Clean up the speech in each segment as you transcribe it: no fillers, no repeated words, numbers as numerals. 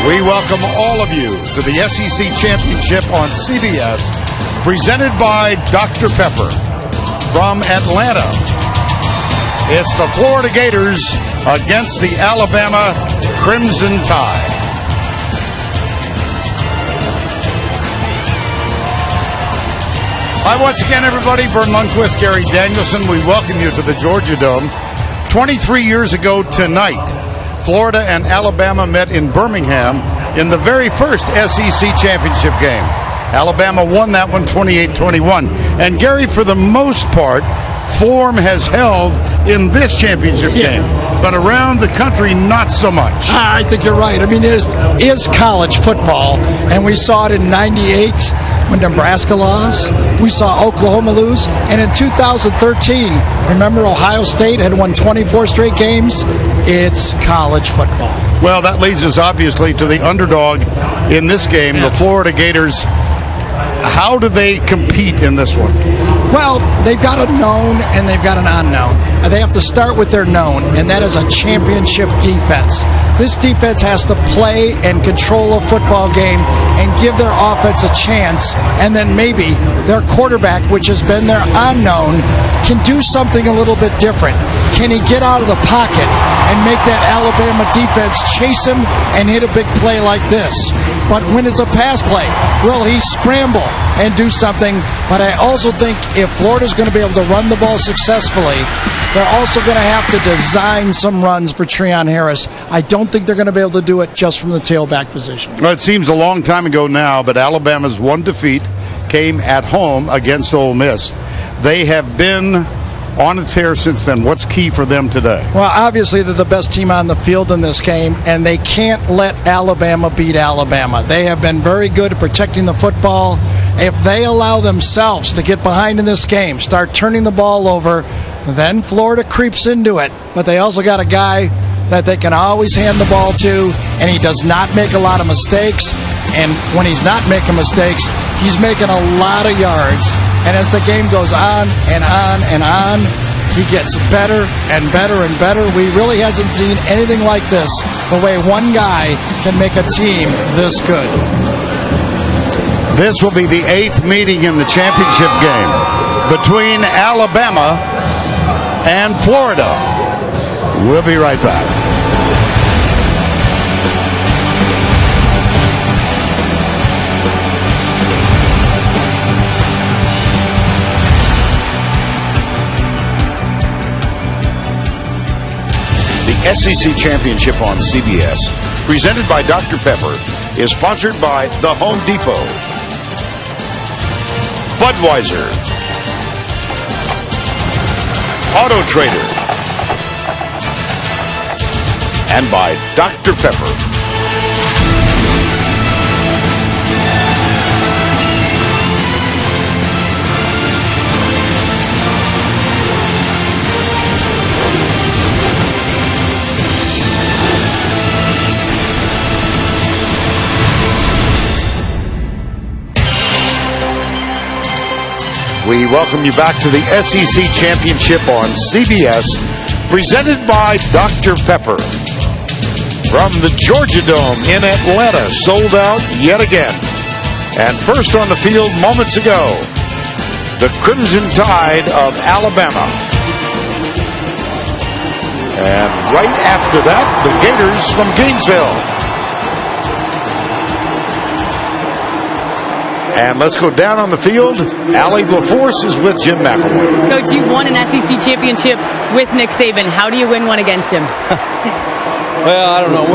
We welcome all of you to the SEC Championship on CBS, presented by Dr. Pepper. From Atlanta, it's the Florida Gators against the Alabama Crimson Tide. Hi, once again, everybody. Vern Lundquist, Gary Danielson. We welcome you to the Georgia Dome. 23 years ago tonight, Florida and Alabama met in Birmingham in the very first SEC championship game. Alabama won that one 28-21. And Gary, for the most part, form has held in this championship game, but around the country, not so much. I think you're right. I mean, it is college football, and we saw it in '98 when Nebraska lost. We saw Oklahoma lose, and in 2013, remember Ohio State had won 24 straight games? It's college football. Well, that leads us obviously to the underdog in this game, the Florida Gators. How do they compete in this one? Well, they've got a known and they've got an unknown. They have to start with their known, and that is a championship defense. This defense has to play and control a football game and give their offense a chance, and then maybe their quarterback, which has been their unknown, can do something a little bit different. Can he get out of the pocket and make that Alabama defense chase him and hit a big play like this? But when it's a pass play, will he scramble and do something? But I also think if Florida's going to be able to run the ball successfully, they're also going to have to design some runs for Treon Harris. I don't think they're going to be able to do it just from the tailback position. Well, it seems a long time ago now, but Alabama's one defeat came at home against Ole Miss. They have been on a tear since then. What's key for them today? Well, obviously they're the best team on the field in this game, and they can't let Alabama beat Alabama. They have been very good at protecting the football. If they allow themselves to get behind in this game, start turning the ball over, then Florida creeps into it. But they also got a guy that they can always hand the ball to, and he does not make a lot of mistakes. And when he's not making mistakes, he's making a lot of yards. And as the game goes on and on and on, he gets better and better and better. We really hasn't seen anything like this, the way one guy can make a team this good. This will be the 8th meeting in the championship game between Alabama and Florida. We'll be right back. The SEC Championship on CBS, presented by Dr. Pepper, is sponsored by The Home Depot, Budweiser, Auto Trader, and by Dr. Pepper. We welcome you back to the SEC Championship on CBS, presented by Dr. Pepper. From the Georgia Dome in Atlanta, sold out yet again. And first on the field moments ago, the Crimson Tide of Alabama. And right after that, the Gators from Gainesville. And let's go down on the field. Allie LaForce is with Jim McElwain. Coach, you won an SEC championship with Nick Saban. How do you win one against him? Well, I don't know.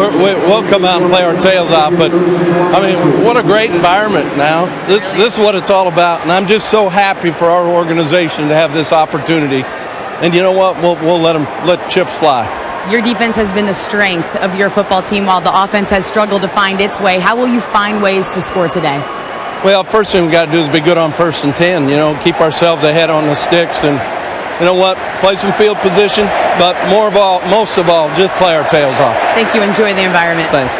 We'll come out and play our tails off, but I mean, what a great environment now. This is what it's all about, and I'm just so happy for our organization to have this opportunity. And you know what? We'll let chips fly. Your defense has been the strength of your football team while the offense has struggled to find its way. How will you find ways to score today? Well, first thing we got to do is be good on 1st and 10. You know, keep ourselves ahead on the sticks, and you know what? Play some field position, but most of all, just play our tails off. Thank you. Enjoy the environment. Thanks.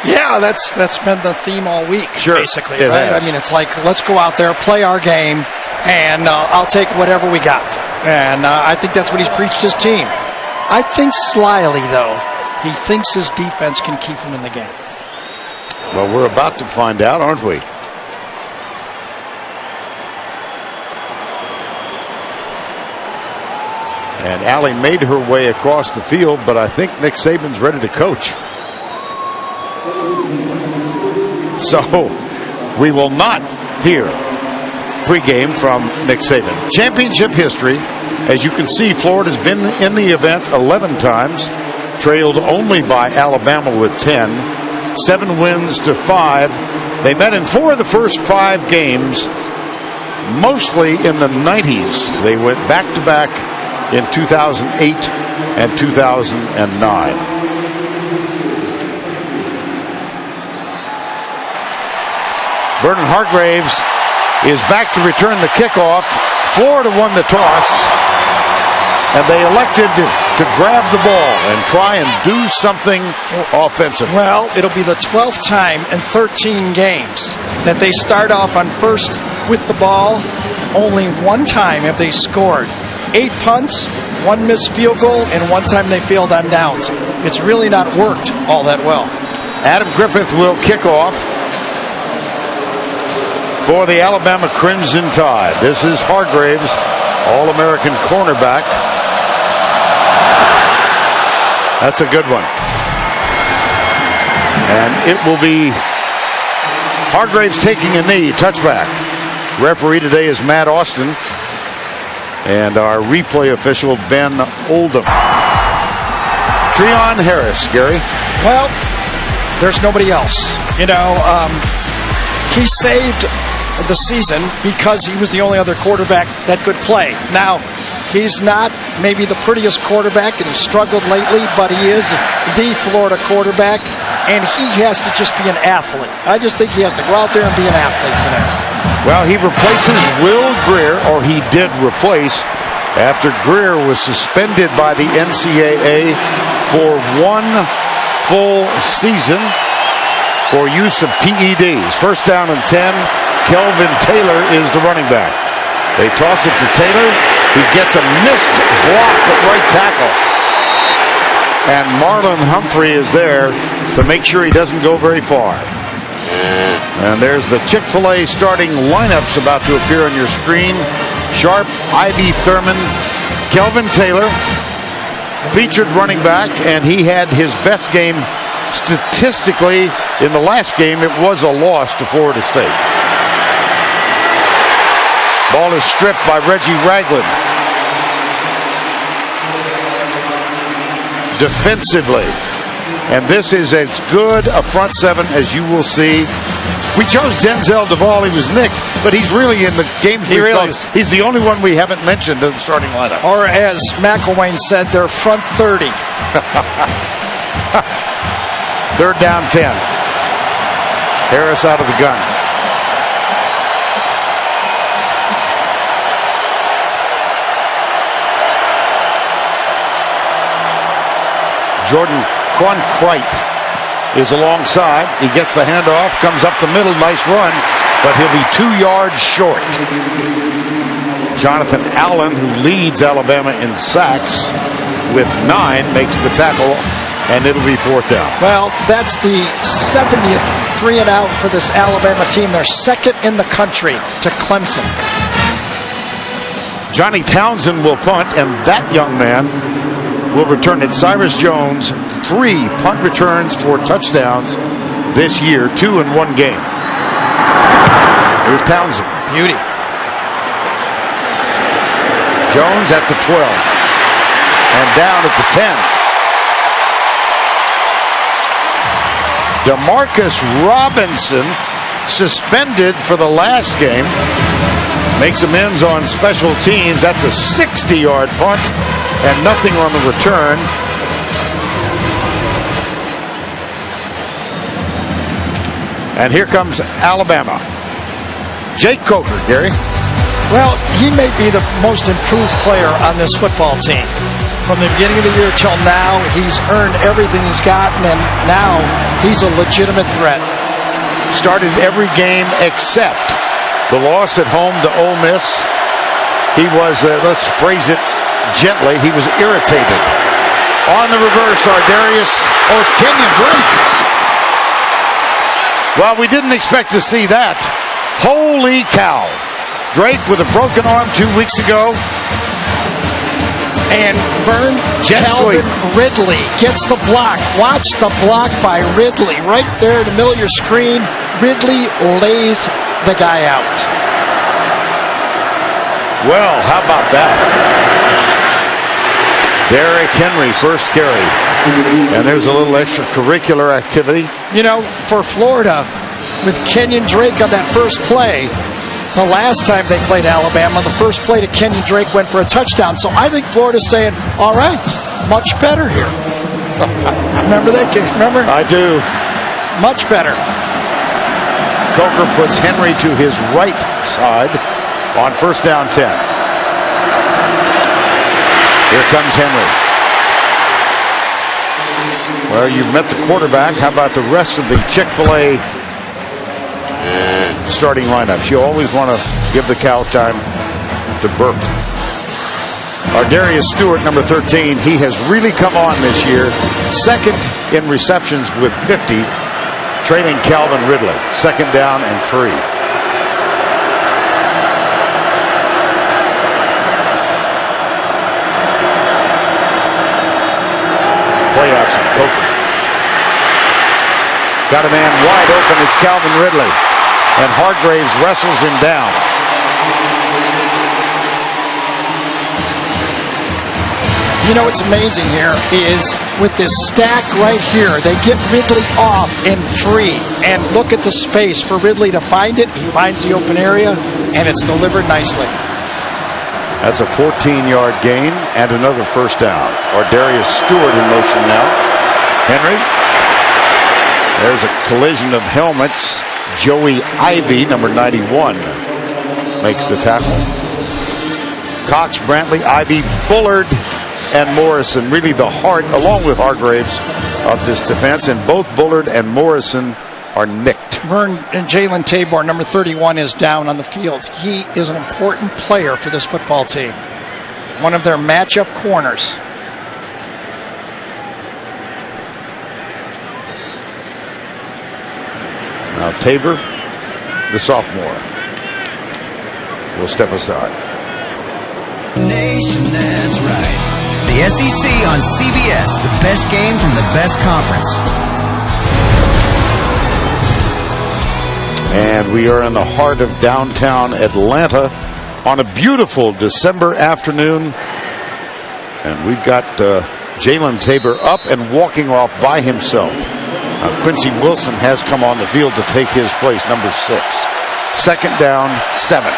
Yeah, that's been the theme all week, sure, basically, right? Has. I mean, it's like, let's go out there, play our game, and I'll take whatever we got. And I think that's what he's preached his team. I think slyly, though, he thinks his defense can keep him in the game. Well, we're about to find out, aren't we? And Allie made her way across the field, but I think Nick Saban's ready to coach. So we will not hear pregame from Nick Saban. Championship history, as you can see, Florida's been in the event 11 times, trailed only by Alabama with 10, 7 wins to 5. They met in 4 of the first 5 games, mostly in the 90s. They went back-to-back in 2008 and 2009. Vernon Hargreaves is back to return the kickoff. Florida won the toss, and they elected to grab the ball and try and do something offensive. Well, it'll be the 12th time in 13 games that they start off on first with the ball. Only one time have they scored. 8 punts, 1 missed field goal, and 1 time they failed on downs. It's really not worked all that well. Adam Griffith will kick off for the Alabama Crimson Tide. This is Hargreaves, All-American cornerback. That's a good one. And it will be Hargreaves taking a knee, touchback. Referee today is Matt Austin. And our replay official, Ben Oldham. Treon Harris, Gary. Well, there's nobody else. You know, he saved the season because he was the only other quarterback that could play. Now, he's not maybe the prettiest quarterback, and he struggled lately, but he is the Florida quarterback, and he has to just be an athlete. I just think he has to go out there and be an athlete today. Well, he replaces Will Greer, or he did replace, after Greer was suspended by the NCAA for 1 full season for use of PEDs. First down and 10. Kelvin Taylor is the running back. They toss it to Taylor. He gets a missed block at right tackle. And Marlon Humphrey is there to make sure he doesn't go very far. And there's the Chick-fil-A starting lineups about to appear on your screen. Sharp, Ivy Thurman, Kelvin Taylor, featured running back, and he had his best game statistically in the last game. It was a loss to Florida State. Ball is stripped by Reggie Ragland. Defensively. And this is as good a front seven as you will see. We chose Denzel Duvall. He was nicked, but he's really in the game. He's the only one we haven't mentioned in the starting lineup. Or as McElwain said, they're front 30. 3rd down 10. Harris out of the gun. Jordan Cronkrite is alongside. He gets the handoff, comes up the middle, nice run, but he'll be 2 yards short. Jonathan Allen, who leads Alabama in sacks with 9, makes the tackle, and it'll be 4th down. Well, that's the 70th 3-and-out for this Alabama team. They're 2nd in the country to Clemson. Johnny Townsend will punt, and that young man will return it. Cyrus Jones, 3 punt returns for touchdowns this year, 2 in 1 game. Here's Townsend. Beauty. Jones at the 12 and down at the 10. Demarcus Robinson, suspended for the last game, makes amends on special teams. That's a 60-yard punt and nothing on the return. And here comes Alabama. Jake Coker, Gary. Well, he may be the most improved player on this football team. From the beginning of the year till now, he's earned everything he's gotten, and now he's a legitimate threat. Started every game except the loss at home to Ole Miss. He was, let's phrase it gently, he was irritated. On the reverse, Ardarius. Oh, it's Kenyon Drake. Well, we didn't expect to see that. Holy cow. Drake with a broken arm 2 weeks ago. And Vern, Calvin Ridley gets the block. Watch the block by Ridley. Right there in the middle of your screen. Ridley lays the guy out. Well, how about that? Derrick Henry, first carry. And there's a little extracurricular activity. You know, for Florida, with Kenyon Drake on that first play, the last time they played Alabama, the first play to Kenyon Drake went for a touchdown. So I think Florida's saying, all right, much better here. Remember that game? Remember? I do. Much better. Coker puts Henry to his right side on first down 10. Here comes Henry. Well, you've met the quarterback. How about the rest of the Chick-fil-A starting lineups? You always want to give the cow time to burp. Ardarius Stewart, number 13, he has really come on this year. Second in receptions with 50, trailing Calvin Ridley. Second down and 3. Play action, Coker. Got a man wide open, it's Calvin Ridley. And Hargraves wrestles him down. You know what's amazing here is with this stack right here, they get Ridley off and free. And look at the space for Ridley to find it. He finds the open area, and it's delivered nicely. That's a 14-yard gain and another first down. Ardarius Stewart in motion now. Henry. There's a collision of helmets. Joey Ivy, number 91, makes the tackle. Cox, Brantley, Ivy, Bullard, and Morrison, really the heart, along with Hargraves, of this defense. And both Bullard and Morrison are nicked. Vern and Jalen Tabor, number 31, is down on the field. He is an important player for this football team. One of their matchup corners. Now Tabor, the sophomore, will step aside. Nation, that's right. The SEC on CBS, the best game from the best conference. And we are in the heart of downtown Atlanta on a beautiful December afternoon. And we've got Jalen Tabor up and walking off by himself. Quincy Wilson has come on the field to take his place, number 6. Second down, 7.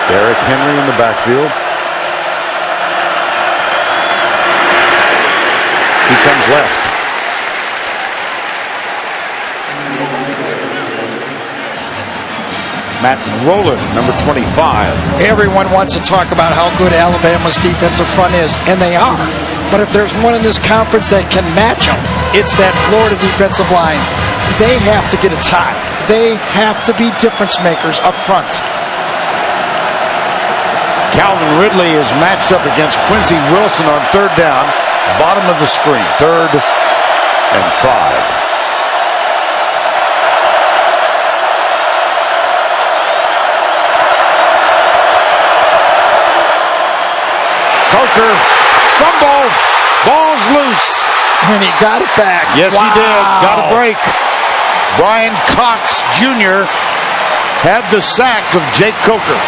Derrick Henry in the backfield. He comes left. Matt Rowland, number 25. Everyone wants to talk about how good Alabama's defensive front is, and they are. But if there's one in this conference that can match them, it's that Florida defensive line. They have to get a tie. They have to be difference makers up front. Calvin Ridley is matched up against Quincy Wilson on third down, bottom of the screen, 3rd and 5. Coker, fumble, ball's loose. And he got it back. Yes, wow. He did. Got a break. Brian Cox Jr. had the sack of Jake Coker.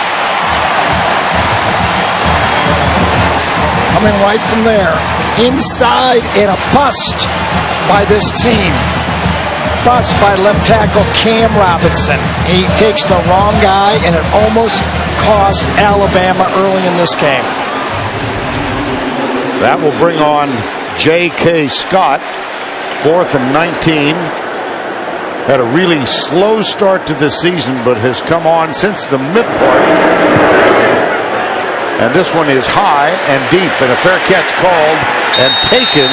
Coming right from there. Inside and a bust by this team. Bust by left tackle Cam Robinson. He takes the wrong guy, and it almost cost Alabama early in this game. That will bring on J.K. Scott, 4th and 19. Had a really slow start to the season, but has come on since the mid part. And this one is high and deep, and a fair catch called and taken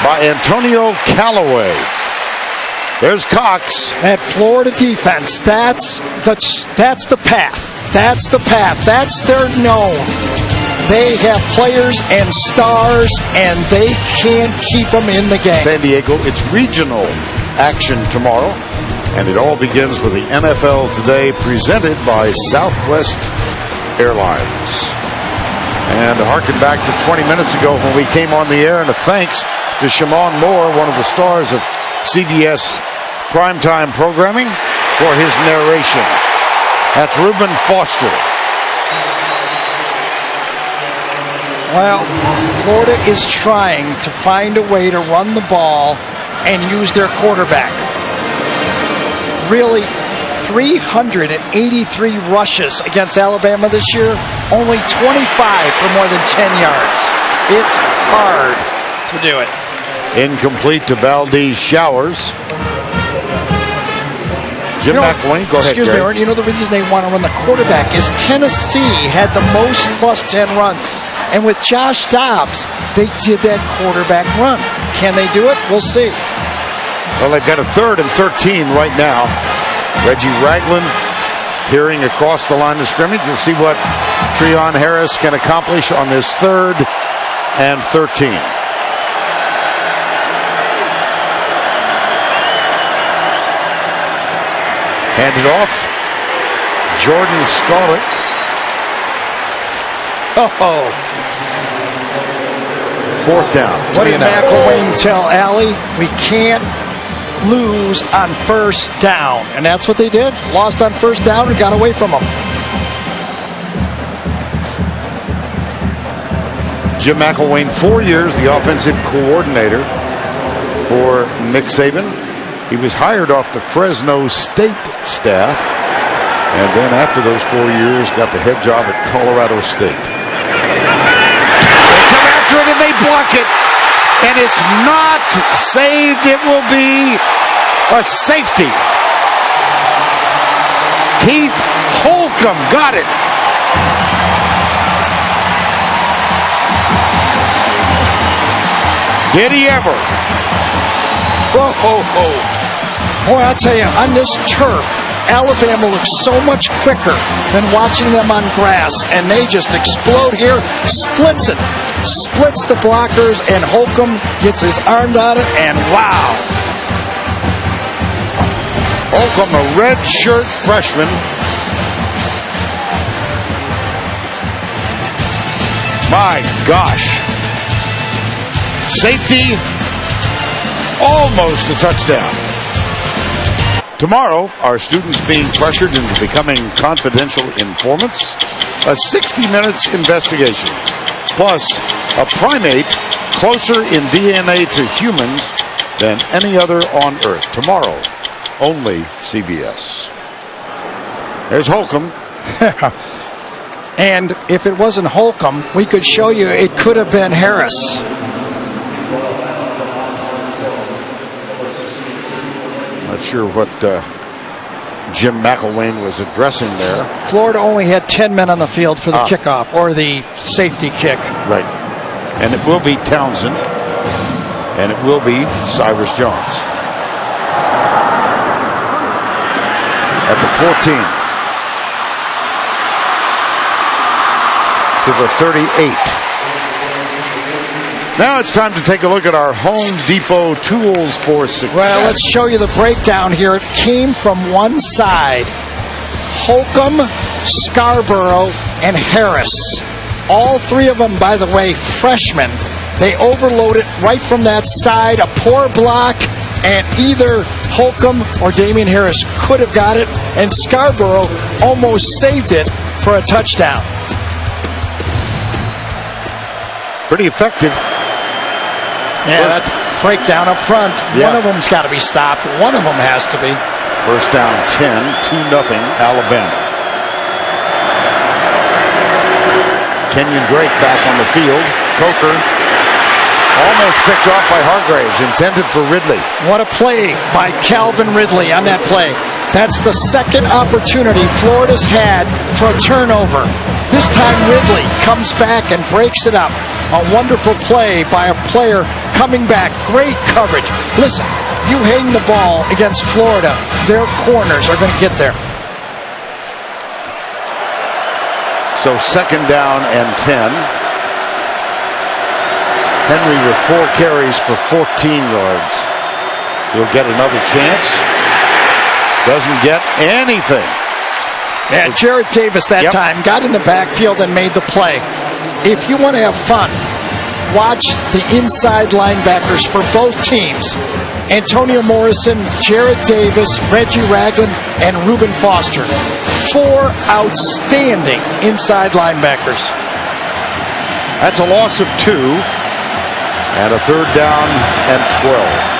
by Antonio Callaway. There's Cox. That Florida defense, that's the path. That's the path. That's their known. They have players and stars, and they can't keep them in the game. San Diego, it's regional action tomorrow, and it all begins with the NFL Today presented by Southwest Airlines. And to harken back to 20 minutes ago when we came on the air, and a thanks to Shimon Moore, one of the stars of CBS primetime programming, for his narration. That's Reuben Foster. Well, Florida is trying to find a way to run the ball and use their quarterback. Really, 383 rushes against Alabama this year, only 25 for more than 10 yards. It's hard to do it. Incomplete to Valdez Showers. Jim McElwain, go ahead, excuse me, Aaron, you know the reason they want to run the quarterback is Tennessee had the most plus 10 runs. And with Josh Dobbs, they did that quarterback run. Can they do it? We'll see. Well, they've got a 3rd and 13 right now. Reggie Ragland peering across the line of scrimmage. We'll see what Treon Harris can accomplish on this 3rd and 13. Handed off. Jordan Scarlett. Oh. 4th down. What did McElwain tell Allie? We can't lose on 1st down. And that's what they did. Lost on 1st down and got away from them. Jim McElwain, 4 years, the offensive coordinator for Nick Saban. He was hired off the Fresno State staff, and then after those 4 years, got the head job at Colorado State. They come after it and they block it, and it's not saved. It will be a safety. Keith Holcomb got it. Did he ever? Whoa, ho, ho. Boy, I'll tell you, on this turf, Alabama looks so much quicker than watching them on grass, and they just explode here, splits it, splits the blockers, and Holcomb gets his arm on it, and wow. Holcomb, a redshirt freshman. My gosh. Safety, almost a touchdown. Tomorrow, our students being pressured into becoming confidential informants, a 60 minutes investigation, plus a primate closer in DNA to humans than any other on Earth. Tomorrow, only CBS. There's Holcomb. And if it wasn't Holcomb, we could show you it could have been Harris. Not sure what Jim McElwain was addressing there. Florida only had 10 men on the field for the kickoff or the safety kick. Right. And it will be Townsend. And it will be Cyrus Jones. At the 14. To the 38. Now it's time to take a look at our Home Depot tools for success. Well, let's show you the breakdown here. It came from one side. Holcomb, Scarborough, and Harris. All 3 of them, by the way, freshmen. They overloaded right from that side. A poor block, and either Holcomb or Damian Harris could have got it, and Scarborough almost saved it for a touchdown. Pretty effective. Yeah, that's breakdown up front. Yeah. One of them's got to be stopped. One of them has to be. First down 10, 2-0 Alabama. Kenyon Drake back on the field. Coker almost picked off by Hargraves, intended for Ridley. What a play by Calvin Ridley on that play. That's the second opportunity Florida's had for a turnover. This time Ridley comes back and breaks it up. A wonderful play by a player coming back. Great coverage. Listen, You hang the ball against Florida, their corners are going to get there. So 2nd down and 10. Henry with 4 carries for 14 yards. He'll get another chance. Doesn't get anything. Yeah, Jarrett Davis that time got in the backfield and made the play. If you want to have fun, watch the inside linebackers for both teams. Antonio Morrison, Jarrett Davis, Reggie Ragland, and Reuben Foster. 4 outstanding inside linebackers. That's a loss of 2 and a 3rd down and 12.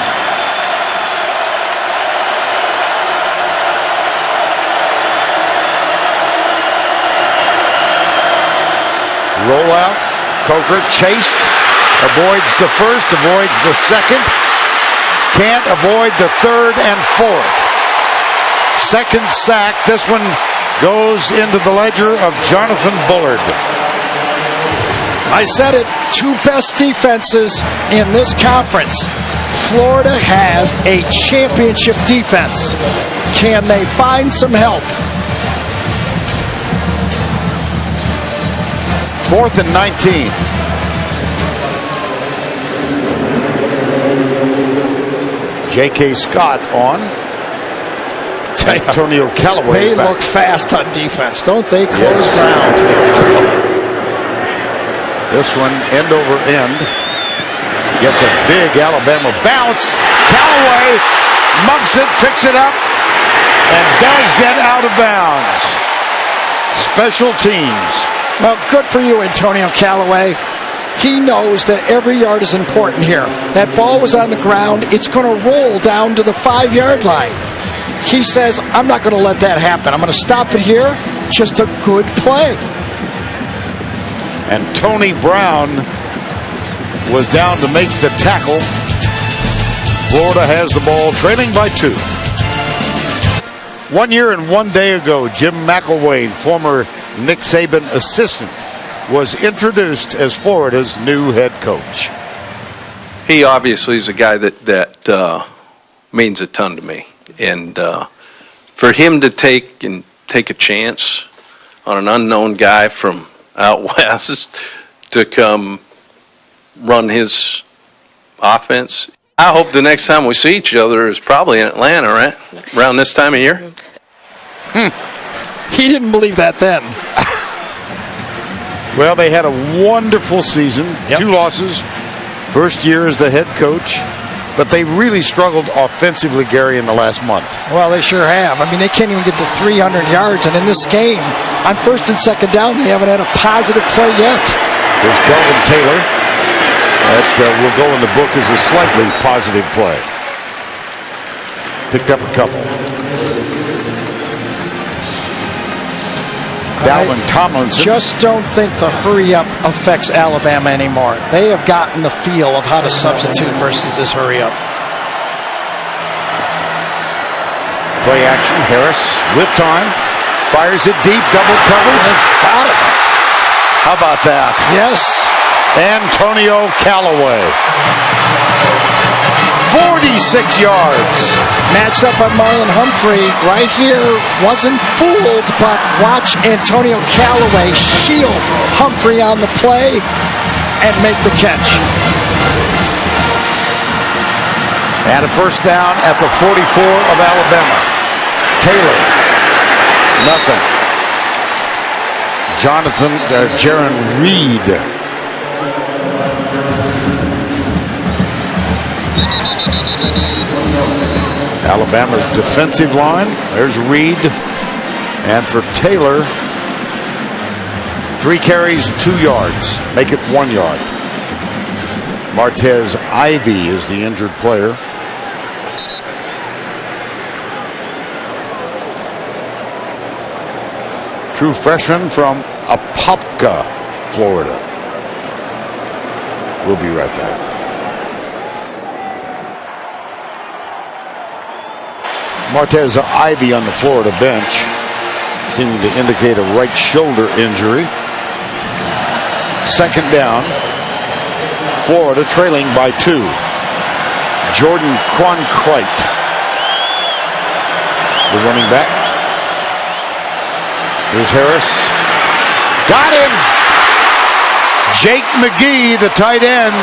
Rollout. Coker chased. Avoids the first. Avoids the second. Can't avoid the 3rd and 4th. 2nd sack. This one goes into the ledger of Jonathan Bullard. I said it. 2 best defenses in this conference. Florida has a championship defense. Can they find some help? 4th and 19. J.K. Scott on. Antonio Callaway. They look fast on defense, don't they? Close ground. This one end over end. Gets a big Alabama bounce. Callaway muffs it, picks it up, and does get out of bounds. Special teams. Well, good for you, Antonio Callaway. He knows that every yard is important here. That ball was on the ground. It's going to roll down to the 5-yard line. He says, I'm not going to let that happen. I'm going to stop it here. Just a good play. And Tony Brown was down to make the tackle. Florida has the ball, trailing by 2. 1 year and 1 day ago, Jim McElwain, former Nick Saban assistant, was introduced as Florida's new head coach. He obviously is a guy that means a ton to me. And for him to take a chance on an unknown guy from out west to come run his offense, I hope the next time we see each other is probably in Atlanta, right? Around this time of year. He didn't believe that then. Well, they had a wonderful season. 2 losses. First year as the head coach. But they really struggled offensively, Gary, in the last month. Well, they sure have. I mean, they can't even get to 300 yards. And in this game, on 1st and 2nd down, they haven't had a positive play yet. There's Kelvin Taylor. That will go in the book as a slightly positive play. Picked up a couple. Dalvin Tomlinson. Just don't think the hurry-up affects Alabama anymore. They have gotten the feel of how to substitute versus this hurry-up. Play action. Harris with time. Fires it deep. Double coverage. Got it. How about that? Yes. Antonio Callaway. 46 yards. Matched up on Marlon Humphrey right here. Wasn't fooled, but watch Antonio Callaway shield Humphrey on the play and make the catch. And a 1st down at the 44 of Alabama. Taylor. Nothing. Jaron Reed. Alabama's defensive line. There's Reed. And for Taylor, 3 carries, 2 yards. Make it 1 yard. Martez Ivy is the injured player. True freshman from Apopka, Florida. We'll be right back. Martez Ivy on the Florida bench, seeming to indicate a right shoulder injury. 2nd down. Florida trailing by 2. Jordan Cronkrite, the running back. Here's Harris. Got him! Jake McGee, the tight end.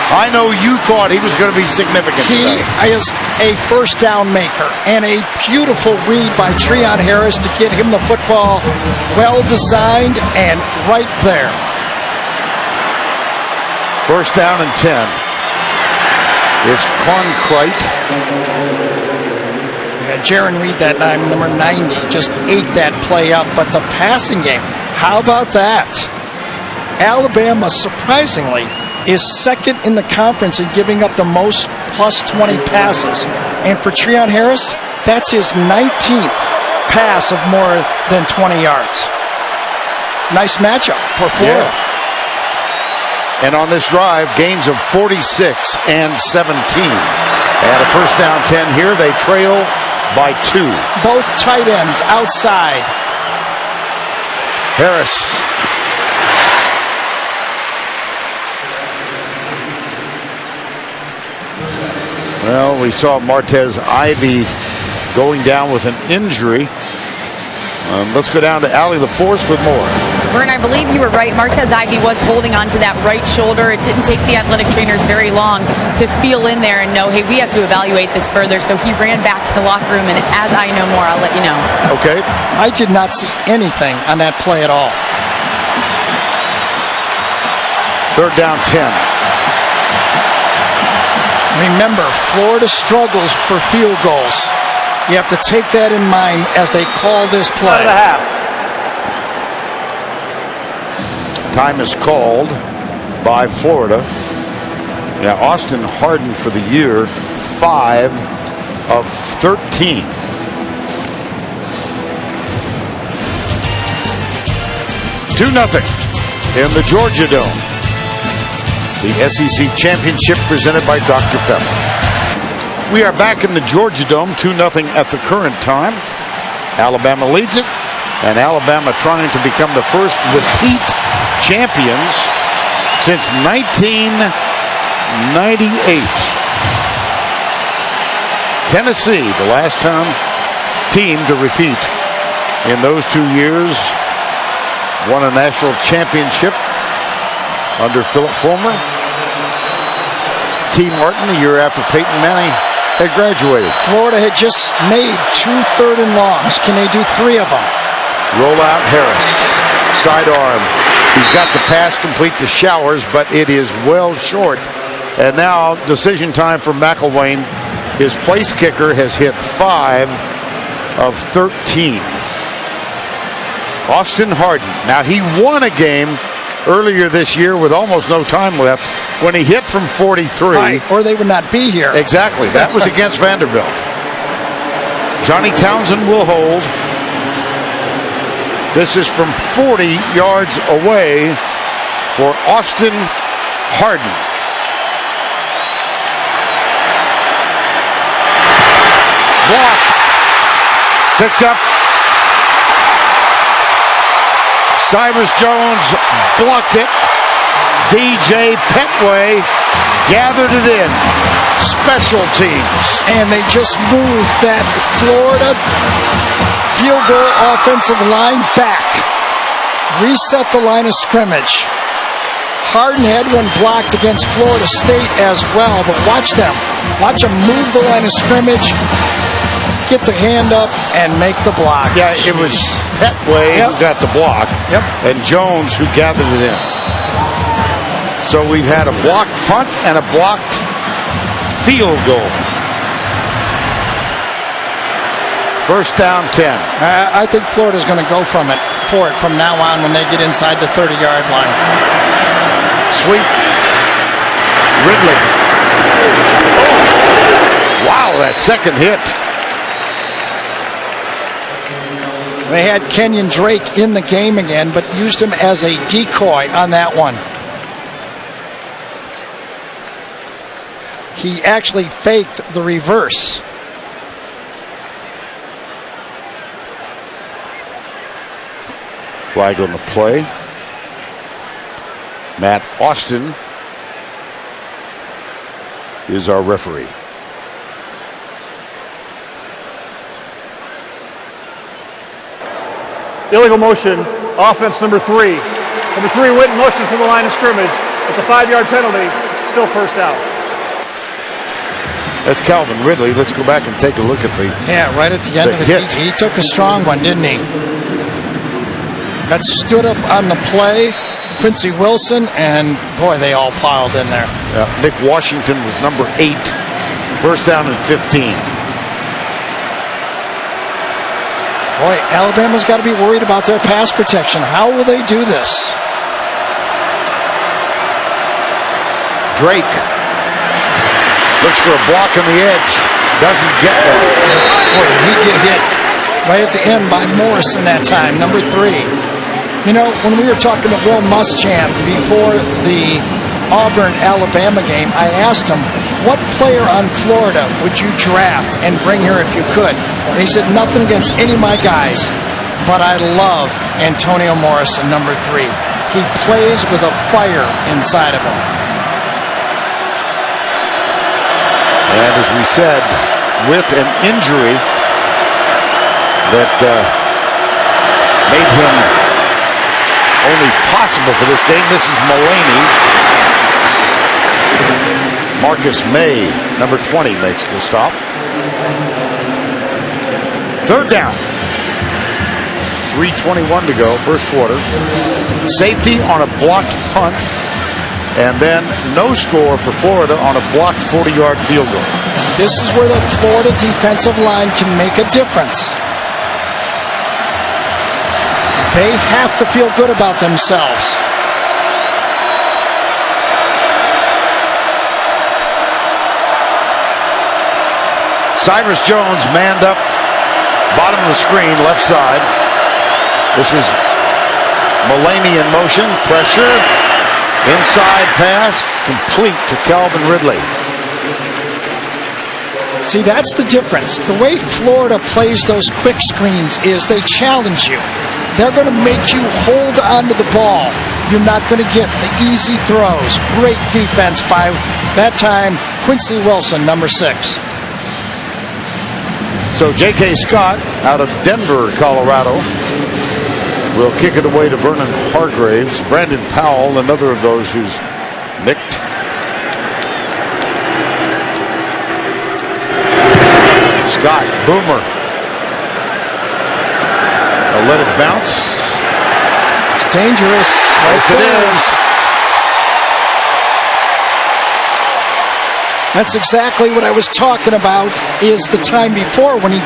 I know you thought he was going to be significant. He is a first down maker, and a beautiful read by Treon Harris to get him the football, well designed and right there. First down and 10. It's Cronkrite. Jaron Reed, that number 90, just ate that play up. But the passing game, how about that? Alabama, surprisingly, is second in the conference in giving up the most plus 20 passes. And for Treon Harris, that's his 19th pass of more than 20 yards. Nice matchup for Florida. Yeah. And on this drive, gains of 46 and 17. And a first down 10 here. They trail by 2. Both tight ends outside. Harris. Well, we saw Martez Ivy going down with an injury. Let's go down to Allie LaForce with more. Vern, I believe you were right. Martez Ivy was holding on to that right shoulder. It didn't take the athletic trainers very long to feel in there and know, hey, we have to evaluate this further. So he ran back to the locker room, and as I know more, I'll let you know. Okay. I did not see anything on that play at all. Third down 10. Remember, Florida struggles for field goals. You have to take that in mind as they call this play. Time is called by Florida. Now, Austin Hardin for the year, 5 of 13. Two 0 in the Georgia Dome. The SEC Championship presented by Dr. Pepper. We are back in the Georgia Dome, 2-0 at the current time. Alabama leads it, and Alabama trying to become the first repeat champions since 1998. Tennessee, the last team to repeat in those 2 years, won a national championship under Philip Fulmer. T. Martin, the year after Peyton Manning had graduated. Florida had just made 2 3rd and longs. Can they do 3 of them? Roll out Harris. Sidearm. He's got the pass complete to Showers, but it is well short. And now decision time for McElwain. His place kicker has hit 5 of 13. Austin Hardin. Now he won a game earlier this year with almost no time left when he hit from 43. Right, or they would not be here. Exactly. That was against Vanderbilt. Johnny Townsend will hold. This is from 40 yards away for Austin Hardin. Blocked. Picked up. Cyrus Jones blocked it. DJ Petway gathered it in. Special teams. And they just moved that Florida field goal offensive line back. Reset the line of scrimmage. Hardin had one blocked against Florida State as well, but watch them. Watch them move the line of scrimmage, get the hand up, and make the block. Yeah, it was Petway who got the block, and Jones who gathered it in. So we've had a blocked punt and a blocked field goal. First down 10. I think Florida's going to go for it from now on when they get inside the 30-yard line. Sweep. Ridley. Oh. Wow, that second hit. They had Kenyon Drake in the game again, but used him as a decoy on that one. He actually faked the reverse. Flag on the play. Matt Austin is our referee. illegal motion, offense number 3. Number 3 went in motion from the line of scrimmage. It's a 5-yard penalty, still first out. That's Calvin Ridley. Let's go back and take a look at the right at the end of it. hit. He took a strong one, didn't he? Got stood up on the play, Quincy Wilson, and boy, they all piled in there. Nick Washington was number 8. First down and 15. Boy, Alabama's got to be worried about their pass protection. How will they do this? Drake looks for a block on the edge. Doesn't get one. Boy, did he get hit right at the end by Morrison that time, number 3. You know, when we were talking to Will Muschamp before the Auburn-Alabama game, I asked him, what player on Florida would you draft and bring here if you could? And he said, nothing against any of my guys, but I love Antonio Morrison, number 3. He plays with a fire inside of him. And as we said, with an injury that made him only possible for this game, this is Mullaney. Marcus May, number 20, makes the stop. Third down. 3:21 to go, first quarter. Safety on a blocked punt. And then no score for Florida on a blocked 40-yard field goal. This is where the Florida defensive line can make a difference. They have to feel good about themselves. Cyrus Jones manned up, bottom of the screen, left side. This is Mullaney in motion, pressure. Inside pass, complete to Calvin Ridley. See, that's the difference. The way Florida plays those quick screens is they challenge you. They're going to make you hold onto the ball. You're not going to get the easy throws. Great defense by, that time, Quincy Wilson, number 6. So J.K. Scott out of Denver, Colorado, will kick it away to Vernon Hargraves. Brandon Powell, another of those who's nicked. Scott, boomer. They'll let it bounce. It's dangerous. Yes, it is. That's exactly what I was talking about, is the time before when he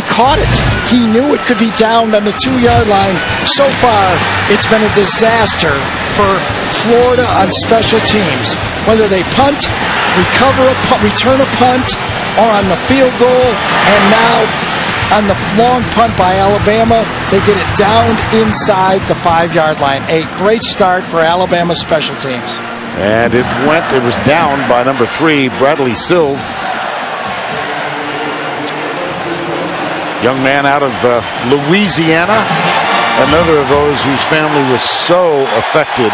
caught it. He knew it could be down on the 2-yard line. So far, it's been a disaster for Florida on special teams. Whether they punt, recover a punt, return a punt, or on the field goal, and now on the long punt by Alabama, they get it down inside the 5-yard line. A great start for Alabama special teams. And it was down by number 3, Bradley Silv. Young man out of Louisiana. Another of those whose family was so affected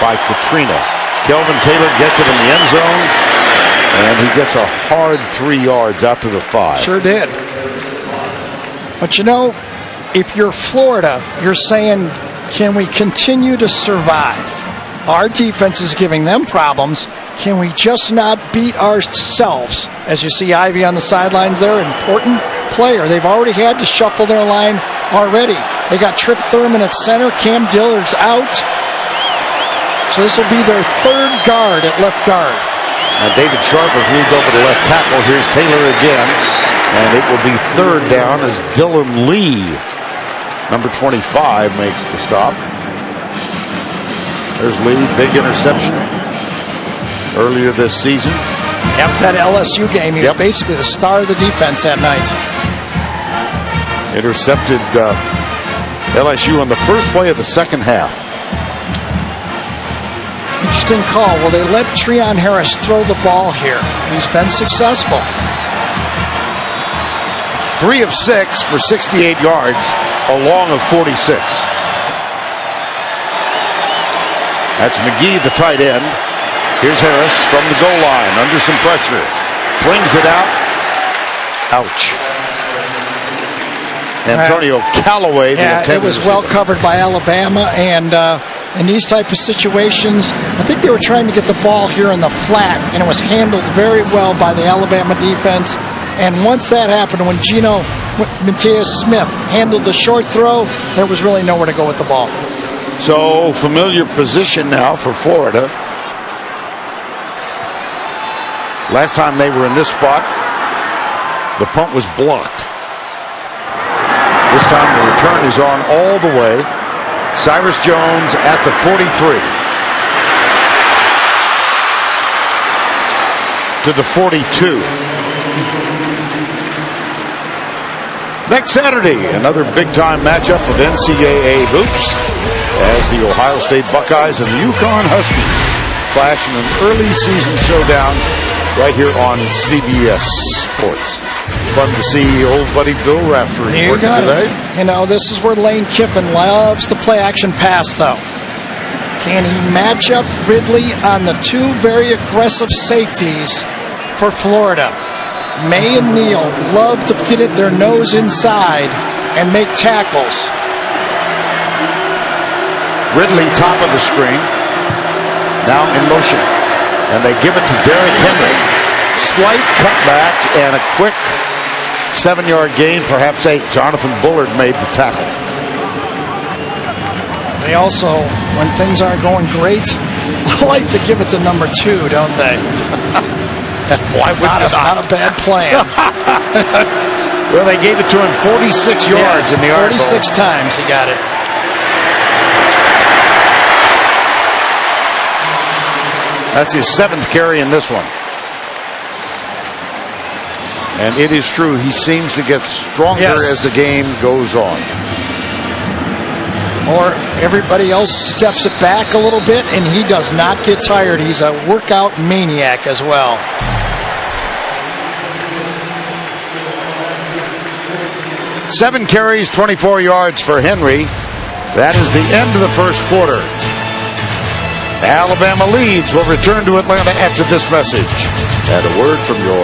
by Katrina. Kelvin Taylor gets it in the end zone. And he gets a hard 3 yards out to the 5. Sure did. But you know, if you're Florida, you're saying, can we continue to survive? Our defense is giving them problems. Can we just not beat ourselves? As you see Ivy on the sidelines there, important player. They've already had to shuffle their line already. They got Trip Thurman at center. Cam Dillard's out. So this will be their 3rd guard at left guard. David Sharp has moved over to left tackle. Here's Taylor again. And it will be 3rd down as Dylan Lee, number 25, makes the stop. There's Lee, big interception earlier this season. Yep, that LSU game, he was basically the star of the defense that night. Intercepted LSU on the first play of the second half. Interesting call. Will they let Treon Harris throw the ball here? He's been successful. 3 of 6 for 68 yards, a long of 46. That's McGee, the tight end. Here's Harris from the goal line, under some pressure. Flings it out. Ouch. Antonio Callaway, the Yeah, it intended was well receiver. covered by Alabama, and in these type of situations, I think they were trying to get the ball here in the flat, and it was handled very well by the Alabama defense. And once that happened, when Geno Matias Smith handled the short throw, there was really nowhere to go with the ball. So, familiar position now for Florida. Last time they were in this spot, the punt was blocked. This time the return is on all the way. Cyrus Jones at the 43. To the 42. Next Saturday, another big-time matchup of NCAA hoops as the Ohio State Buckeyes and the UConn Huskies clash in an early season showdown right here on CBS Sports. Fun to see old buddy Bill Raftery You working got today. it. You know, this is where Lane Kiffin loves to play action pass, though. Can he match up Ridley on the two very aggressive safeties for Florida? May and Neal love to get their nose inside and make tackles. Ridley top of the screen. Now in motion. And they give it to Derrick Henry. Slight cutback and a quick 7-yard gain, perhaps 8. Jonathan Bullard made the tackle. They also, when things aren't going great, like to give it to number 2, don't they? Why would Not a bad plan. Well, they gave it to him 46 yards in the Iron Bowl. 46 times he got it. That's his 7th carry in this one. And it is true, he seems to get stronger as the game goes on. Or everybody else steps it back a little bit, and he does not get tired. He's a workout maniac as well. Seven carries, 24 yards for Henry. That is the end of the first quarter. Alabama leads. Will return to Atlanta after this message. And a word from your...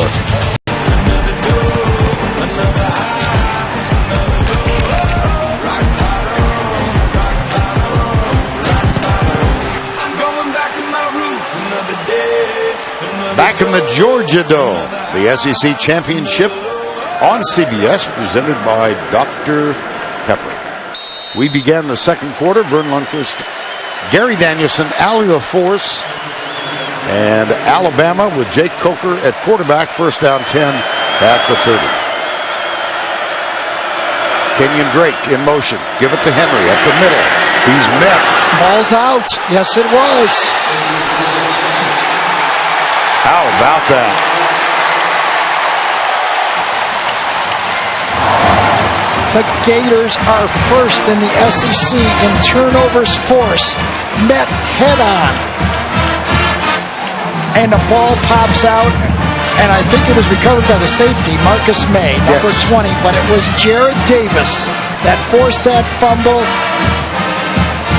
Back in the Georgia Dome, the SEC Championship on CBS, presented by Dr. Pepper. We began the second quarter. Vern Lundquist, Gary Danielson, Allie LaForce, and Alabama with Jake Coker at quarterback. First down 10 at the 30. Kenyon Drake in motion. Give it to Henry up the middle. He's met. Ball's out. Yes, it was. How about that? The Gators are first in the SEC in turnovers forced, met head on. And the ball pops out, and I think it was recovered by the safety, Marcus May, number 20, but it was Jared Davis that forced that fumble.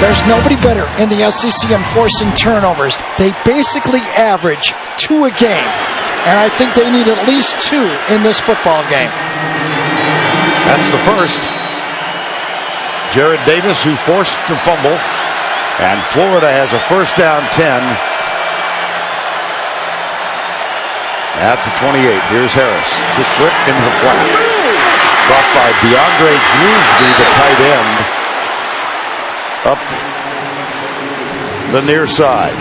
There's nobody better in the SEC in forcing turnovers. They basically average 2 a game, and I think they need at least 2 in this football game. That's the first. Jared Davis, who forced the fumble, and Florida has a first down 10 at the 28. Here's Harris. Quick flip into the flat. Caught by DeAndre Goolsby, the tight end, up the near side.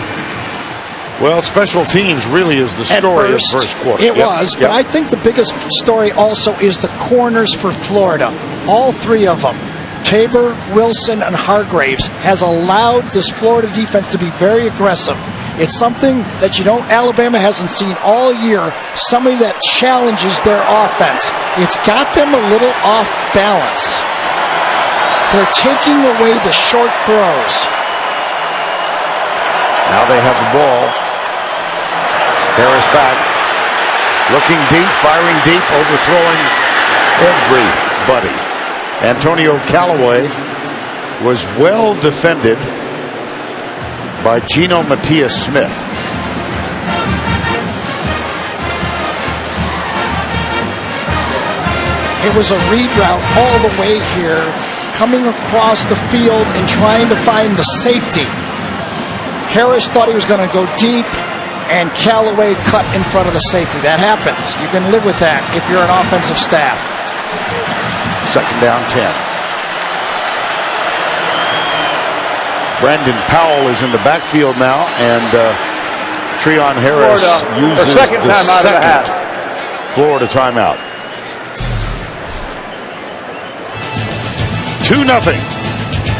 Well, special teams really is the story of the first quarter. It was, but I think the biggest story also is the corners for Florida. All 3 of them, Tabor, Wilson, and Hargraves, has allowed this Florida defense to be very aggressive. It's something that Alabama hasn't seen all year, somebody that challenges their offense. It's got them a little off balance. They're taking away the short throws. Now they have the ball. Harris back. Looking deep, firing deep, overthrowing everybody. Antonio Callaway was well defended by Geno Matias Smith. It was a read route all the way here, coming across the field and trying to find the safety. Harris thought he was going to go deep, and Callaway cut in front of the safety. That happens. You can live with that if you're an offensive staff. Second down, 10. Brandon Powell is in the backfield now, and Treon Harris uses the second Florida timeout. 2-0.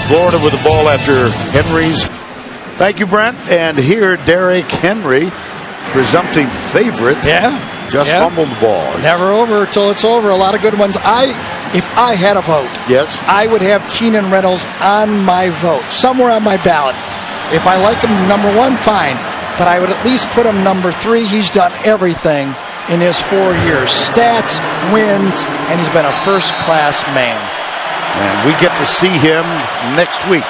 Florida with the ball after Henry's. Thank you, Brent. And here, Derrick Henry, presumptive favorite, just fumbled the ball. Never over till it's over. A lot of good ones. If I had a vote, yes, I would have Keenan Reynolds on my vote, somewhere on my ballot. If I like him number 1, fine. But I would at least put him number 3. He's done everything in his 4 years. Stats, wins, and he's been a first-class man. And we get to see him next week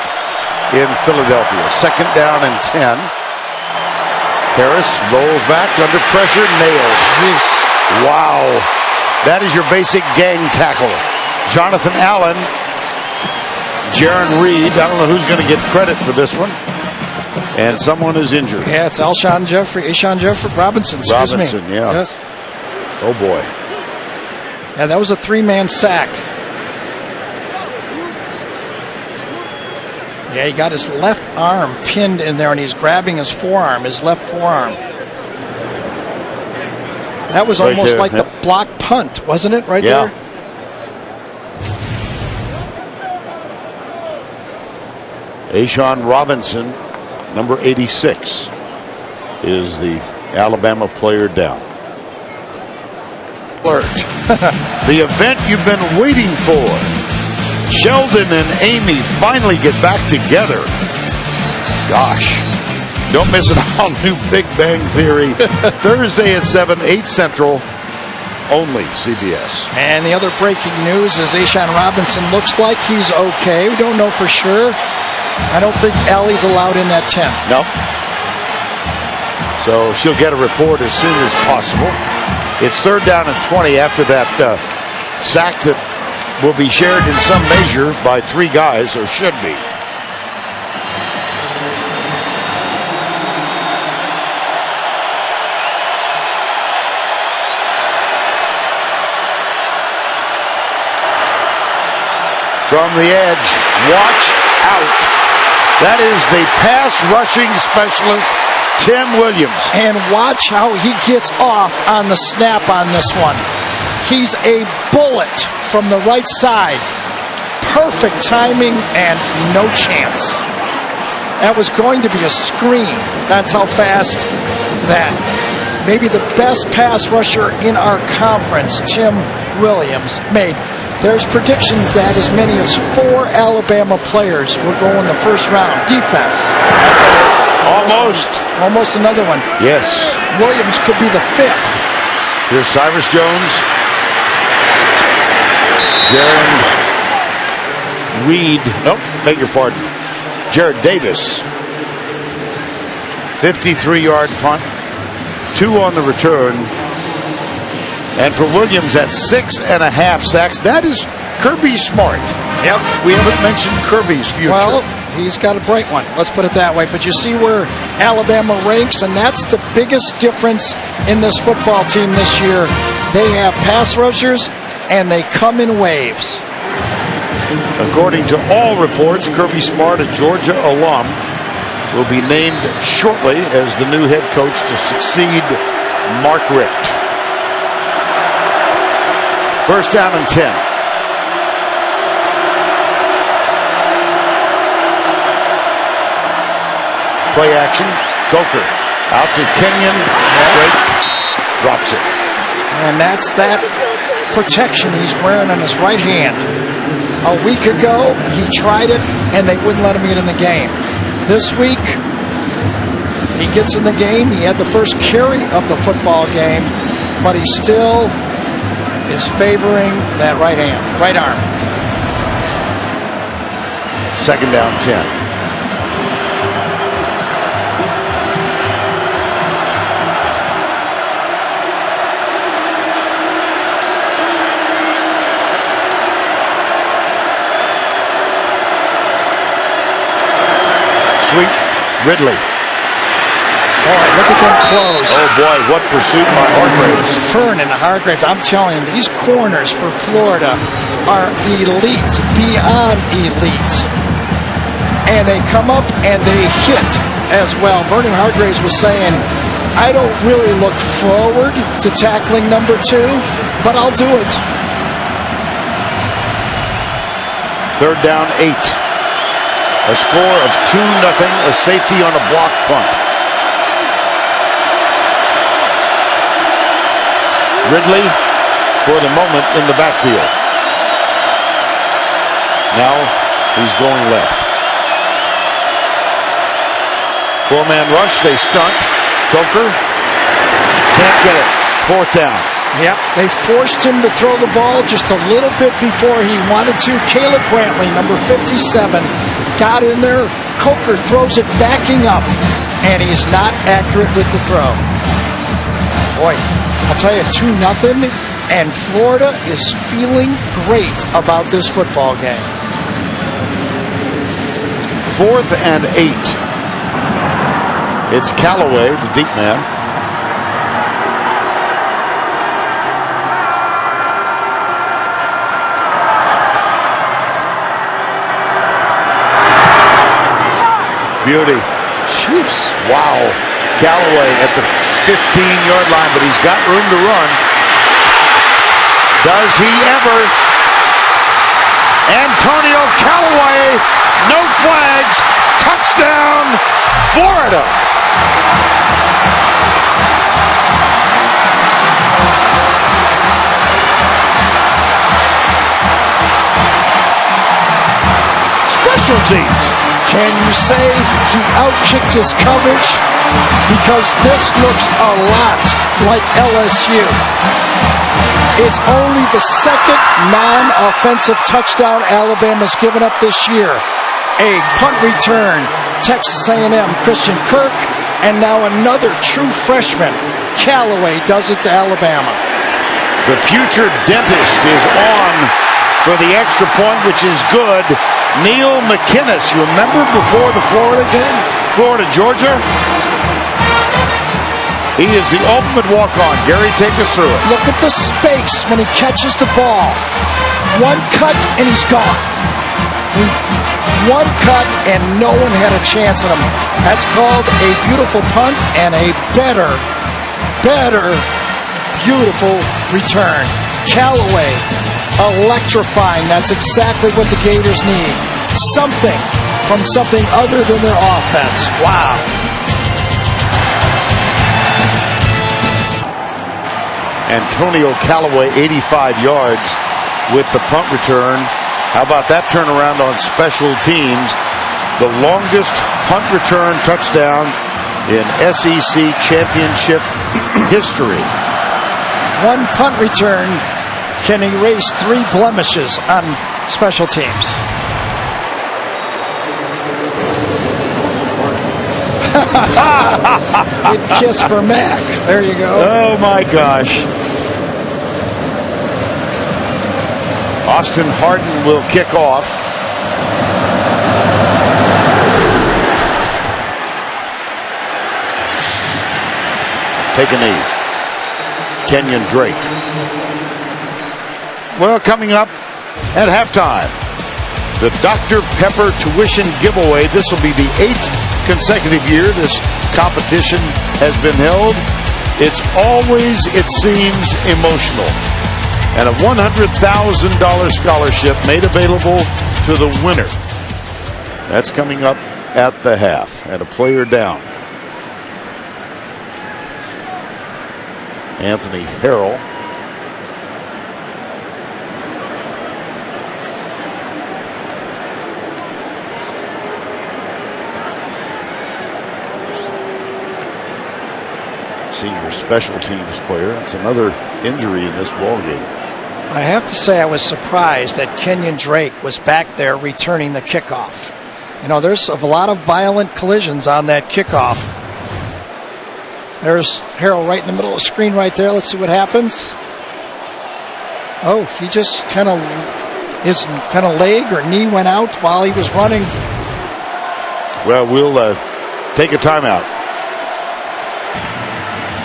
in Philadelphia. Second down and 10. Harris rolls back under pressure, nails. Jeez. Wow. That is your basic gang tackle. Jonathan Allen, Jaron Reed. I don't know who's going to get credit for this one. And someone is injured. Yeah, it's Alshon Jeffrey Robinson. Excuse me. Yeah. Yes. Oh boy. Yeah, that was a 3-man sack. Yeah, he got his left arm pinned in there, and he's grabbing his forearm, his left forearm. That was right almost there. like the block punt, wasn't it, right there? A'Shawn Robinson, number 86, is the Alabama player down. Alert. The event you've been waiting for. Sheldon and Amy finally get back together. Gosh. Don't miss it on New Big Bang Theory. Thursday at 7, 8 Central. Only CBS. And the other breaking news is A'Shawn Robinson looks like he's okay. We don't know for sure. I don't think Allie's allowed in that tent. No. So she'll get a report as soon as possible. It's third down and 20 after that sack that will be shared in some measure by 3 guys, or should be. From the edge, watch out. That is the pass rushing specialist, Tim Williams. And watch how he gets off on the snap on this one. He's a bullet from the right side. Perfect timing and no chance. That was going to be a screen. That's how fast that maybe the best pass rusher in our conference, Tim Williams, made. There's predictions that as many as 4 Alabama players will go in the first round. Defense. Almost another one. Yes. Williams could be the 5th. Here's Cyrus Jones. Jaron Reed. Nope, beg your pardon. Jared Davis. 53-yard punt. 2 on the return. And for Williams, at 6.5 sacks. That is Kirby Smart. Yep. We haven't mentioned Kirby's future. Well, he's got a bright one. Let's put it that way. But you see where Alabama ranks, and that's the biggest difference in this football team this year. They have pass rushers, and they come in waves. According to all reports, Kirby Smart, a Georgia alum, will be named shortly as the new head coach to succeed Mark Richt. First down and 10. Play action. Coker out to Kenyon. Drake drops it. And that's that protection he's wearing on his right hand. A week ago, he tried it, and they wouldn't let him get in the game. This week, he gets in the game. He had the first carry of the football game, but he still is favoring that right arm. Second down, 10. sweep. Ridley. Boy, look at them close. Oh boy, what pursuit by Hargraves. Vernon Hargraves, I'm telling you, these corners for Florida are elite, beyond elite. And they come up and they hit as well. Vernon Hargraves was saying, I don't really look forward to tackling number 2, but I'll do it. 3rd down, 8. A score of 2-0, a safety on a block punt. Ridley, for the moment, in the backfield. Now he's going left. 4-man rush, they stunt. Coker can't get it. 4th down. Yep, they forced him to throw the ball just a little bit before he wanted to. Caleb Brantley, number 57, got in there. Coker throws it backing up, and he's not accurate with the throw. Boy, I'll tell you, 2-0, and Florida is feeling great about this football game. 4th and 8. It's Callaway, the deep man. Beauty. Jeez. Wow. Callaway at the 15-yard line, but he's got room to run. Does he ever? Antonio Callaway, no flags, touchdown, Florida. Special teams. Can you say he outkicked his coverage? Because this looks a lot like LSU. It's only the 2nd non-offensive touchdown Alabama's given up this year. A punt return, Texas A&M, Christian Kirk, and now another true freshman, Callaway, does it to Alabama. The future dentist is on for the extra point, which is good. Neil McInnes, you remember before the Florida game? Florida, Georgia? He is the ultimate walk-on. Gary, take us through it. Look at the space when he catches the ball. One cut and he's gone. One cut and no one had a chance at him. That's called a beautiful punt and a better, beautiful return. Callaway, electrifying. That's exactly what the Gators need. Something from something other than their offense. Wow. Antonio Callaway, 85 yards with the punt return. How about that turnaround on special teams? The longest punt return touchdown in SEC championship history. One punt return can erase 3 blemishes on special teams. Good kiss for Mac. There you go. Oh my gosh. Austin Harden will kick off. Take a knee. Kenyon Drake. Well, coming up at halftime, the Dr. Pepper tuition giveaway. This will be the 8th consecutive year this competition has been held. It's always, it seems, emotional. And a $100,000 scholarship made available to the winner. That's coming up at the half. And a player down. Anthony Harrell. Senior special teams player. It's another injury in this ball game. I have to say I was surprised that Kenyon Drake was back there returning the kickoff. You know, there's a lot of violent collisions on that kickoff. There's Harrell right in the middle of the screen right there. Let's see what happens. Oh, he just his leg or knee went out while he was running. Well, we'll take a timeout.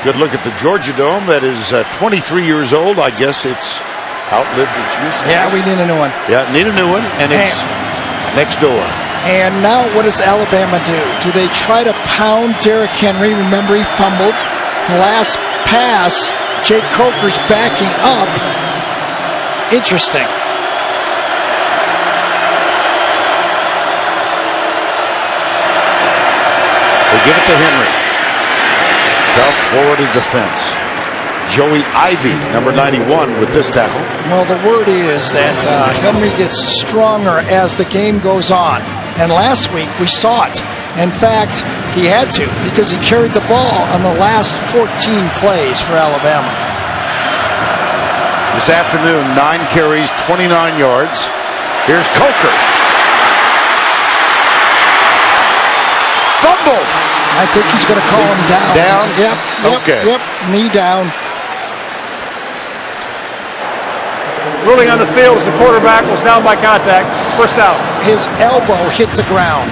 Good look at the Georgia Dome. That is 23 years old. I guess it's outlived its usefulness. Yeah, we need a new one. Yeah, need a new one, and it's next door. And now what does Alabama do? Do they try to pound Derrick Henry? Remember, he fumbled. The last pass, Jake Coker's backing up. Interesting. They give it to Henry. South Florida defense. Joey Ivy, number 91, with this tackle. Well, the word is that Henry gets stronger as the game goes on. And last week we saw it. In fact, he had to because he carried the ball on the last 14 plays for Alabama. This afternoon, 9 carries, 29 yards. Here's Coker. Fumble. I think he's going to call him down. Down? Yep. Okay. Yep. Knee down. Ruling on the field as the quarterback was down by contact. First out. His elbow hit the ground.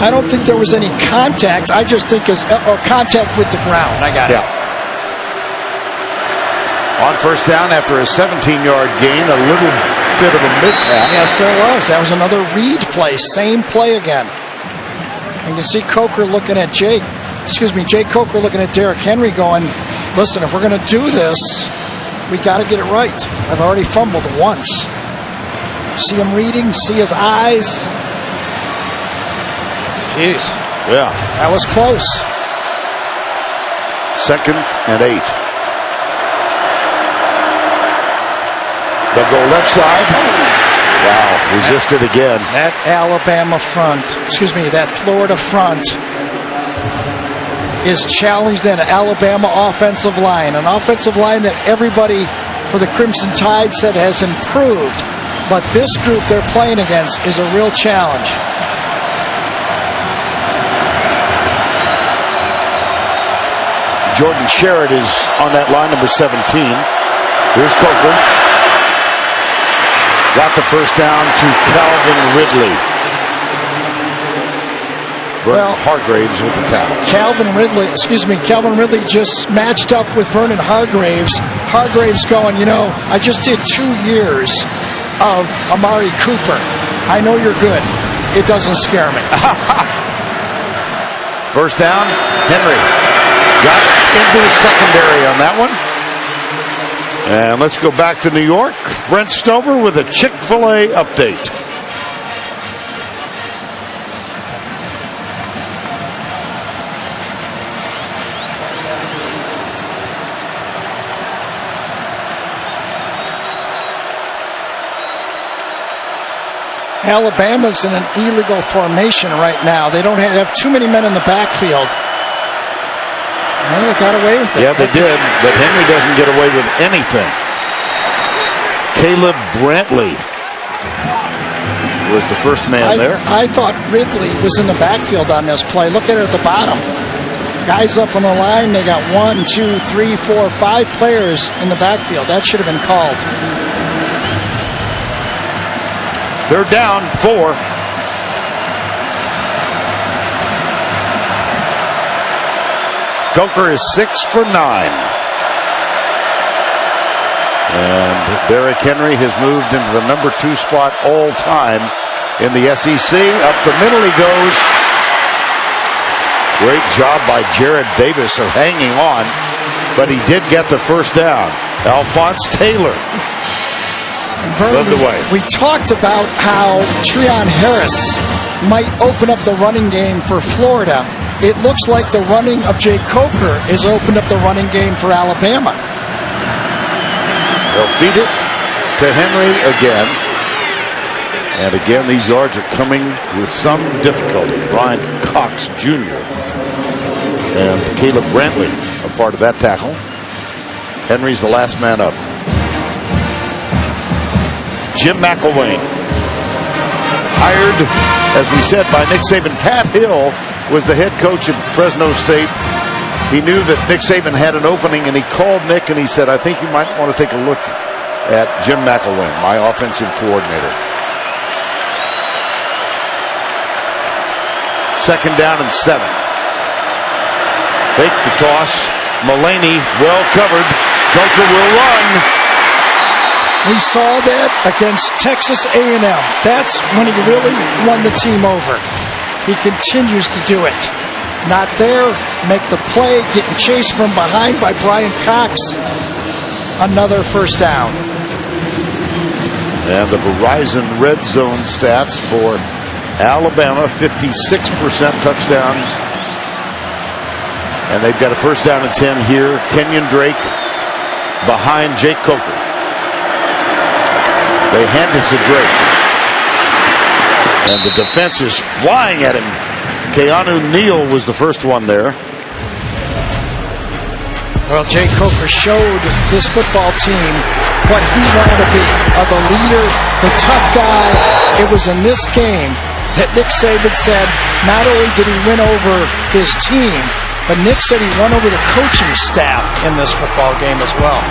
I don't think there was any contact. I just think contact with the ground. I got it. Yeah. On first down after a 17-yard gain, a little bit of a mishap. Yes, there was. That was another read play. Same play again. You can see Coker looking at Jake Coker looking at Derrick Henry going, listen, if we're going to do this, we got to get it right. I've already fumbled once. See him reading? See his eyes? Jeez. Yeah. That was close. 2nd and 8. They'll go left side. Wow, resisted again. That Florida front is challenged in an Alabama offensive line. An offensive line that everybody for the Crimson Tide said has improved. But this group they're playing against is a real challenge. Jordan Sherrod is on that line, number 17. Here's Coker. Got the first down to Calvin Ridley. Vernon Hargraves with the tackle. Calvin Ridley just matched up with Vernon Hargraves. Hargraves going, I just did 2 years of Amari Cooper. I know you're good. It doesn't scare me. First down, Henry. Got into the secondary on that one. And let's go back to New York. Brent Stover with a Chick-fil-A update. Alabama's in an illegal formation right now. They don't have too many men in the backfield. Well, they got away with it. Yeah, they did, but Henry doesn't get away with anything. Caleb Brantley was the first man there. I thought Ridley was in the backfield on this play. Look at it at the bottom. Guys up on the line, they got 1, 2, 3, 4, 5 players in the backfield. That should have been called. They're down 4. Coker is 6 for 9. And Derrick Henry has moved into the number 2 spot all time in the SEC. Up the middle he goes. Great job by Jared Davis of hanging on, but he did get the first down. Alphonse Taylor led the way. We talked about how Treon Harris might open up the running game for Florida. It looks like the running of Jake Coker has opened up the running game for Alabama. They'll feed it to Henry again. And again, these yards are coming with some difficulty. Brian Cox Jr. and Caleb Brantley are part of that tackle. Henry's the last man up. Jim McElwain, hired, as we said, by Nick Saban. Pat Hill was the head coach at Fresno State. He knew that Nick Saban had an opening, and he called Nick and he said, I think you might want to take a look at Jim McElwain, my offensive coordinator. 2nd down and 7. Fake the toss. Mullaney well covered. Coker will run. We saw that against Texas A&M. That's when he really won the team over. He continues to do it. Not there, make the play, getting chased from behind by Brian Cox. Another 1st down. And the Verizon red zone stats for Alabama, 56% touchdowns. And they've got a 1st down and 10 here. Kenyon Drake behind Jake Coker. They hand it to Drake. And the defense is flying at him. Keanu Neal was the first one there. Well, Jake Coker showed this football team what he wanted to be. The leader, the tough guy. It was in this game that Nick Saban said not only did he win over his team, but Nick said he won over the coaching staff in this football game as well.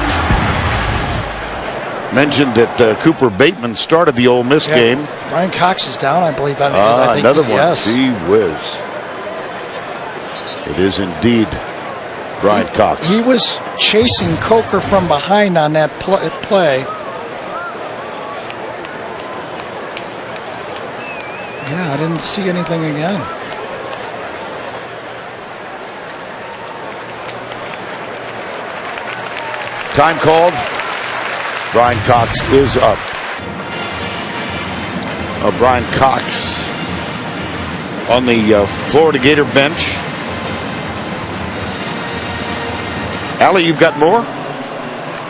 Mentioned that Cooper Bateman started the Ole Miss game. Brian Cox is down, I believe. I think another one. Yes. Gee whiz. It is indeed Brian Cox. He was chasing Coker from behind on that play. Yeah, I didn't see anything again. Time called. Brian Cox is up. Brian Cox on the Florida Gator bench. Allie, you've got more?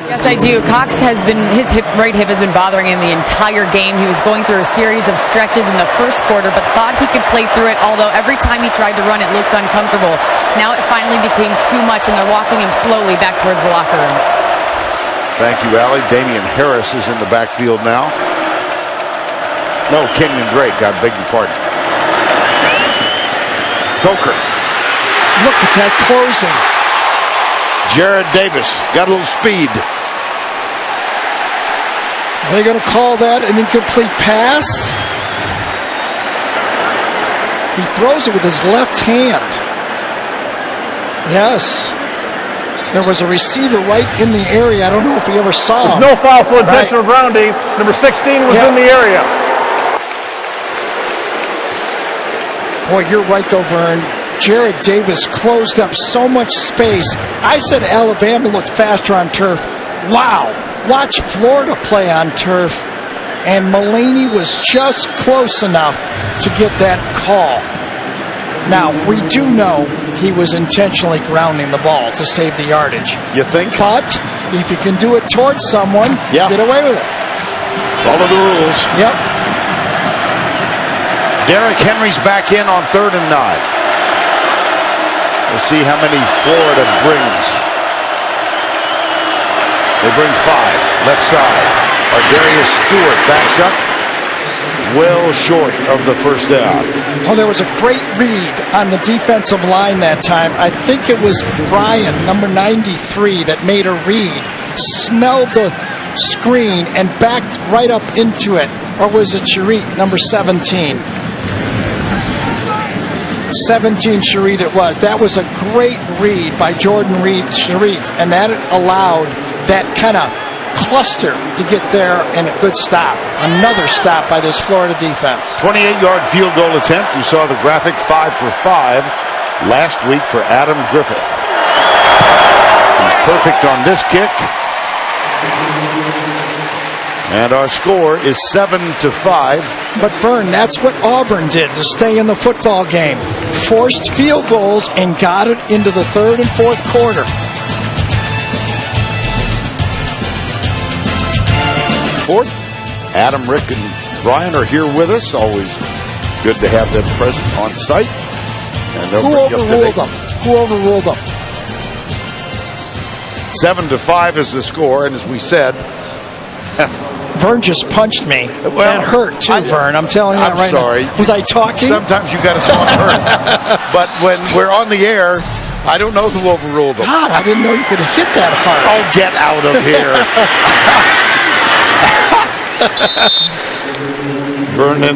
Yes, I do. Cox has been, his right hip has been bothering him the entire game. He was going through a series of stretches in the first quarter, but thought he could play through it, although every time he tried to run, it looked uncomfortable. Now it finally became too much, and they're walking him slowly back towards the locker room. Thank you, Allie. Damian Harris is in the backfield now. No, Kenyon Drake. I beg your pardon. Coker. Look at that closing. Jared Davis got a little speed. Are they going to call that an incomplete pass? He throws it with his left hand. Yes. There was a receiver right in the area. I don't know if he ever saw him. There's no foul for intentional grounding. Number 16 was in the area. Boy, you're right though, Vern. Jared Davis closed up so much space. I said Alabama looked faster on turf. Wow. Watch Florida play on turf. And Mullaney was just close enough to get that call. Now, we do know he was intentionally grounding the ball to save the yardage. You think? But if you can do it towards someone, get away with it. Follow the rules. Yep. Derrick Henry's back in on 3rd and 9. We'll see how many Florida brings. They bring 5. Left side. Ardarius Stewart backs up. Well short of the 1st down. Oh, there was a great read on the defensive line that time. I think it was Brian, number 93, that made a read, smelled the screen, and backed right up into it. Or was it Shareet, number 17? 17 Shareet it was. That was a great read by Jordan Reed Shareet, and that allowed that kind of cluster to get there and a good stop. Another stop by this Florida defense. 28-yard field goal attempt. You saw the graphic 5 for 5 last week for Adam Griffith. He's perfect on this kick. And our score is 7-5. But Vern, that's what Auburn did to stay in the football game. Forced field goals and got it into the 3rd and 4th quarter. Adam, Rick, and Brian are here with us. Always good to have them present on site. And who overruled them? Who overruled them? 7-5 is the score, and as we said, Vern just punched me. Well, that hurt too, Vern. I'm telling you that right sorry. now. Was I talking? Sometimes you got to talk hurt. But when we're on the air, I don't know who overruled them. God, I didn't know you could hit that hard. Oh, get out of here. Vernon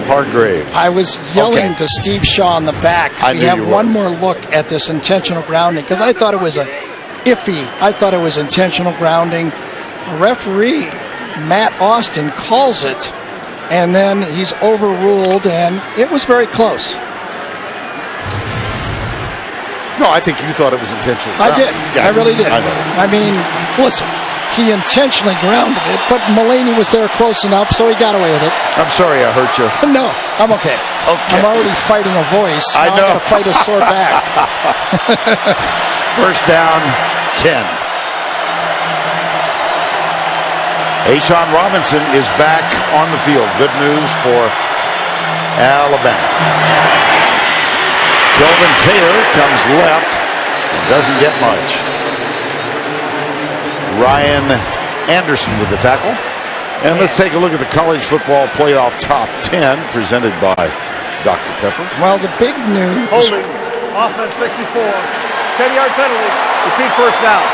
Hargrave. I was yelling Okay. to Steve Shaw in the back. I we knew have you were. one more look at this intentional grounding because I thought it was iffy. I thought it was intentional grounding. The referee, Matt Austin, calls it, and then he's overruled, and it was very close. No, I think you thought it was intentional. I did. Yeah, I really did. I know. I mean, listen, he intentionally grounded it, but Mulaney was there close enough, so he got away with it. I'm sorry I hurt you. No, I'm okay. Okay. I'm already fighting a voice. I Now know. I'm going to fight a sore back. First down, 10. Ashawn Robinson is back on the field. Good news for Alabama. Kelvin Taylor comes left and doesn't get much. Ryan Anderson with the tackle. And let's take a look at the college football playoff top 10 presented by Dr. Pepper. Well, the big news. Holding. Offense 64. 10-yard penalty. Repeat first down.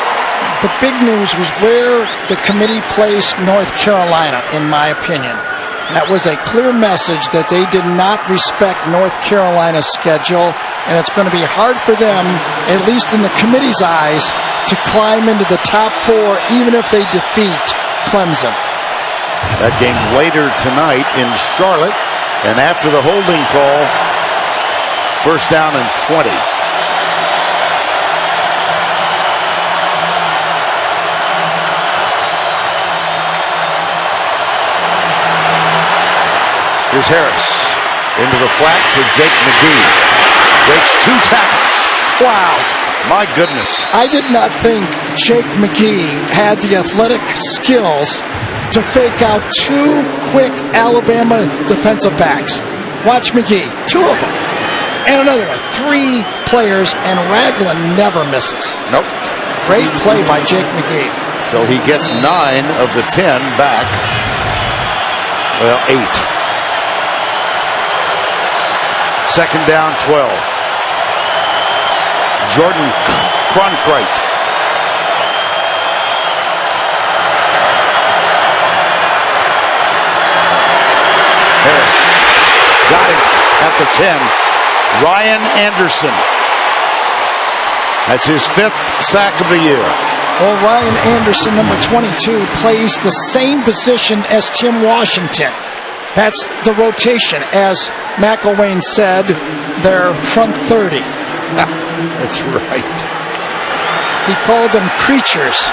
The big news was where the committee placed North Carolina, in my opinion. That was a clear message that they did not respect North Carolina's schedule, and it's going to be hard for them, at least in the committee's eyes, to climb into the top 4, even if they defeat Clemson. That game later tonight in Charlotte, and after the holding call, first down and 20. Here's Harris into the flat for Jake McGee. Breaks 2 tackles. Wow. My goodness. I did not think Jake McGee had the athletic skills to fake out 2 quick Alabama defensive backs. Watch McGee. 2 of them. And another one. 3 players, and Ragland never misses. Nope. Great play by Jake McGee. So he gets 9 of the 10 back. Well, 8. Second down, 12. Jordan Cronkrite. Harris got him at the 10. Ryan Anderson. That's his 5th sack of the year. Well, Ryan Anderson, number 22, plays the same position as Tim Washington. That's the rotation, as McElwain said, they're front 30. That's right. He called them creatures.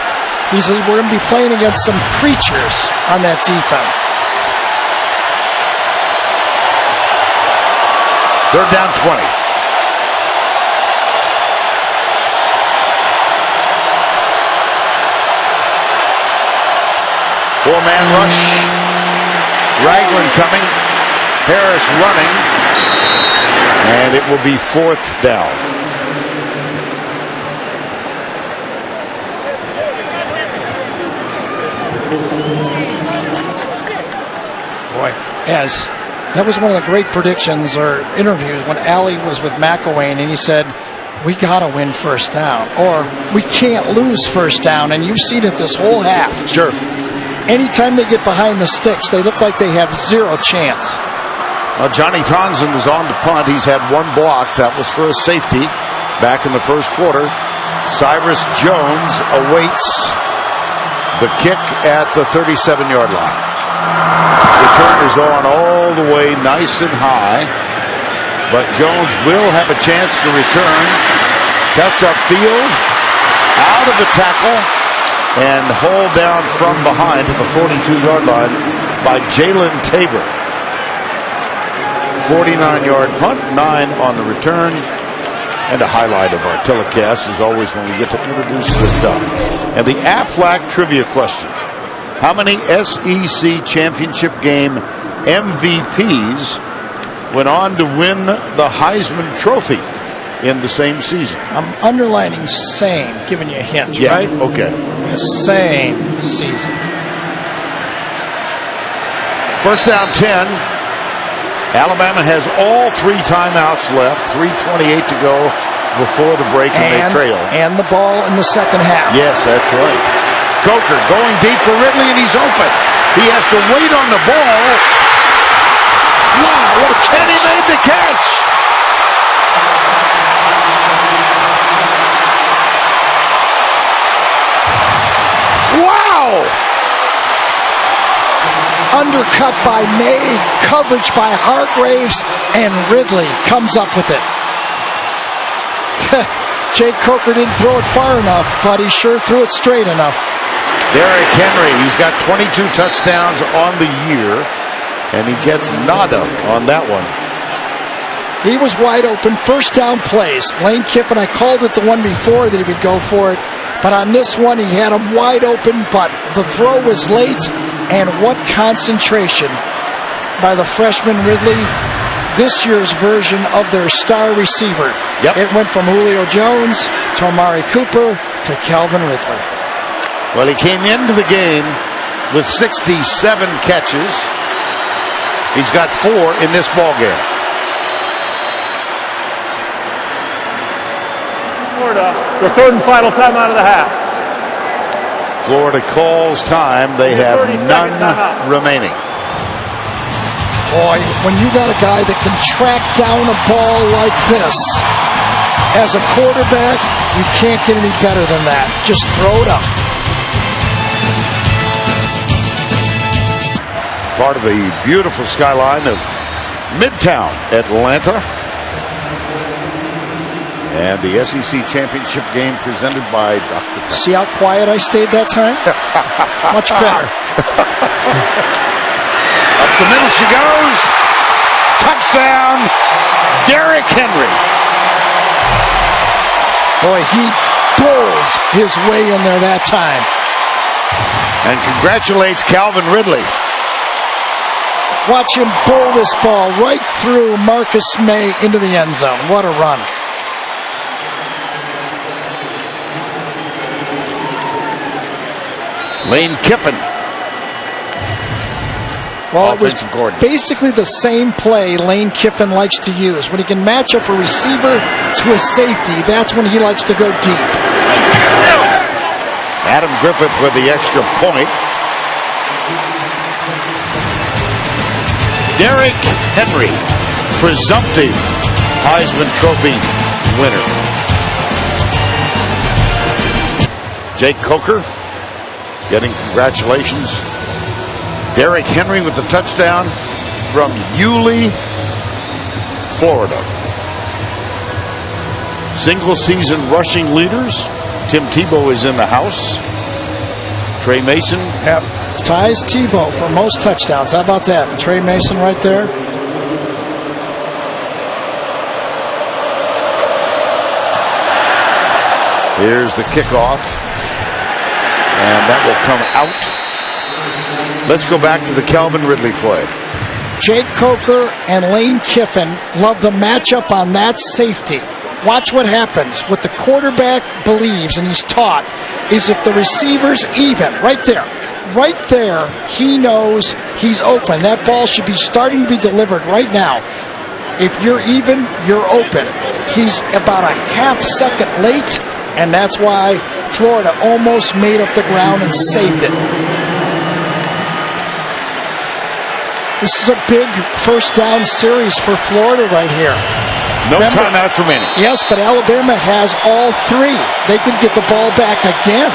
He says, we're going to be playing against some creatures on that defense. Third down, 20. Four-man rush. Ragland coming. Harris running. And it will be 4th down. Boy, as that was one of the great predictions or interviews when Allie was with McElwain, and he said, we got to win first down, or we can't lose first down, and you've seen it this whole half. Sure. Anytime they get behind the sticks, they look like they have 0 chance. Now Johnny Townsend is on to punt. He's had 1 block. That was for a safety back in the first quarter. Cyrus Jones awaits the kick at the 37-yard line. Return is on all the way nice and high, but Jones will have a chance to return. Cuts upfield, out of the tackle, and hauled down from behind at the 42-yard line by Jalen Tabor. 49-yard punt, 9 on the return. And a highlight of our telecast is always when we get to introduce the duck. And the Aflac trivia question. How many SEC championship game MVPs went on to win the Heisman Trophy in the same season? I'm underlining same, giving you a hint, Yeah, right? okay. The same season. First down, 10. Alabama has all 3 timeouts left. 3:28 to go before the break, and they trail. And the ball in the second half. Yes, that's right. Coker going deep for Ridley, and he's open. He has to wait on the ball. Wow, undercut by May, coverage by Hargraves, and Ridley comes up with it. Jake Coker didn't throw it far enough, but he sure threw it straight enough. Derrick Henry, he's got 22 touchdowns on the year, and he gets nada on that one. He was wide open, first down plays. Lane Kiffin, I called it the one before that he would go for it, but on this one he had him wide open, but the throw was late, and what concentration by the freshman Ridley, this year's version of their star receiver. Yep. It went from Julio Jones to Amari Cooper to Calvin Ridley. Well, he came into the game with 67 catches. He's got 4 in this ball game. Florida, their third and final timeout of the half. Florida calls time. They have none remaining. Boy, when you got a guy that can track down a ball like this, as a quarterback, you can't get any better than that. Just throw it up. Part of the beautiful skyline of Midtown Atlanta. And the SEC Championship game presented by Dr. Pepper. See how quiet I stayed that time? Much better. Up the middle she goes. Touchdown, Derrick Henry. Boy, he bowled his way in there that time. And congratulates Calvin Ridley. Watch him bowl this ball right through Marcus May into the end zone. What a run. Lane Kiffin. Well, it was Offensive coordinator. basically the same play Lane Kiffin likes to use. When he can match up a receiver to a safety, that's when he likes to go deep. Adam Griffith with the extra point. Derrick Henry, presumptive Heisman Trophy winner. Jake Coker getting congratulations. Derrick Henry with the touchdown from Yulee, Florida. Single season rushing leaders. Tim Tebow is in the house. Trey Mason. Yep. Ties Tebow for most touchdowns. How about that? And Trey Mason right there. Here's the kickoff. And that will come out. Let's go back to the Calvin Ridley play. Jake Coker and Lane Kiffin love the matchup on that safety. Watch what happens. What the quarterback believes, and he's taught, is if the receiver's even, right there, he knows he's open. That ball should be starting to be delivered right now. If you're even, you're open. He's about a half second late, and that's why Florida almost made up the ground and saved it. This is a big first down series for Florida right here. No timeouts remaining. Yes, but Alabama has all 3. They can get the ball back again.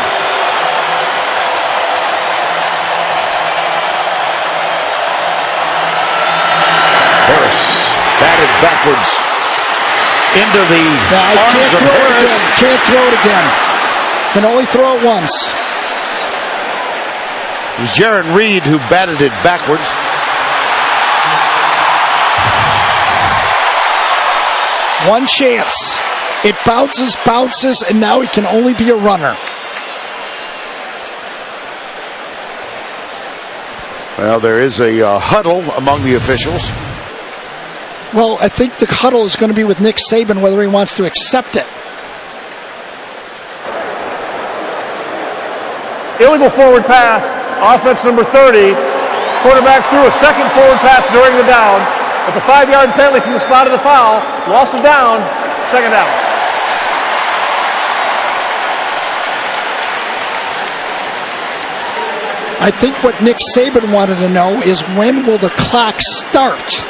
Harris batted backwards into the arms of Harris. Can't throw it again. Can only throw it once. It was Jaron Reed who batted it backwards. One chance. It bounces, and now he can only be a runner. Well, there is a huddle among the officials. Well, I think the huddle is going to be with Nick Saban, whether he wants to accept it. Illegal forward pass. Offense number 30. Quarterback threw a second forward pass during the down. It's a 5-yard penalty from the spot of the foul. Lost it down. Second down. I think what Nick Saban wanted to know is when will the clock start?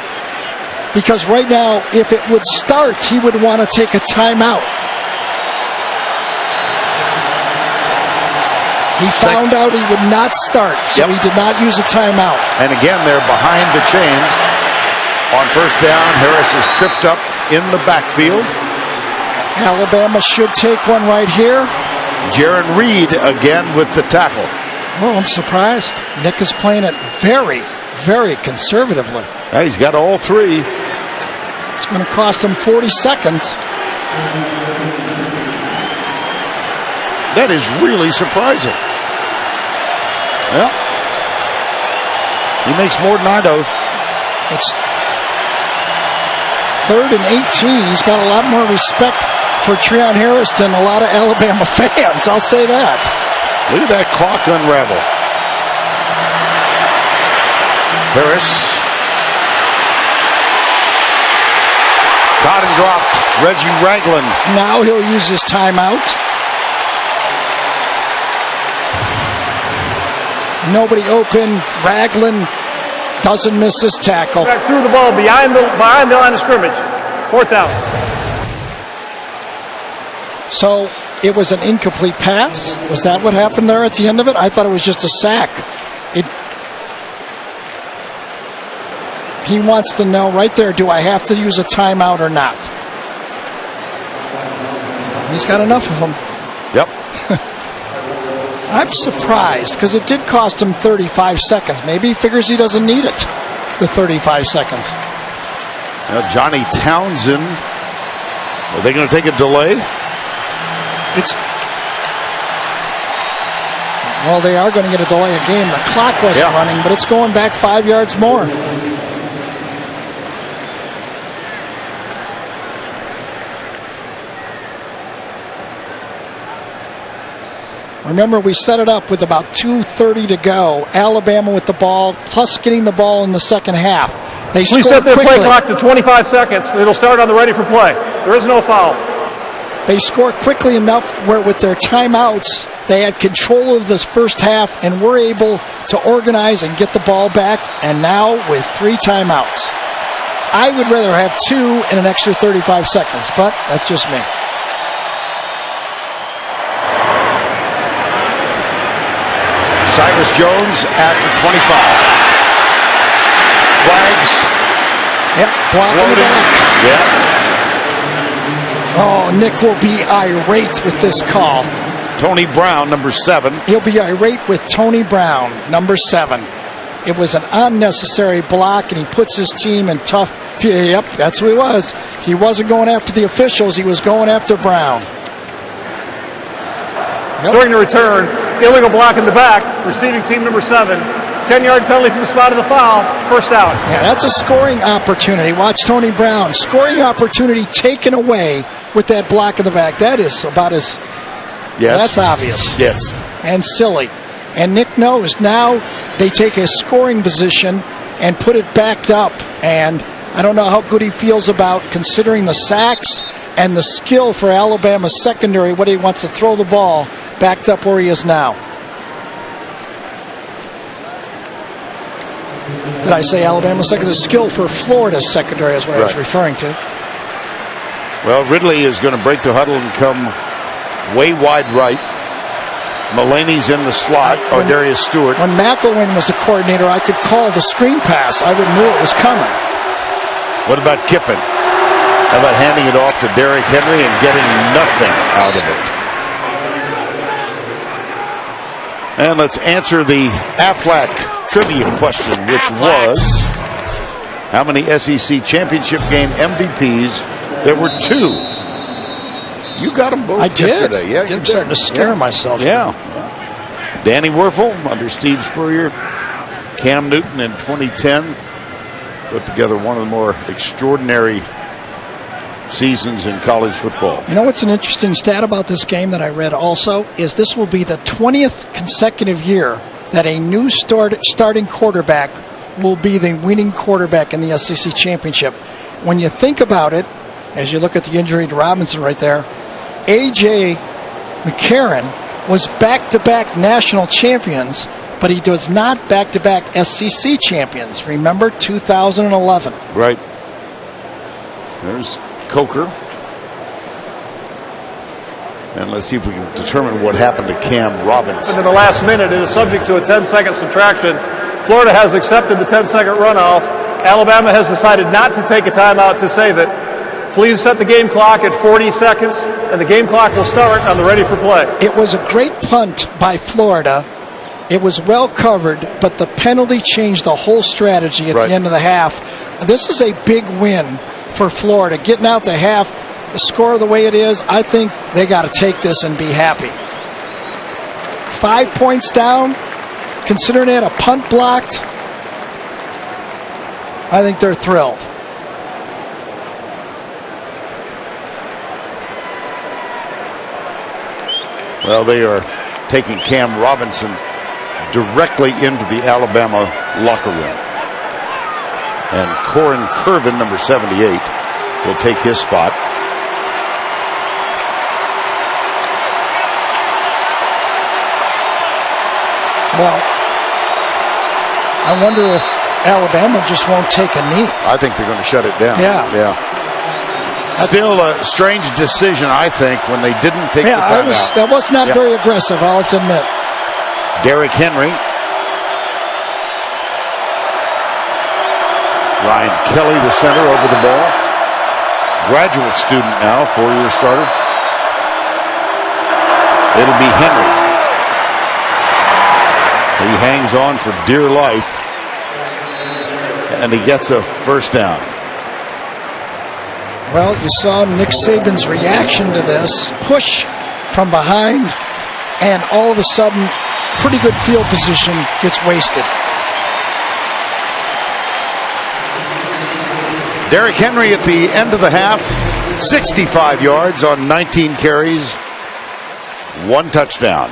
Because right now, if it would start, he would want to take a timeout. He found out he would not start, so he did not use a timeout. And again, they're behind the chains. On first down, Harris is tripped up in the backfield. Alabama should take one right here. Jaron Reed again with the tackle. Oh, I'm surprised. Nick is playing it very, very conservatively. Yeah, he's got all three. It's going to cost him 40 seconds. That is really surprising. Well, he makes more than I do. It's 3rd and 18. He's got a lot more respect for Treon Harris than a lot of Alabama fans. I'll say that. Look at that clock unravel. Harris. Caught and dropped. Reggie Ragland. Now he'll use his timeout. Nobody open. Ragland doesn't miss his tackle. Back threw the ball behind the line of scrimmage. 4th down. So it was an incomplete pass. Was that what happened there at the end of it? I thought it was just a sack. He wants to know right there, do I have to use a timeout or not? He's got enough of them. Yep. I'm surprised because it did cost him 35 seconds. Maybe he figures he doesn't need it, the 35 seconds. Now Johnny Townsend. Are they going to take a delay? Well, they are going to get a delay of game. The clock wasn't running, but it's going back 5 yards more. Remember, we set it up with about 2:30 to go. Alabama with the ball, plus getting the ball in the second half. They We set their play clock to 25 seconds. It'll start on the ready for play. There is no foul. They score quickly enough where with their timeouts, they had control of this first half and were able to organize and get the ball back. And now with 3 timeouts. I would rather have 2 and an extra 35 seconds, but that's just me. Silas Jones at the 25. Flags. Yep, blocking the back. Yeah. Oh, Nick will be irate with this call. Tony Brown, number 7. He'll be irate with Tony Brown, number 7. It was an unnecessary block, and he puts his team in tough. Yep, that's who he was. He wasn't going after the officials. He was going after Brown. Yep. During the return, illegal block in the back, receiving team number 7. 10-yard penalty from the spot of the foul, first down. Yeah, that's a scoring opportunity. Watch Tony Brown. Scoring opportunity taken away with that block in the back. That is about as... Yes. That's obvious. Yes. And silly. And Nick knows now they take a scoring position and put it backed up. And I don't know how good he feels about considering the sacks and the skill for Alabama's secondary, what he wants to throw the ball backed up where he is now. Did I say Alabama secondary? The skill for Florida's secondary is what I was referring to. Well, Ridley is going to break the huddle and come way wide right. Mulaney's in the slot, or Darius Stewart. When McElwain was the coordinator, I could call the screen pass. I would knew it was coming. What about Kiffin? How about handing it off to Derrick Henry and getting nothing out of it? And let's answer the Aflac trivia question, which was how many SEC championship game MVPs? There were 2. You got them both yesterday. Yeah, I'm starting to scare myself. Yeah. Danny Werfel under Steve Spurrier. Cam Newton in 2010 put together one of the more extraordinary seasons in college football. You know what's an interesting stat about this game that I read also is this will be the 20th consecutive year that a new starting quarterback will be the winning quarterback in the SEC championship. When you think about it, as you look at the injury to Robinson right there, A.J. McCarron was back-to-back national champions, but he was not back-to-back SEC champions. Remember, 2011. Right. There's Coker. And let's see if we can determine what happened to Cam Robinson. In the last minute, it is subject to a 10-second subtraction. Florida has accepted the 10-second runoff. Alabama has decided not to take a timeout to save it. Please set the game clock at 40 seconds, and the game clock will start on the ready for play. It was a great punt by Florida. It was well covered, but the penalty changed the whole strategy at the end of the half. This is a big win for Florida. Getting out the half, the score the way it is, I think they got to take this and be happy. 5 points down, considering they had a punt blocked, I think they're thrilled. Well, they are taking Cam Robinson directly into the Alabama locker room. And Corin Curvin, number 78, will take his spot. Well, I wonder if Alabama just won't take a knee. I think they're going to shut it down. Yeah. Still a strange decision, I think, when they didn't take the timeout. That was not very aggressive, I'll have to admit. Derrick Henry. Ryan Kelly, the center, over the ball. Graduate student now, 4-year starter. It'll be Henry. He hangs on for dear life, and he gets a first down. Well, you saw Nick Saban's reaction to this. Push from behind, and all of a sudden, pretty good field position gets wasted. Derrick Henry at the end of the half, 65 yards on 19 carries, 1 touchdown.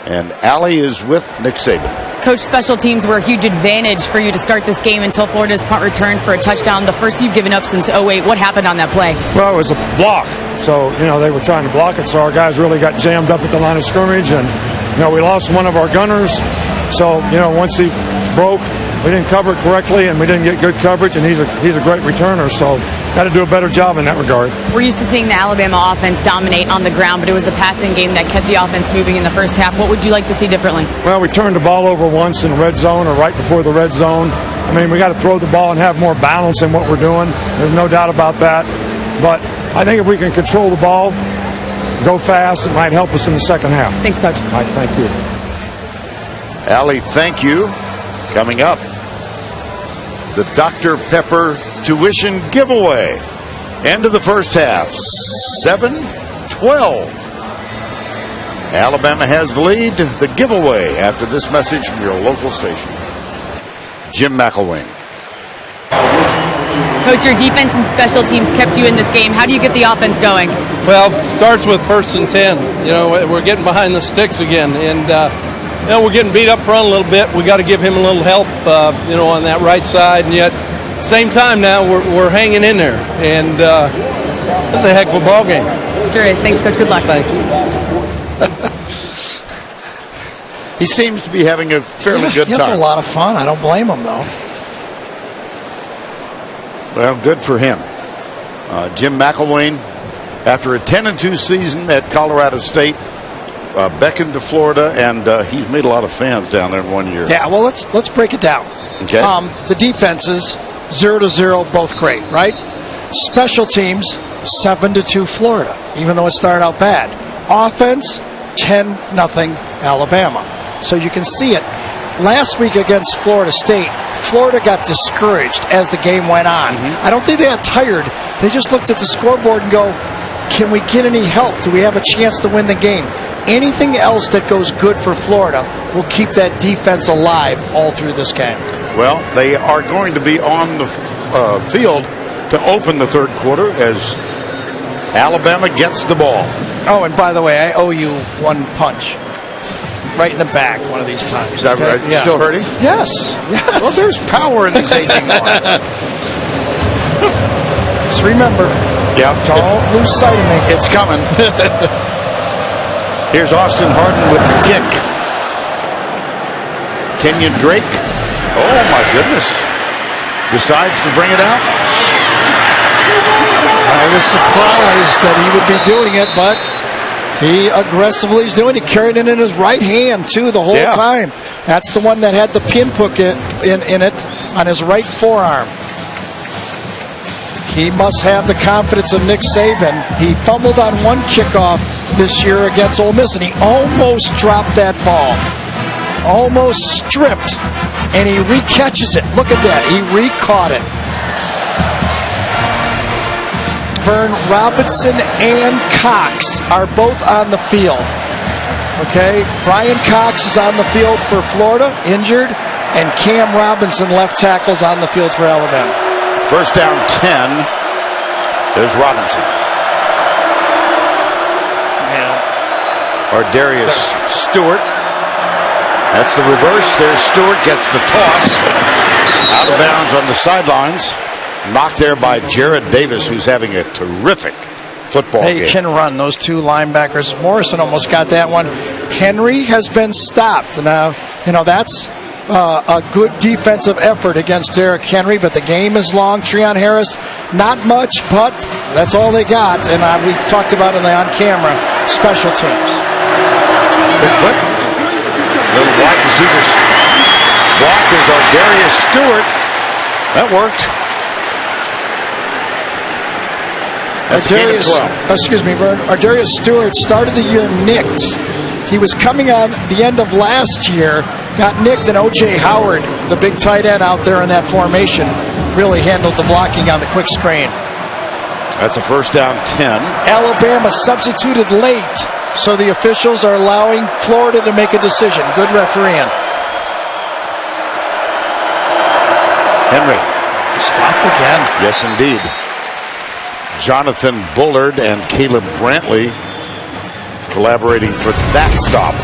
And Allie is with Nick Saban. Coach, special teams were a huge advantage for you to start this game until Florida's punt returned for a touchdown. The first you've given up since 2008. What happened on that play? Well, it was a block. So, they were trying to block it. So our guys really got jammed up at the line of scrimmage. And, we lost one of our gunners. So, once he broke, we didn't cover it correctly and we didn't get good coverage. And he's a great returner. So, got to do a better job in that regard. We're used to seeing the Alabama offense dominate on the ground, but it was the passing game that kept the offense moving in the first half. What would you like to see differently? Well, we turned the ball over once in the red zone or right before the red zone. We got to throw the ball and have more balance in what we're doing. There's no doubt about that. But I think if we can control the ball, go fast, it might help us in the second half. Thanks, Coach. All right, thank you. Allie, thank you. Coming up, the Dr. Pepper tuition giveaway. End of the first half, 7-12. Alabama has the lead. The giveaway after this message from your local station. Jim McElwain. Coach, your defense and special teams kept you in this game. How do you get the offense going? Well, starts with 1st and 10. We're getting behind the sticks again, and we're getting beat up front a little bit. We got to give him a little help, on that right side, and yet same time now we're hanging in there, and it's a heck of a ball game. Sure is. Thanks, Coach. Good luck. Thanks. He seems to be having a fairly good He has time. a lot of fun. I don't blame him, though. Well, good for him. Jim McElwain, after a 10-2 season at Colorado State, beckoned to Florida, and he's made a lot of fans down there in 1 year. Yeah, well, let's break it down. Okay. The defenses, 0-0, both great, right? Special teams, 7-2 Florida, even though it started out bad. Offense, 10-0 Alabama. So you can see it. Last week against Florida State, Florida got discouraged as the game went on. I don't think they got tired. They just looked at the scoreboard and go, can we get any help? Do we have a chance to win the game? Anything else that goes good for Florida will keep that defense alive all through this game. Well, they are going to be on the field to open the third quarter as Alabama gets the ball. Oh, and by the way, I owe you one punch. Right in the back one of these times. Is that right? Yeah. Still hurting? Yes. Well, there's power in these aging arms. Just remember, don't lose sight of me. It's coming. Here's Austin Harden with the kick. Kenyon Drake. Oh, my goodness. Decides to bring it out. I was surprised that he would be doing it, but he aggressively is doing it. He carried it in his right hand, too, the whole time. That's the one that had the pinhook in it on his right forearm. He must have the confidence of Nick Saban. He fumbled on one kickoff this year against Ole Miss, and he almost dropped that ball. Almost stripped, and he recatches it. Look at that. He recaught it. Vern Robinson and Cox are both on the field. Okay, Brian Cox is on the field for Florida, injured, and Cam Robinson, left tackle, is on the field for Alabama. First down 10. There's Robinson. Or Darius Stewart. That's the reverse. There's Stewart, gets the toss. Out of bounds on the sidelines. Knocked there by Jared Davis, who's having a terrific football game. They can run, those two linebackers. Morrison almost got that one. Henry has been stopped. Now, that's a good defensive effort against Derrick Henry, but the game is long. Treon Harris, not much, but that's all they got. And we talked about it on-camera special teams. Good clip. Little wide receivers block is Darius Stewart. That worked. That's Darius Stewart started the year nicked. He was coming on the end of last year, got nicked, and O.J. Howard, the big tight end out there in that formation, really handled the blocking on the quick screen. That's a first down 10. Alabama substituted late, so the officials are allowing Florida to make a decision. Good refereeing. Henry. Stopped again. Yes, indeed. Jonathan Bullard and Caleb Brantley collaborating for that stop.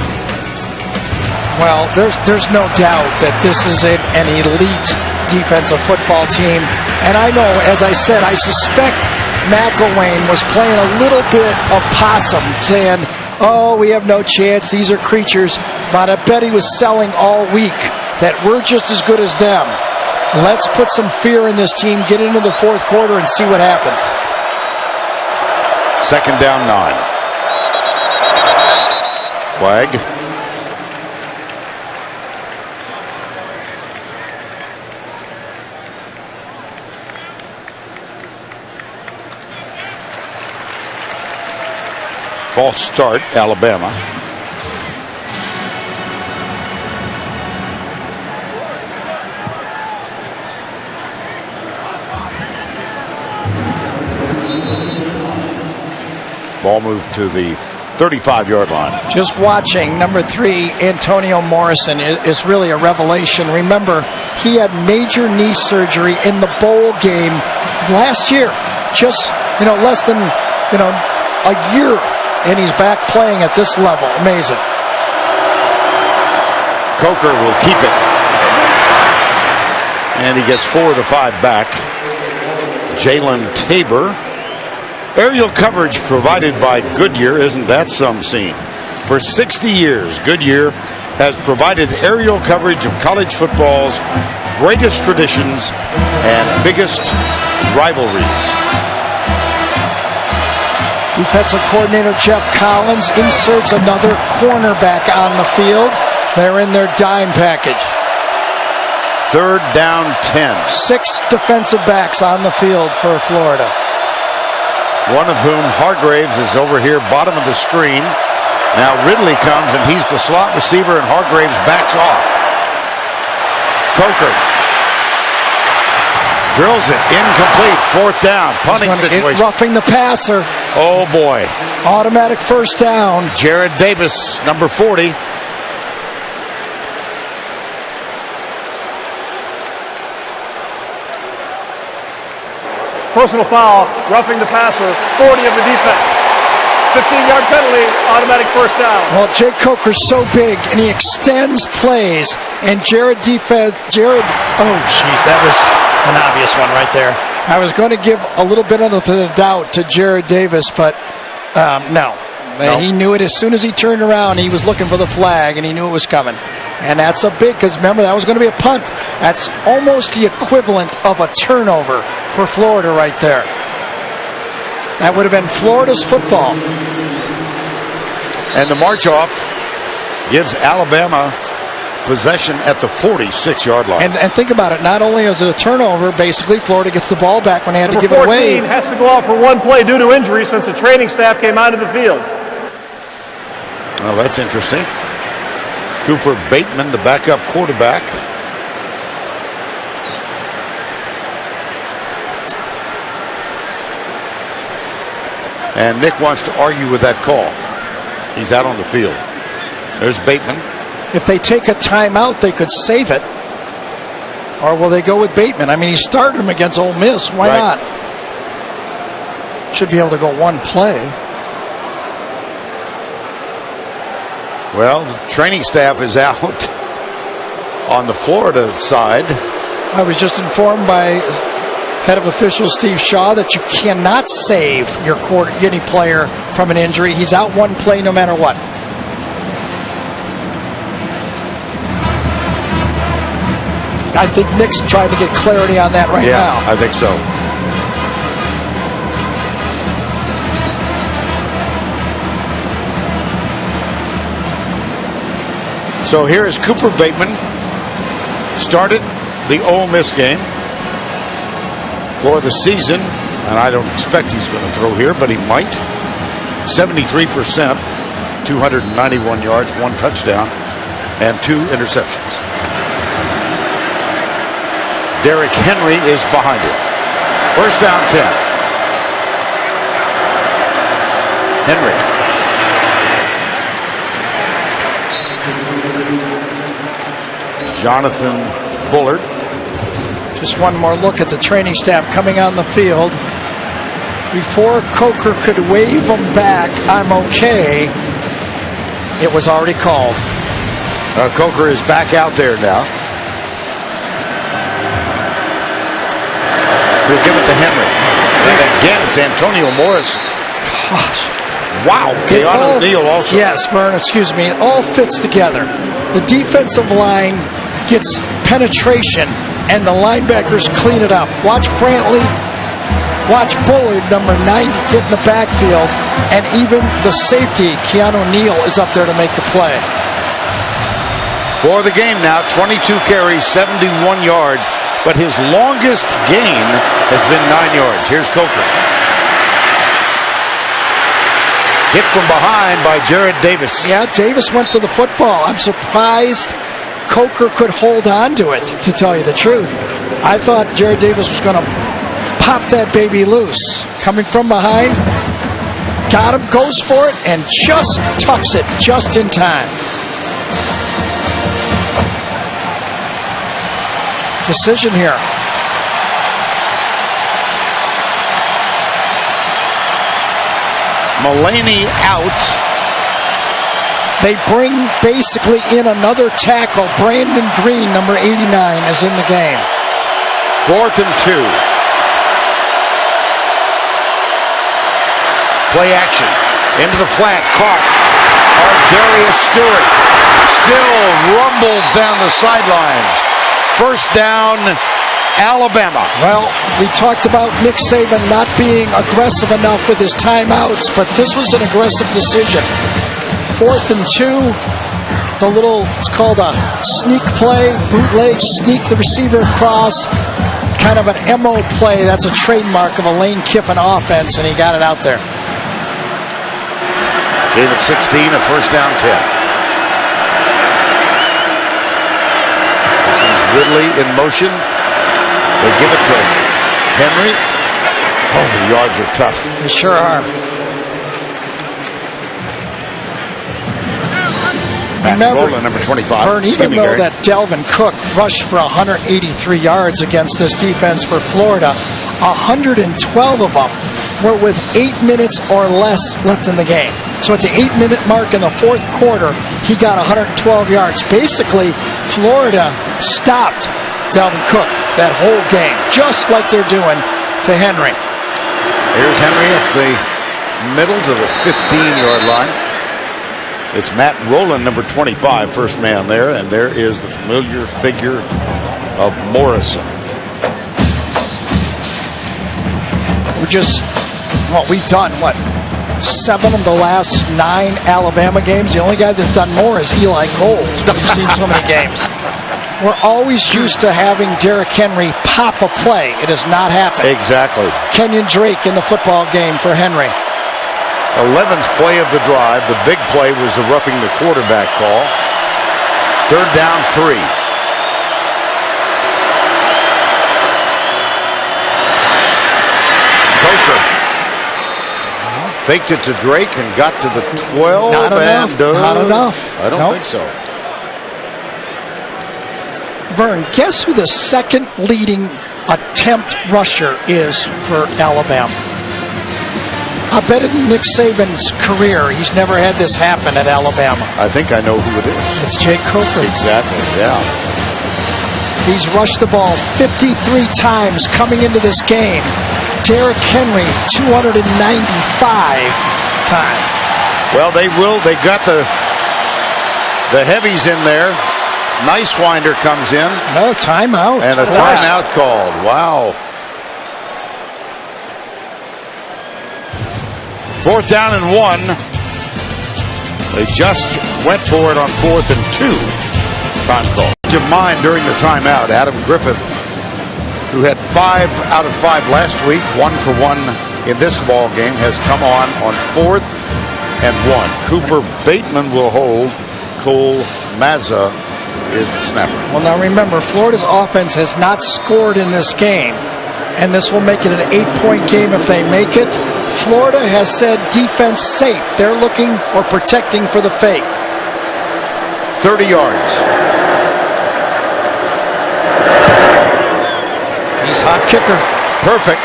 Well, there's no doubt that this is an elite defensive football team. And I know, as I said, I suspect McElwain was playing a little bit of possum, saying, oh, we have no chance, these are creatures. But I bet he was selling all week that we're just as good as them. Let's put some fear in this team, get into the fourth quarter, and see what happens. Second down 9. Flag. False start, Alabama. Ball moved to the 35-yard line. Just watching number 3, Antonio Morrison, is really a revelation. Remember, he had major knee surgery in the bowl game last year. Just, less than, a year, and he's back playing at this level. Amazing. Coker will keep it. And he gets 4 of the 5 back. Jalen Tabor. Aerial coverage provided by Goodyear. Isn't that some scene? For 60 years, Goodyear has provided aerial coverage of college football's greatest traditions and biggest rivalries. Defensive coordinator Jeff Collins inserts another cornerback on the field. They're in their dime package. Third down 10. 6 defensive backs on the field for Florida. One of whom, Hargraves, is over here, bottom of the screen. Now Ridley comes, and he's the slot receiver, and Hargraves backs off. Coker drills it, incomplete, fourth down, punting situation. Roughing the passer. Oh, boy. Automatic first down. Jared Davis, number 40. Personal foul, roughing the passer, 40 of the defense. 15-yard penalty, automatic first down. Well, Jake Coker's so big, and he extends plays. And that was an obvious one right there. I was going to give a little bit of the doubt to Jared Davis, but no. He knew it as soon as he turned around. He was looking for the flag, and he knew it was coming. And that's a big, because remember, that was going to be a punt. That's almost the equivalent of a turnover for Florida right there. That would have been Florida's football. And the march off gives Alabama possession at the 46-yard line. And think about it. Not only is it a turnover, basically, Florida gets the ball back when they had to Number give it 14 away. has to go out for one play due to injury since the training staff came onto the field. Well, that's interesting. Cooper Bateman, the backup quarterback. And Nick wants to argue with that call. He's out on the field. There's Bateman. If they take a timeout, they could save it. Or will they go with Bateman? I mean, he started him against Ole Miss. Why not? Should be able to go one play. Well, the training staff is out on the Florida side. I was just informed by head of officials Steve Shaw that you cannot save your any player from an injury. He's out one play no matter what. I think Nick's trying to get clarity on that right now. I think so. So here is Cooper Bateman. Started the Ole Miss game for the season, and I don't expect he's going to throw here, but he might. 73%, 291 yards, 1 touchdown, and 2 interceptions. Derrick Henry is behind him. First down 10. Henry. Jonathan Bullard. Just one more look at the training staff coming on the field. Before Coker could wave them back, I'm okay, it was already called. Coker is back out there now. We'll give it to Henry. And again, it's Antonio Morris. Gosh. Wow. Keanu Neal also. Yes, Vern, excuse me. It all fits together. The defensive line gets penetration, and the linebackers clean it up. Watch Brantley. Watch Bullard, number 90, get in the backfield. And even the safety, Keanu Neal, is up there to make the play. For the game now, 22 carries, 71 yards. But his longest gain has been 9 yards. Here's Coker. Hit from behind by Jared Davis. Yeah, Davis went for the football. I'm surprised Coker could hold on to it, to tell you the truth. I thought Jared Davis was going to pop that baby loose. Coming from behind, got him, goes for it, and just tucks it just in time. Decision here. Mullaney out. They bring basically in another tackle. Brandon Green, number 89, is in the game. 4th and 2. Play action. Into the flat. Caught. Darius Stewart still rumbles down the sidelines. First down, Alabama. Well, we talked about Nick Saban not being aggressive enough with his timeouts, but this was an aggressive decision. 4th and 2. It's called a sneak play, bootleg, sneak the receiver across. Kind of an MO play. That's a trademark of a Lane Kiffin offense, and he got it out there. Gave it 16, a first down 10. Ridley in motion. They give it to Henry. Oh, the yards are tough. They sure are. Remember, number 25. Vern, even though that Delvin Cook rushed for 183 yards against this defense for Florida, 112 of them were with 8 minutes or less left in the game. So at the 8-minute mark in the 4th quarter, he got 112 yards. Basically, Florida stopped Dalvin Cook that whole game, just like they're doing to Henry. Here's Henry up the middle to the 15-yard line. It's Matt Rowland, number 25, first man there, and there is the familiar figure of Morrison. We're just Well, we've done, 7 of the last 9 Alabama games? The only guy that's done more is Eli Gold. We've seen so many games. We're always used to having Derrick Henry pop a play. It has not happened. Exactly. Kenyon Drake in the football game for Henry. 11th play of the drive. The big play was the roughing the quarterback call. 3rd down, 3. Coker faked it to Drake and got to the 12. Not enough. Not enough. I don't think so. Vern, guess who the second leading attempt rusher is for Alabama? I bet in Nick Saban's career, he's never had this happen at Alabama. I think I know who it is. It's Jake Coker. Exactly, yeah. He's rushed the ball 53 times coming into this game. Derrick Henry, 295 times. Well, they got the heavies in there. Nicewinder comes in. No, timeout. And a timeout called. Wow. 4th down and 1. They just went for it on 4th and 2. Time call. To mind during the timeout, Adam Griffith, who had 5 out of 5 last week, 1 for 1 in this ball game, has come on 4th and 1. Cooper Bateman will hold. Cole Mazza is the snapper. Well, now remember, Florida's offense has not scored in this game, and this will make it an 8-point game if they make it. Florida has said defense safe. They're looking or protecting for the fake. 30 yards. He's hot kicker. Perfect.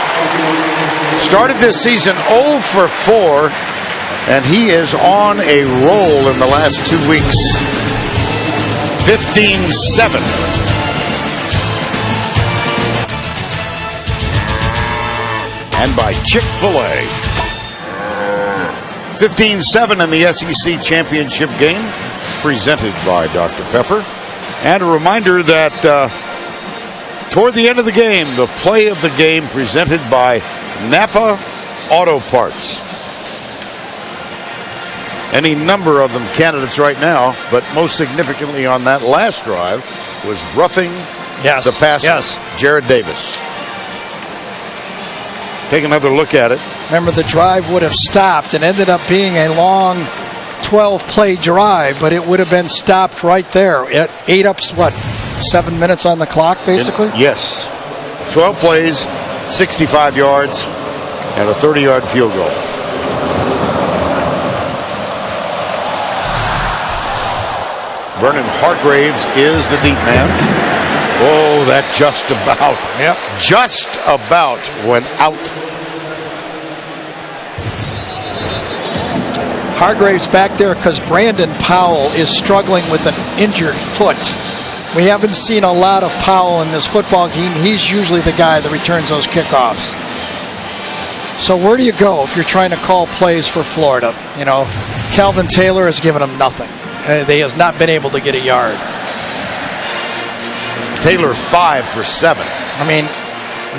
Started this season 0 for 4, and he is on a roll in the last 2 weeks. 15-7. And by Chick-fil-A. 15-7 in the SEC championship game, presented by Dr. Pepper. And a reminder that toward the end of the game, the play of the game presented by Napa Auto Parts. Any number of them candidates right now, but most significantly on that last drive was roughing the passer, Jared Davis. Take another look at it. Remember, the drive would have stopped and ended up being a long 12-play drive, but it would have been stopped right there. It ate up, 7 minutes on the clock, basically? Yes. 12 plays, 65 yards, and a 30-yard field goal. Vernon Hargraves is the deep man. Oh, that just about went out. Hargraves back there because Brandon Powell is struggling with an injured foot. We haven't seen a lot of Powell in this football game. He's usually the guy that returns those kickoffs. So where do you go if you're trying to call plays for Florida? You know, Calvin Taylor has given them nothing. They has not been able to get a yard. Taylor 5 for 7. I mean,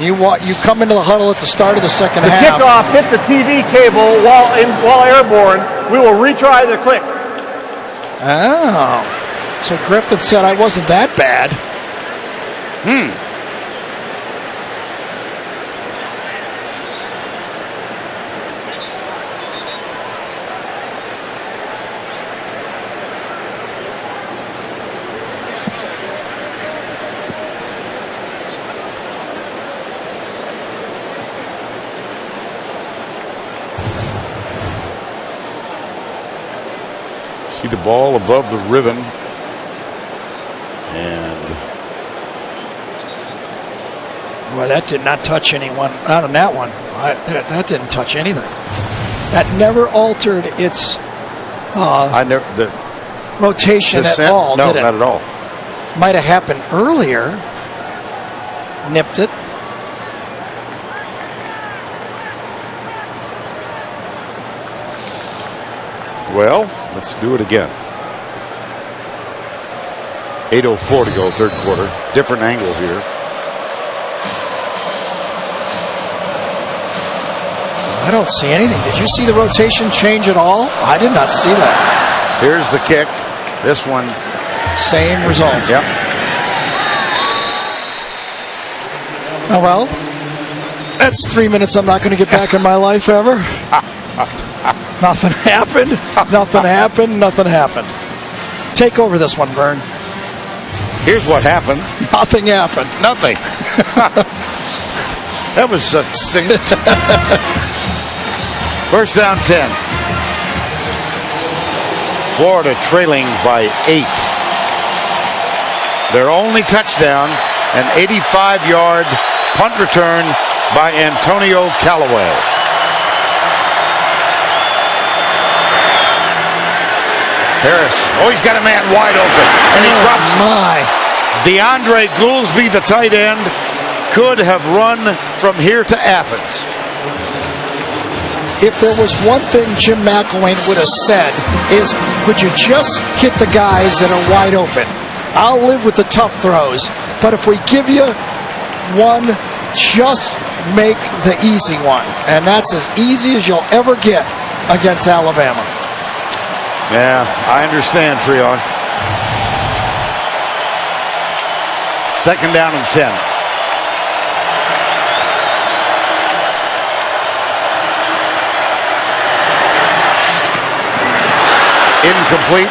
you come into the huddle at the start of the second half. The kickoff hit the TV cable while airborne. We will retry the click. Oh, so Griffith said I wasn't that bad. See the ball above the ribbon. And boy, that did not touch anyone. Not on that one. That didn't touch anything. That never altered its rotation descent? at all, No, did it? not at all. Might have happened earlier. Nipped it. Well, let's do it again. 8:04 to go, third quarter. Different angle here. I don't see anything. Did you see the rotation change at all? I did not see that. Here's the kick. This one. Same result. Yep. Oh, well, that's 3 minutes I'm not going to get back in my life ever. Nothing happened. Nothing happened. Nothing happened. Take over this one, Vern. Here's what happened. Nothing happened. Nothing. That was succinct. First down 10. Florida trailing by 8. Their only touchdown, an 85-yard punt return by Antonio Callaway. Harris, he's got a man wide open, and he drops him. DeAndre Goolsby, the tight end, could have run from here to Athens. If there was one thing Jim McElwain would have said is, would you just hit the guys that are wide open? I'll live with the tough throws, but if we give you one, just make the easy one. And that's as easy as you'll ever get against Alabama. Yeah, I understand, Freon. Second down and 10. Incomplete.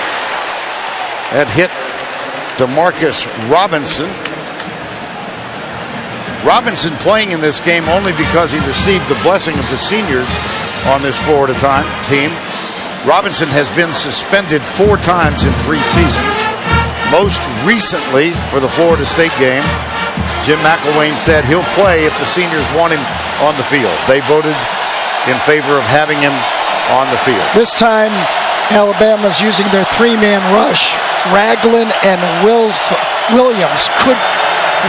That hit DeMarcus Robinson. Robinson playing in this game only because he received the blessing of the seniors on this Florida team. Robinson has been suspended 4 times in 3 seasons. Most recently for the Florida State game, Jim McElwain said he'll play if the seniors want him on the field. They voted in favor of having him on the field. This time, Alabama's using their 3-man rush. Ragland and Williams could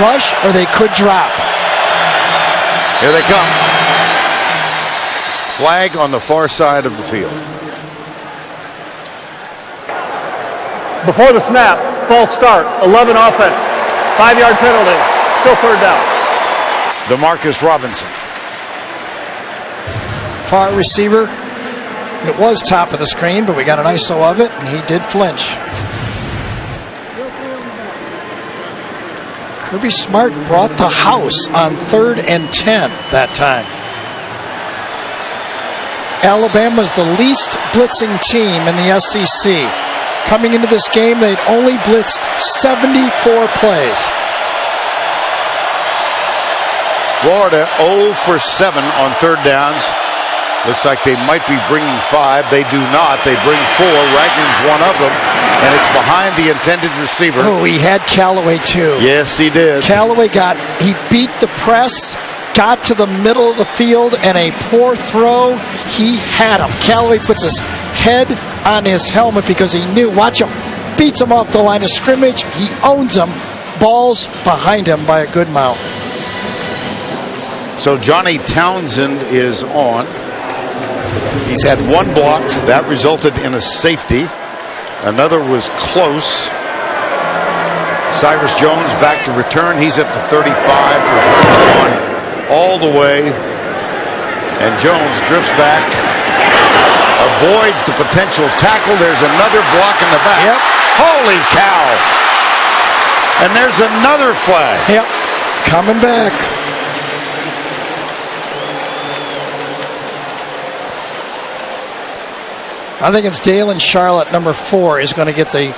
rush or they could drop. Here they come. Flag on the far side of the field. Before the snap, false start, 11 offense, 5-yard penalty, still third down. DeMarcus Robinson. Far receiver. It was top of the screen, but we got an ISO of it, and he did flinch. Kirby Smart brought the house on 3rd and 10 that time. Alabama's the least blitzing team in the SEC. Coming into this game, they'd only blitzed 74 plays. Florida 0 for 7 on 3rd downs. Looks like they might be bringing 5. They do not. They bring 4. Ragland's one of them, and it's behind the intended receiver. Oh, he had Callaway too. Yes, he did. Callaway he beat the press, got to the middle of the field, and a poor throw, he had him. Callaway puts his head on his helmet because he knew, watch him, beats him off the line of scrimmage. He owns him. Ball's behind him by a good amount. So Johnny Townsend is on. He's had 1 blocked. That resulted in a safety. Another was close. Cyrus Jones back to return. He's at the 35. Returns on all the way. And Jones drifts back. Avoids the potential tackle. There's another block in the back. Yep. Holy cow. And there's another flag. Yep. Coming back. I think it's Dalen Charlotte, number 4, is going to get the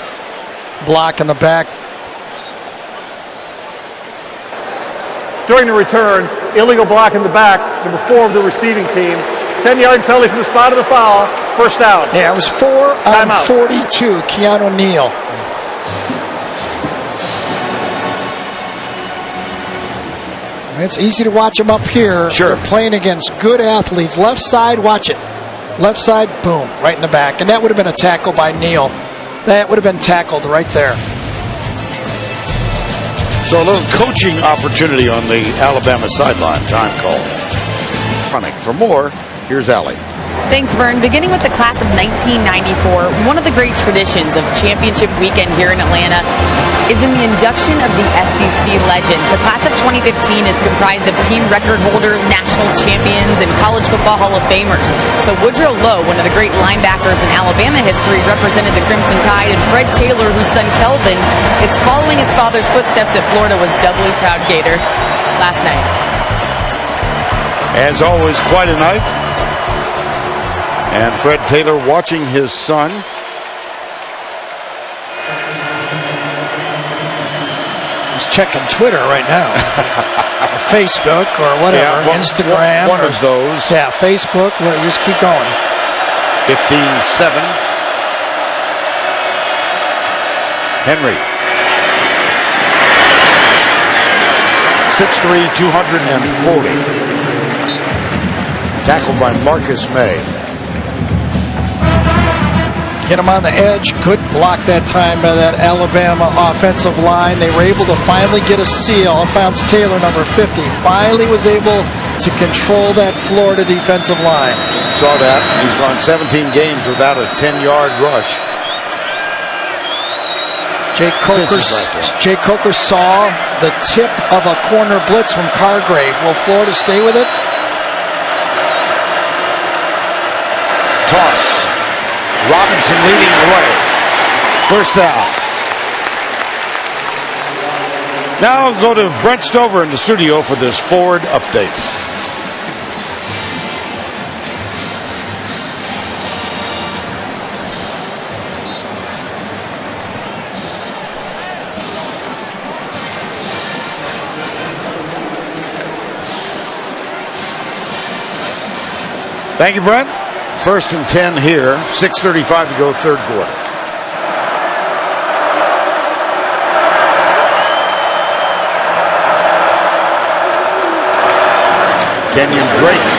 block in the back. During the return, illegal block in the back, number 4 of the receiving team. 10-yard penalty from the spot of the foul, first down. Yeah, it was 4 on 42, Keanu Neal. It's easy to watch them up here. Sure. They're playing against good athletes. Left side, watch it. Left side, boom, right in the back. And that would have been a tackle by Neal. That would have been tackled right there. So a little coaching opportunity on the Alabama sideline. Time call. Running. For more, here's Allie. Thanks, Vern. Beginning with the class of 1994, one of the great traditions of championship weekend here in Atlanta is in the induction of the SEC legends. The class of 2015 is comprised of team record holders, national champions, and college football Hall of Famers. So Woodrow Lowe, one of the great linebackers in Alabama history, represented the Crimson Tide, and Fred Taylor, whose son Kelvin is following his father's footsteps at Florida, was doubly proud Gator last night. As always, quite a night. And Fred Taylor watching his son. He's checking Twitter right now. Or Facebook or whatever. Yeah, Instagram. One of those. Yeah, Facebook. Well, just keep going. 15-7. Henry. 6'3", 240. Tackled by Marcus May. Get him on the edge. Good block that time by that Alabama offensive line. They were able to finally get a seal. Alphonse Taylor, number 50, finally was able to control that Florida defensive line. Saw that. He's gone 17 games without a 10-yard rush. Jay Coker saw the tip of a corner blitz from Cargrave. Will Florida stay with it? Toss. Robinson leading the way. First down. Now I'll go to Brent Stover in the studio for this Ford update. Thank you, Brent. 1st and 10 here. 6:35 to go, third quarter. Kenyon Drake.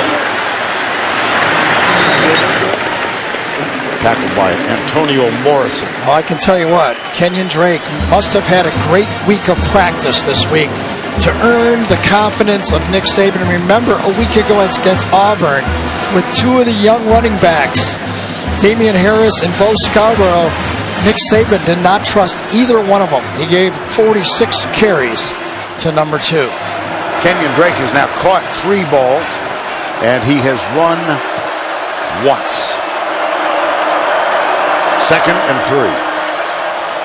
Tackled by Antonio Morrison. Well, I can tell you what, Kenyon Drake must have had a great week of practice this week to earn the confidence of Nick Saban. Remember, a week ago against Auburn, with two of the young running backs, Damian Harris and Bo Scarborough, Nick Saban did not trust either one of them. He gave 46 carries to number 2. Kenyon Drake has now caught 3 balls, and he has run once. 2nd and 3.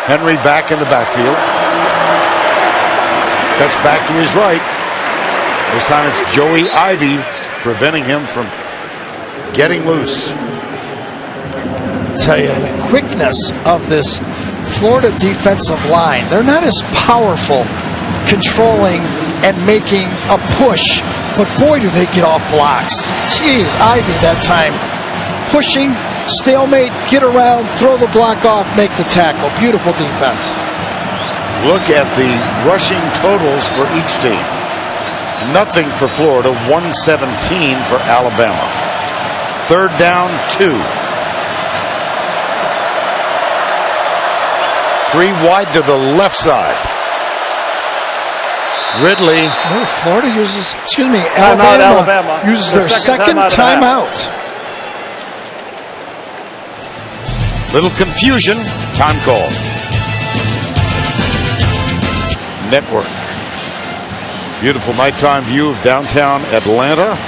Henry back in the backfield. Cuts back to his right. This time it's Joey Ivy preventing him from getting loose. I'll tell you, the quickness of this Florida defensive line, they're not as powerful controlling and making a push, but boy, do they get off blocks. Jeez, Ivy that time pushing, stalemate, get around, throw the block off, make the tackle. Beautiful defense. Look at the rushing totals for each team. Nothing for Florida, 117 for Alabama. 3rd down, 2. 3 wide to the left side. Ridley. Oh, Florida uses, Alabama uses their second timeout. Little confusion. Time call. Network. Beautiful nighttime view of downtown Atlanta.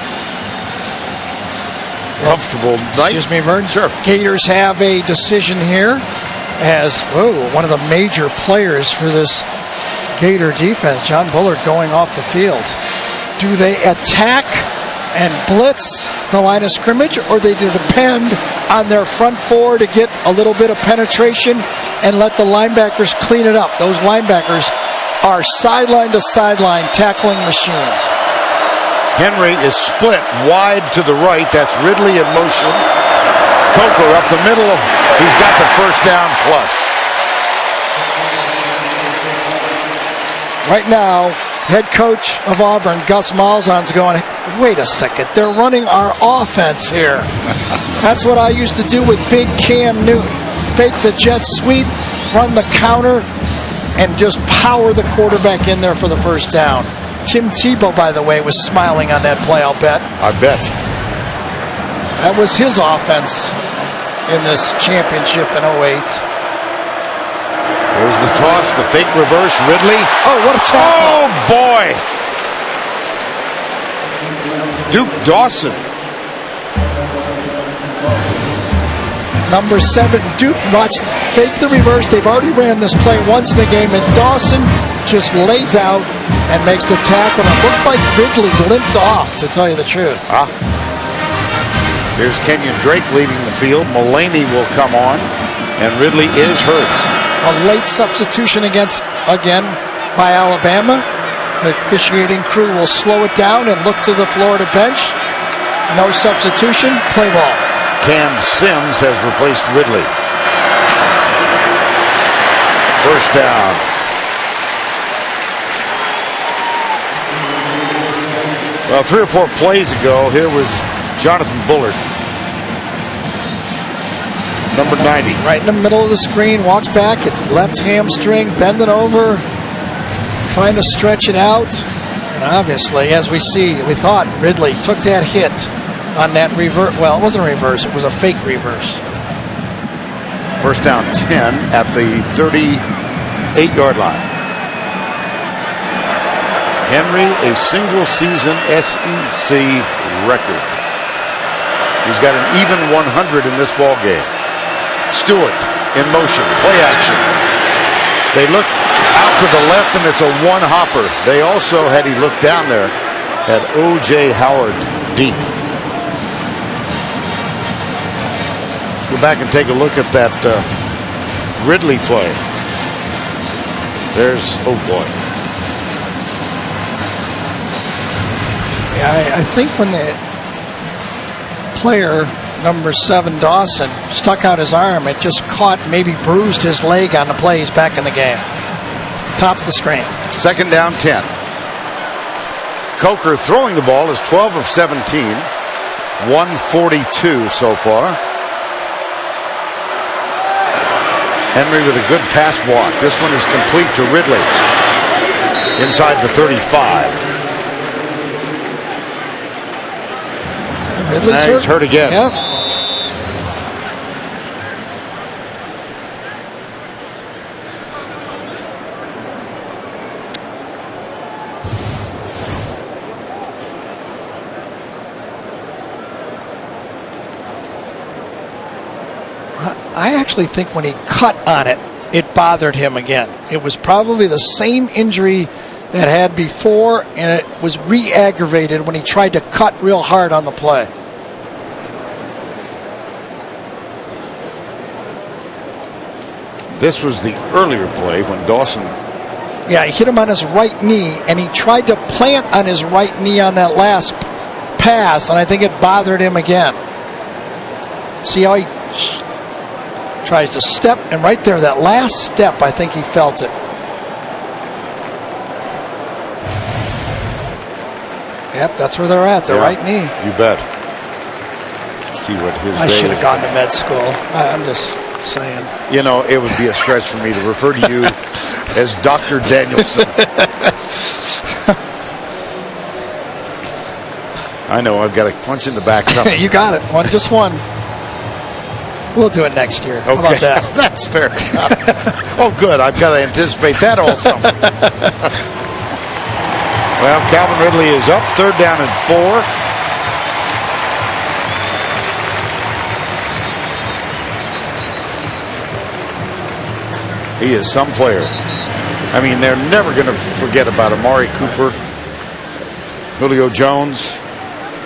Comfortable night. Excuse me, Vern. Sure. Gators have a decision here as one of the major players for this Gator defense, John Bullard, going off the field. Do they attack and blitz the line of scrimmage, or they depend on their front 4 to get a little bit of penetration and let the linebackers clean it up? Those linebackers are sideline to sideline tackling machines. Henry is split wide to the right. That's Ridley in motion. Coker up the middle. He's got the first down plus. Right now, head coach of Auburn, Gus Malzahn's going, wait a second, they're running our offense here. That's what I used to do with big Cam Newton. Fake the jet sweep, run the counter, and just power the quarterback in there for the first down. Tim Tebow, by the way, was smiling on that play, I'll bet. I bet. That was his offense in this championship in 08. There's the toss, the fake reverse, Ridley. Oh, what a tackle. Oh, boy. Duke Dawson. Number 7, Duke, watch, fake the reverse. They've already ran this play once in the game, and Dawson just lays out and makes the tackle. It looked like Ridley limped off, to tell you the truth. Here's Kenyon Drake leading the field. Mullaney will come on, and Ridley is hurt. A late substitution again by Alabama. The officiating crew will slow it down and look to the Florida bench. No substitution, play ball. Cam Sims has replaced Ridley. First down. Well, 3 or 4 plays ago, here was Jonathan Bullard. Number 90. Right in the middle of the screen, walks back, it's left hamstring, bending over, trying to stretch it out. And obviously, as we see, we thought Ridley took that hit on that reverse. Well, it wasn't a reverse, it was a fake reverse. First down 10 at the 38-yard line. Henry, a single-season SEC record. He's got an even 100 in this ball game. Stewart in motion, play action. They look out to the left, and it's a one-hopper. They also, had he looked down there, had O.J. Howard deep. Let's go back and take a look at that Ridley play. There's, oh boy. Yeah, I think when the player, number 7, Dawson, stuck out his arm, it just caught, maybe bruised his leg on the play. He's back in the game. Top of the screen. Second down 10. Coker throwing the ball is 12 of 17. 142 so far. Henry with a good pass block. This one is complete to Ridley. Inside the 35. Ridley's He's hurt again. Yep. I actually think when he cut on it, it bothered him again. It was probably the same injury that had before, and it was re-aggravated when he tried to cut real hard on the play. This was the earlier play when Dawson. Yeah, he hit him on his right knee, and he tried to plant on his right knee on that last pass, and I think it bothered him again. See how he tries to step, and right there, that last step, I think he felt it. Yep, that's where they're at, the right knee. You bet. See what his I should have gone to med school. I'm just saying. You know, it would be a stretch for me to refer to you as Dr. Danielson. I know, I've got a punch in the back coming. You got it. Just one. We'll do it next year. Okay. How about that? That's fair enough. Oh, good. I've got to anticipate that also. Well, Calvin Ridley is up. Third down and 4. He is some player. I mean, they're never going to forget about Amari Cooper, Julio Jones,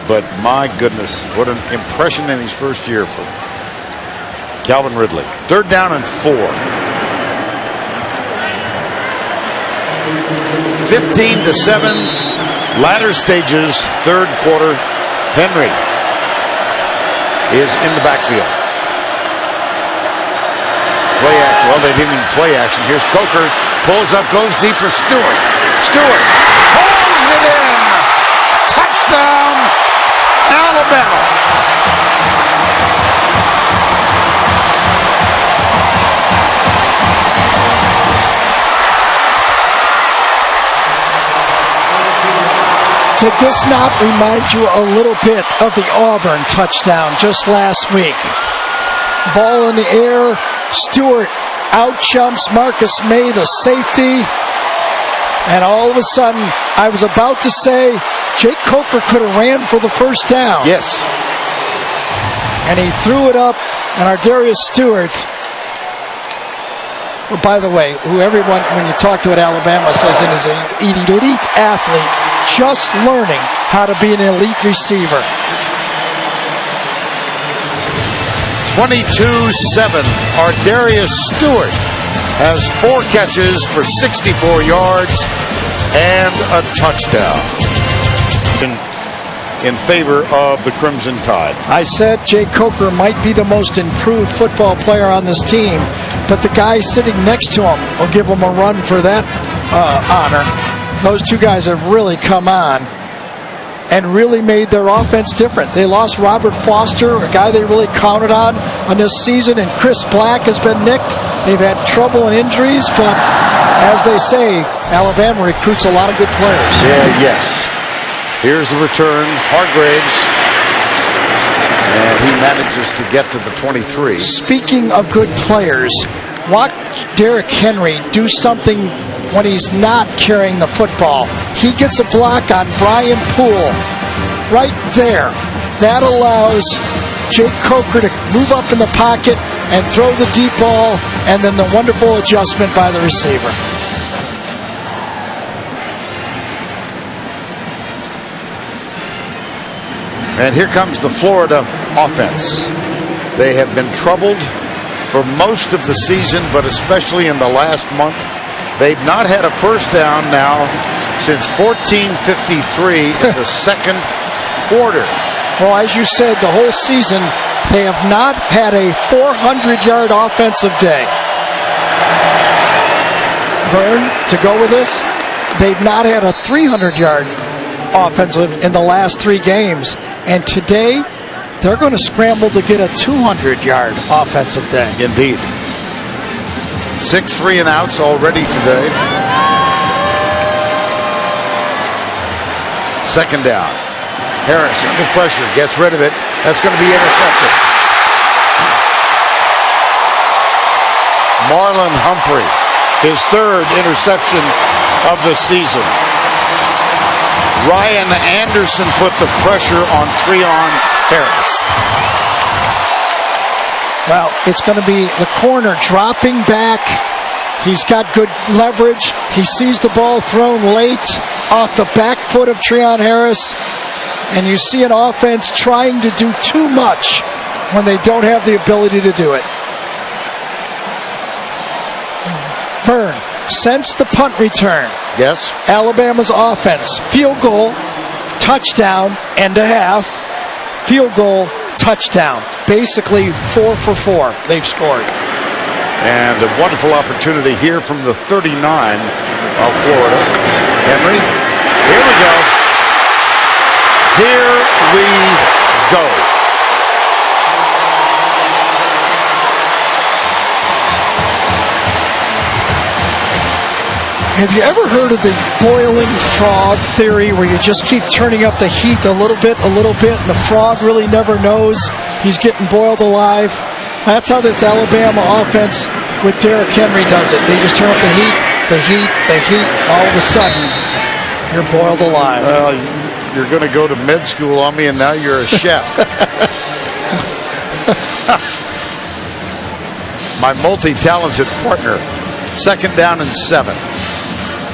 but my goodness, what an impression in his first year for Calvin Ridley. Third down and 4. 15-7, latter stages, third quarter. Henry is in the backfield. Play action. Well, they didn't even play action. Here's Coker. Pulls up, goes deep for Stewart. Stewart pulls it in. Touchdown, Alabama. Did this not remind you a little bit of the Auburn touchdown just last week? Ball in the air, Stewart out-jumps Marcus May, the safety, and all of a sudden, I was about to say, Jake Coker could have ran for the first down. Yes. And he threw it up, and Ardarius Stewart, well, by the way, who everyone, when you talk to at Alabama, says it is an elite athlete, just learning how to be an elite receiver. 22-7. Ardarius Stewart has 4 catches for 64 yards and a touchdown in favor of the Crimson Tide. I said Jake Coker might be the most improved football player on this team, but the guy sitting next to him will give him a run for that honor. Those two guys have really come on and really made their offense different. They lost Robert Foster, a guy they really counted on this season, and Chris Black has been nicked. They've had trouble and injuries, but as they say, Alabama recruits a lot of good players. Yeah, yes. Here's the return, Hargraves, and he manages to get to the 23. Speaking of good players, watch Derrick Henry do something when he's not carrying the football. He gets a block on Brian Poole right there. That allows Jake Coker to move up in the pocket and throw the deep ball, and then the wonderful adjustment by the receiver. And here comes the Florida offense. They have been troubled for most of the season, but especially in the last month. They've not had a first down now since 14:53 in the second quarter. Well, as you said, the whole season, they have not had a 400-yard offensive day. Vern, to go with this, they've not had a 300-yard offensive in the last 3 games. And today, they're going to scramble to get a 200-yard offensive day. Indeed. 6 3-and-outs already today. Second down. Harris under pressure, gets rid of it. That's going to be intercepted. Marlon Humphrey, his 3rd interception of the season. Ryan Anderson put the pressure on Treon Harris. Well, it's going to be the corner dropping back. He's got good leverage. He sees the ball thrown late off the back foot of Treon Harris. And you see an offense trying to do too much when they don't have the ability to do it. Vern, since the punt return, yes, Alabama's offense, field goal, touchdown, and a half, field goal, touchdown. Basically 4 for 4 they've scored. And a wonderful opportunity here from the 39 of Florida. Henry, here we go. Here we go. Have you ever heard of the boiling frog theory, where you just keep turning up the heat a little bit, and the frog really never knows he's getting boiled alive? That's how this Alabama offense with Derrick Henry does it. They just turn up the heat, all of a sudden, you're boiled alive. Well, you're going to go to med school on me, and now you're a chef. My multi-talented partner. Second down and 7.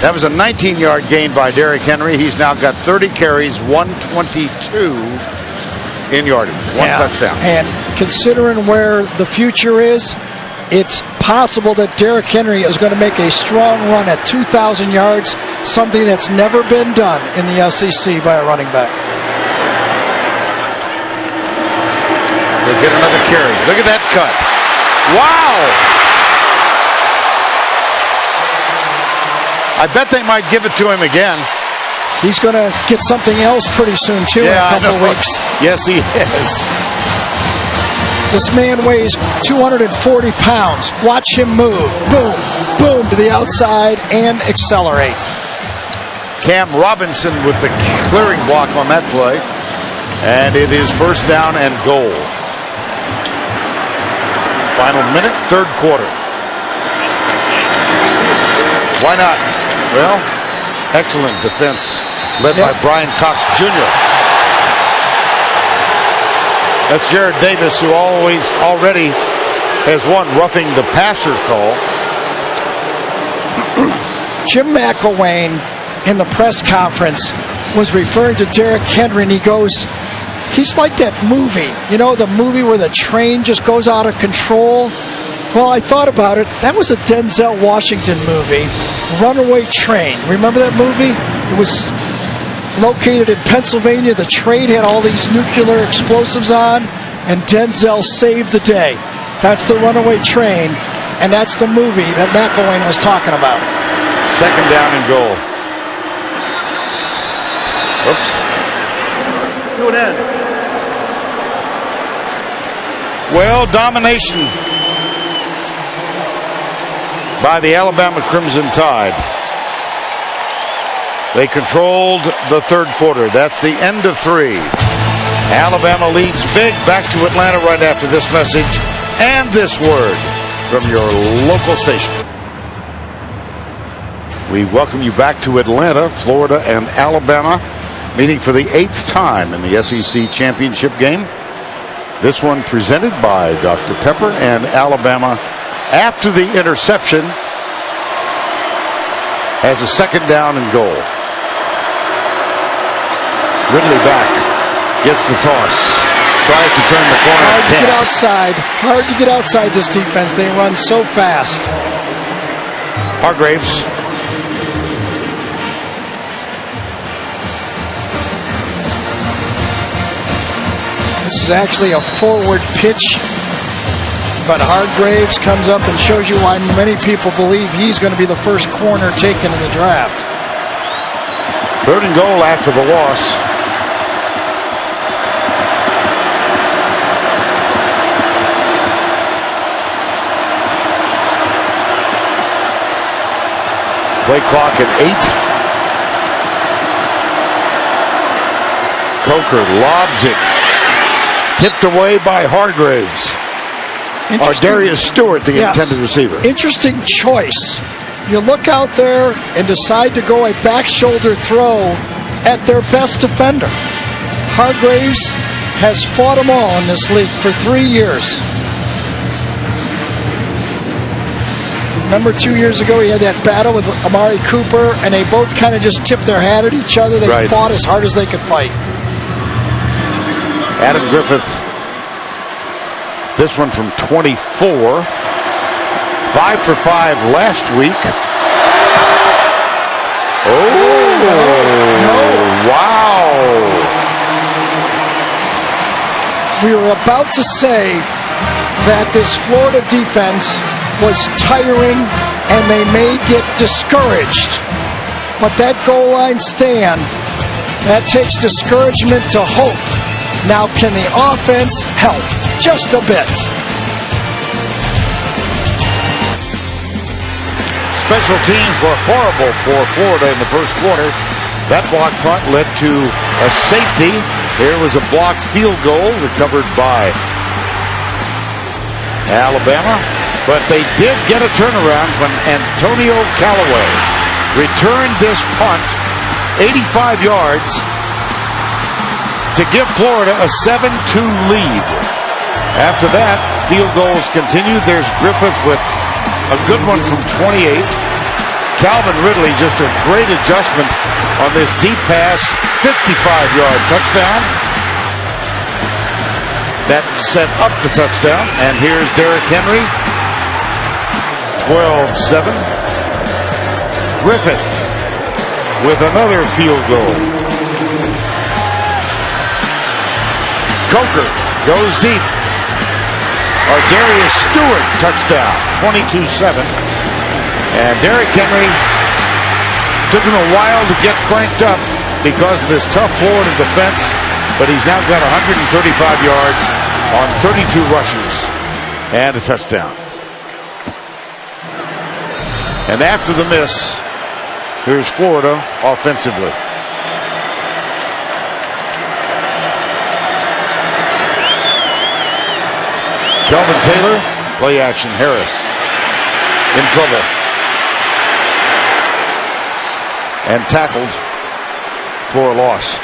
That was a 19-yard gain by Derrick Henry. He's now got 30 carries, 122 in yardage, 1 touchdown. And considering where the future is, it's possible that Derrick Henry is going to make a strong run at 2,000 yards, something that's never been done in the SEC by a running back. We'll get another carry. Look at that cut. Wow! I bet they might give it to him again. He's going to get something else pretty soon, too, in a couple of weeks. Yes, he is. This man weighs 240 pounds. Watch him move. Boom, boom, to the outside and accelerate. Cam Robinson with the clearing block on that play. And it is first down and goal. Final minute, third quarter. Why not? Well, excellent defense led by Brian Cox Jr. That's Jared Davis, who already has won roughing the passer call. Jim McElwain in the press conference was referring to Derrick Henry, and he goes, he's like that movie. You know, the movie where the train just goes out of control? Well, I thought about it. That was a Denzel Washington movie, Runaway Train. Remember that movie? It was located in Pennsylvania. The train had all these nuclear explosives on, and Denzel saved the day. That's the Runaway Train, and that's the movie that McElwain was talking about. Second down and goal. Oops. To an end. Well, domination by the Alabama Crimson Tide. They controlled the third quarter. That's the end of 3. Alabama leads big. Back to Atlanta right after this message and this word from your local station. We welcome you back to Atlanta. Florida and Alabama meeting for the 8th time in the SEC championship game. This one presented by Dr. Pepper, and Alabama, after the interception, has a second down and goal. Ridley back, gets the toss, tries to turn the corner. Hard to get outside. Hard to get outside this defense. They run so fast. Hargraves. This is actually a forward pitch, but Hargraves comes up and shows you why many people believe he's going to be the first corner taken in the draft. Third and goal after the loss. Play clock at 8. Coker lobs it. Tipped away by Hargraves. Or Darius Stewart, the intended receiver. Interesting choice. You look out there and decide to go a back shoulder throw at their best defender. Hargraves has fought them all in this league for 3 years. Remember 2 years ago he had that battle with Amari Cooper, and they both kind of just tipped their hat at each other. They fought as hard as they could fight. Adam Griffith, this one from 24. 5 for 5 last week. No. Wow. We were about to say that this Florida defense was tiring and they may get discouraged. But that goal line stand, that takes discouragement to hope. Now, can the offense help just a bit? Special teams were horrible for Florida in the first quarter. That block punt led to a safety. There was a blocked field goal recovered by Alabama. But they did get a turnaround from Antonio Callaway. Returned this punt 85 yards to give Florida a 7-2 lead. After that, field goals continued. There's Griffith with a good one from 28. Calvin Ridley, just a great adjustment on this deep pass, 55-yard touchdown. That set up the touchdown. And here's Derrick Henry, 12-7. Griffith with another field goal. Coker goes deep. Darius Stewart touchdown, 22-7. And Derrick Henry took him a while to get cranked up because of this tough Florida defense, but he's now got 135 yards on 32 rushes and a touchdown. And after the miss, Here's Florida offensively. Kelvin Taylor, play action. Harris in trouble. And tackled for a loss.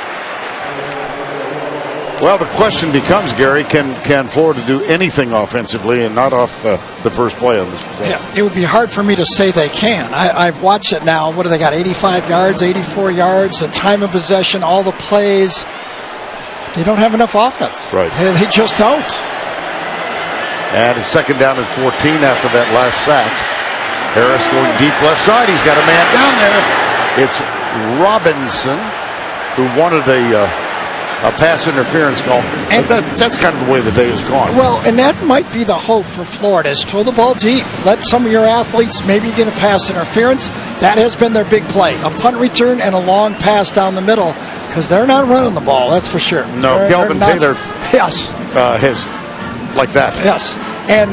Well, the question becomes, Gary, can Florida do anything offensively and not off the first play on this play? Yeah, it would be hard for me to say they can. I've watched it now. What do they got, 85 yards, 84 yards, the time of possession, all the plays. They don't have enough offense. Right. They just don't. And it's second down and 14 after that last sack. Harris going deep left side. He's got a man down there. It's Robinson who wanted a pass interference call. And that's kind of the way the day has gone. Well, and that might be the hope for Florida, is throw the ball deep. Let some of your athletes maybe get a pass interference. That has been their big play. A punt return and a long pass down the middle, because they're not running the ball, that's for sure. No, Kelvin Taylor yes. has like that. Yes. And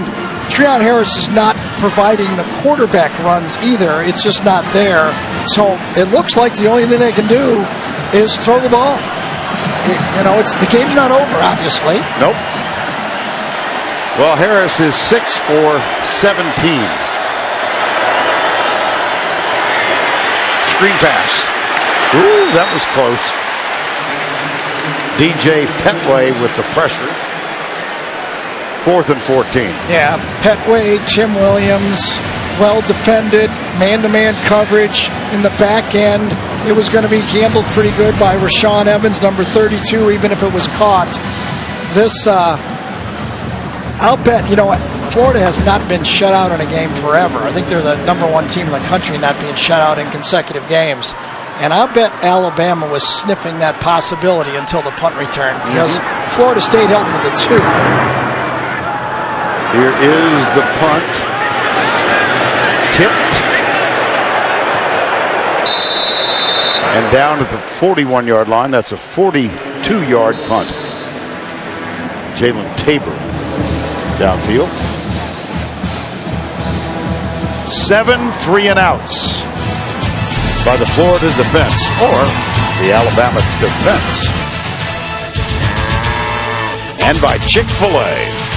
Treon Harris is not providing the quarterback runs either. It's just not there. So it looks like the only thing they can do is throw the ball. You know, the game's not over, obviously. Nope. Well, Harris is 6 for 17. Screen pass. Ooh, that was close. DJ Petway with the pressure. 4th and 14. Yeah, Petway, Tim Williams, well defended, man-to-man coverage in the back end. It was going to be handled pretty good by Rashawn Evans, number 32, even if it was caught. This, I'll bet, Florida has not been shut out in a game forever. I think they're the number 1 team in the country not being shut out in consecutive games. And I'll bet Alabama was sniffing that possibility until the punt return, because Florida State held them with the 2. Here is the punt. Tipped. And down at the 41-yard line. That's a 42-yard punt. Jalen Tabor downfield. 7 3-and-outs by the Florida defense, or the Alabama defense. And by Chick-fil-A.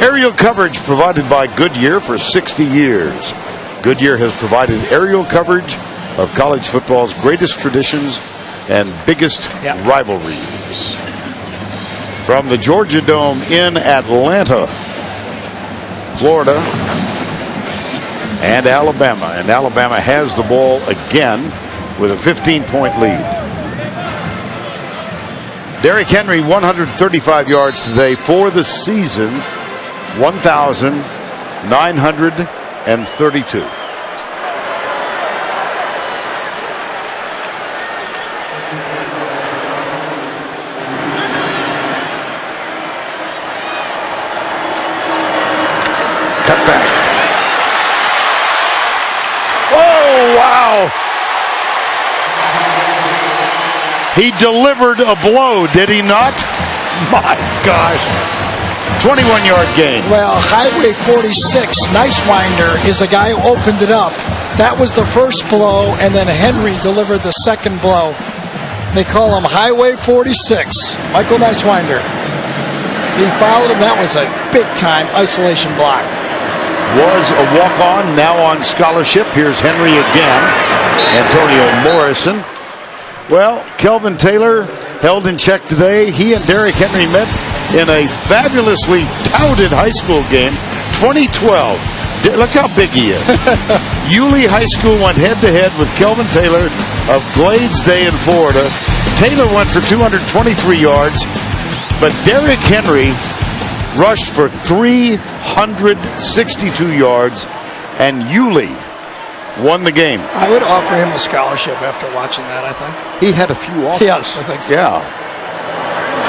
Aerial coverage provided by Goodyear for 60 years. Goodyear has provided aerial coverage of college football's greatest traditions and biggest rivalries. From the Georgia Dome in Atlanta, Florida, and Alabama. And Alabama has the ball again with a 15-point lead. Derrick Henry, 135 yards today for the season. 1,932. Cut back. Oh, wow. He delivered a blow, did he not? My gosh. 21-yard gain. Well, Highway 46, Nicewinder is the guy who opened it up. That was the first blow, and then Henry delivered the second blow. They call him Highway 46, Michael Nicewinder. He fouled him. That was a big-time isolation block. Was a walk-on, now on scholarship. Here's Henry again. Antonio Morrison. Well, Kelvin Taylor held in check today. He and Derrick Henry met in a fabulously touted high school game, 2012. Look how big he is. Yulee High School went head-to-head with Kelvin Taylor of Glades Day in Florida. Taylor went for 223 yards, but Derrick Henry rushed for 362 yards, and Yulee won the game. I would offer him a scholarship after watching that, I think. He had a few offers. Yes, I think so. Yeah.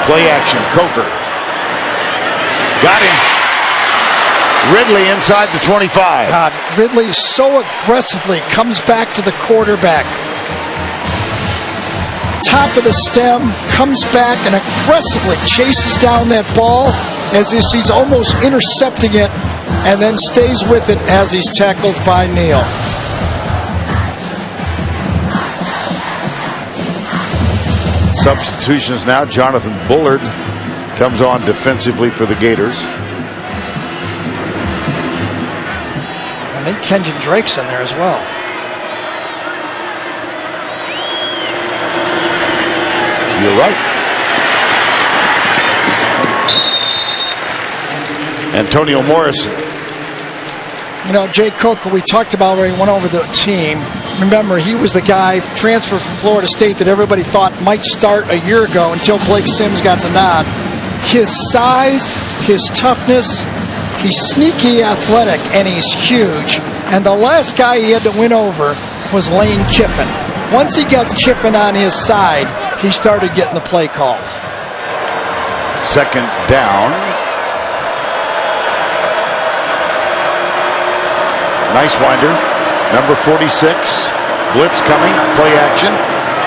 Play action, Coker. Got him. Ridley inside the 25. God, Ridley so aggressively comes back to the quarterback. Top of the stem, comes back and aggressively chases down that ball as if he's almost intercepting it and then stays with it as he's tackled by Neal. Substitutions now. Jonathan Bullard comes on defensively for the Gators. I think Kenyon Drake's in there as well. You're right. Antonio Morrison. You know, Jake Coker, we talked about where he went over the team. Remember, he was the guy transferred from Florida State that everybody thought might start a year ago until Blake Sims got the nod. His size, his toughness, he's sneaky athletic, and he's huge. And the last guy he had to win over was Lane Kiffin. Once he got Kiffin on his side, he started getting the play calls. Second down. Nice winder. Number 46. Blitz coming. Play action.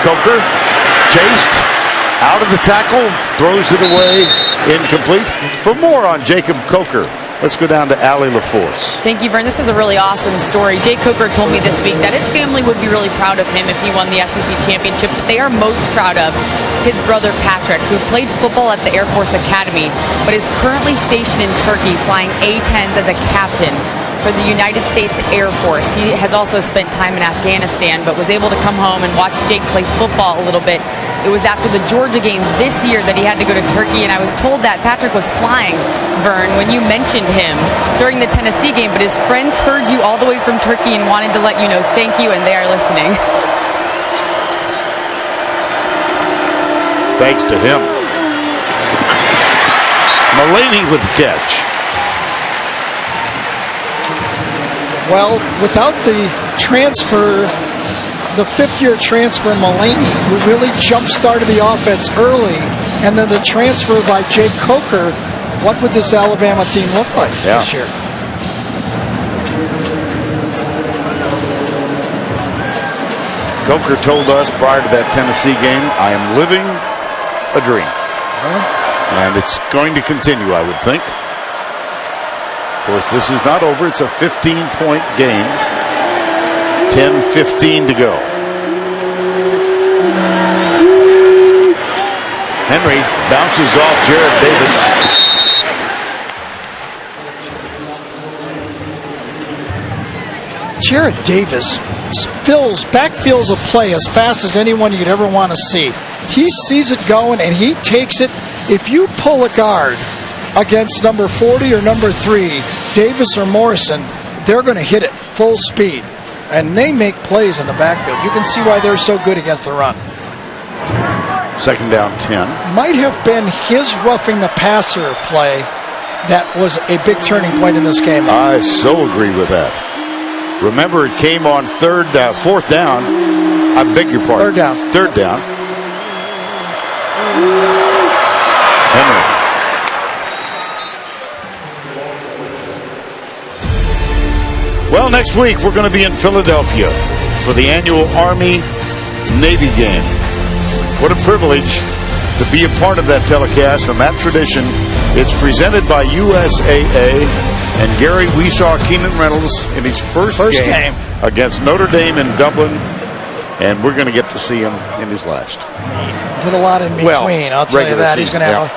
Coker. Chased. Out of the tackle. Throws it away. Incomplete. For more on Jacob Coker, let's go down to Allie LaForce. Thank you, Vern. This is a really awesome story. Jake Coker told me this week that his family would be really proud of him if he won the SEC championship, but they are most proud of his brother Patrick, who played football at the Air Force Academy, but is currently stationed in Turkey flying A-10s as a captain for the United States Air Force. He has also spent time in Afghanistan, but was able to come home and watch Jake play football a little bit. It was after the Georgia game this year that he had to go to Turkey, and I was told that Patrick was flying, Vern, when you mentioned him during the Tennessee game, but his friends heard you all the way from Turkey and wanted to let you know thank you, and they are listening. Thanks to him. Mullaney with the catch. Well, without the transfer, the fifth-year transfer, Mullaney, who really jump-started the offense early, and then the transfer by Jake Coker, what would this Alabama team look like this year? Coker told us prior to that Tennessee game, I am living a dream. And it's going to continue, I would think. Of course, this is not over. It's a 15-point game. 10:15 to go. Henry bounces off Jared Davis. Jared Davis backfields a play as fast as anyone you'd ever want to see. He sees it going and he takes it. If you pull a guard against number 40 or number 3, Davis or Morrison, they're going to hit it full speed. And they make plays in the backfield. You can see why they're so good against the run. Second down 10. Might have been his roughing the passer play that was a big turning point in this game. I so agree with that. Remember, it came on fourth down. I beg your pardon. Third down. Henry. Well, next week we're going to be in Philadelphia for the annual Army-Navy game. What a privilege to be a part of that telecast and that tradition. It's presented by USAA, and Gary, we saw Keenan Reynolds in his first game against Notre Dame in Dublin, and we're going to get to see him in his last. He did a lot in between, I'll tell you that. He's going to have a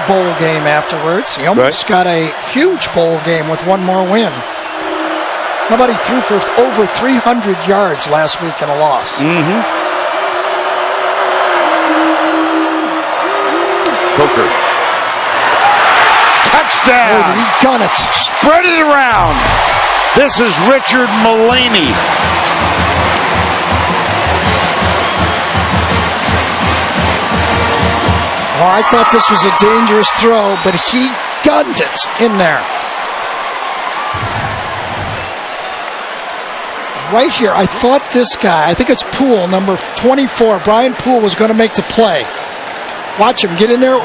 bowl game afterwards. He almost got a huge bowl game with one more win. How about he threw for over 300 yards last week in a loss? Coker. Touchdown! Oh, did he gun it? Spread it around. This is Richard Mullaney. Oh, I thought this was a dangerous throw, but he gunned it in there. Right here, I thought this guy, I think it's Poole, number 24, Brian Poole, was going to make the play. Watch him get in there.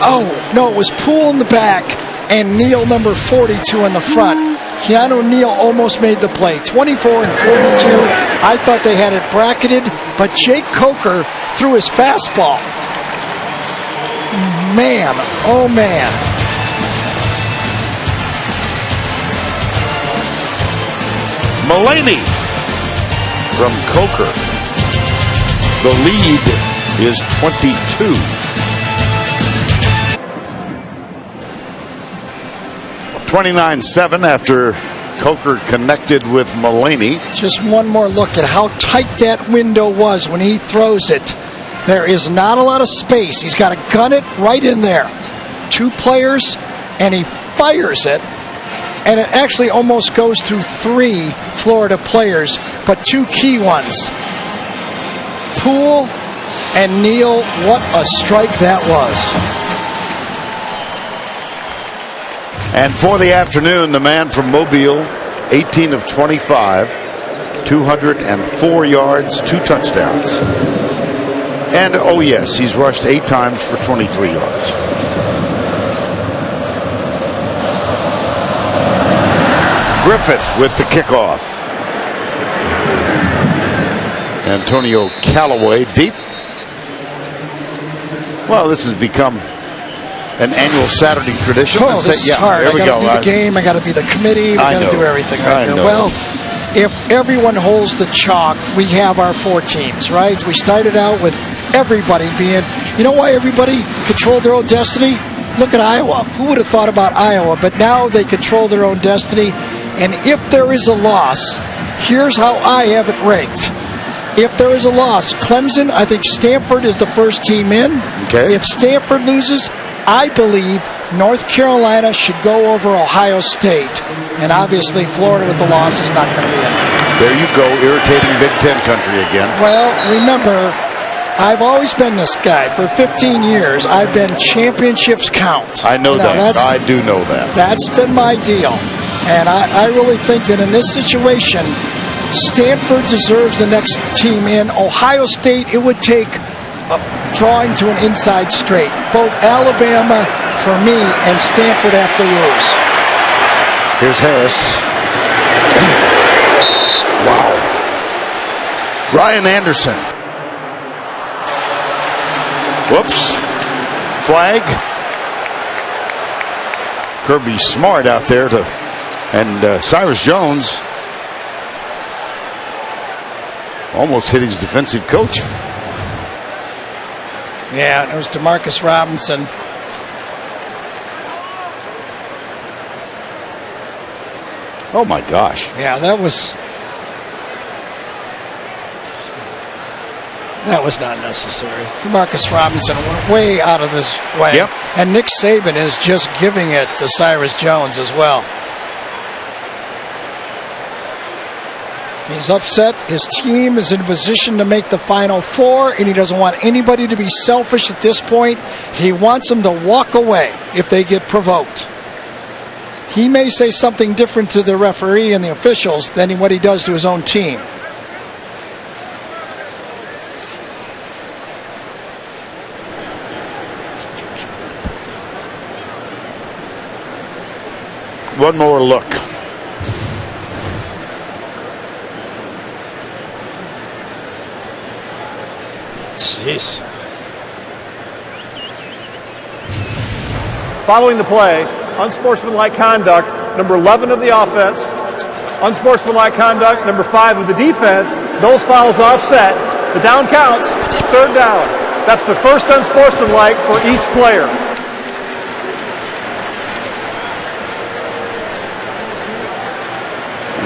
Oh, no, it was Poole in the back and Neal, number 42, in the front. Keanu Neal almost made the play. 24 and 42. I thought they had it bracketed, but Jake Coker threw his fastball. Man, oh man. Mullaney from Coker. The lead is 22. (29-7) after Coker connected with Mullaney. Just one more look at how tight that window was when he throws it. There is not a lot of space. He's got to gun it right in there. 2 players, and he fires it. And it actually almost goes through 3 Florida players, but 2 key ones. Poole and Neal, what a strike that was. And for the afternoon, the man from Mobile, 18 of 25, 204 yards, 2 touchdowns. And, oh yes, he's rushed 8 times for 23 yards. Griffith with the kickoff. Antonio Callaway deep. Well, this has become an annual Saturday tradition. Oh, this is hard. There we I go. got to do the game. I got to be the committee. We got to do everything right here. Well, if everyone holds the chalk, we have our 4 teams, right? We started out with everybody being. You know why everybody controlled their own destiny? Look at Iowa. Who would have thought about Iowa? But now they control their own destiny. And if there is a loss, here's how I have it ranked. If there is a loss, Clemson, I think Stanford is the first team in. Okay. If Stanford loses, I believe North Carolina should go over Ohio State. And obviously, Florida with the loss is not going to be in. There you go, irritating Big Ten country again. Well, remember, I've always been this guy. For 15 years, I've been championships count. I know that. I do know that. That's been my deal. And I really think that in this situation, Stanford deserves the next team in. Ohio State, it would take drawing to an inside straight. Both Alabama, for me, and Stanford have to lose. Here's Harris. Wow. Ryan Anderson. Whoops. Flag. Kirby Smart out there and Cyrus Jones almost hit his defensive coach. Yeah, it was Demarcus Robinson. Oh my gosh. Yeah, that was not necessary. Demarcus Robinson went way out of his way. Yep. And Nick Saban is just giving it to Cyrus Jones as well. He's upset. His team is in position to make the Final Four, and he doesn't want anybody to be selfish at this point. He wants them to walk away if they get provoked. He may say something different to the referee and the officials than what he does to his own team. One more look. Jeez. Following the play, unsportsmanlike conduct, number 11 of the offense, unsportsmanlike conduct, number 5 of the defense. Those fouls offset. The down counts, 3rd down. That's the first unsportsmanlike for each player.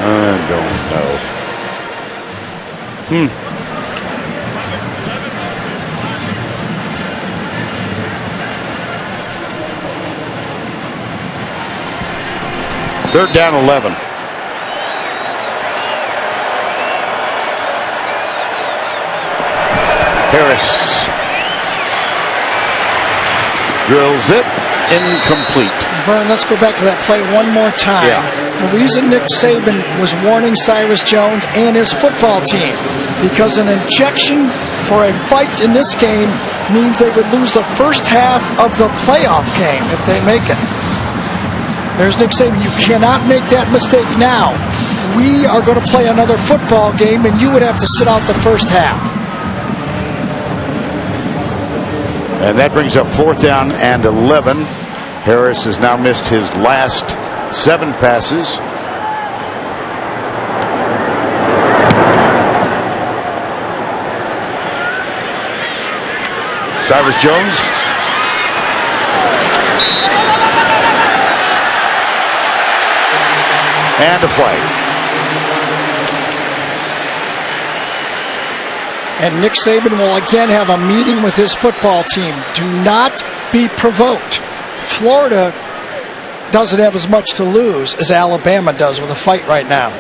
I don't know. Third down, 11. Harris drills it, incomplete. Vern, let's go back to that play one more time. Yeah. The reason Nick Saban was warning Cyrus Jones and his football team, because an injection for a fight in this game means they would lose the first half of the playoff game if they make it. There's Nick Saban. You cannot make that mistake now. We are going to play another football game, and you would have to sit out the first half. And that brings up 4th down and 11. Harris has now missed his last 7 passes. Cyrus Jones. And a flag. And Nick Saban will again have a meeting with his football team. Do not be provoked. Florida doesn't have as much to lose as Alabama does with a fight right now.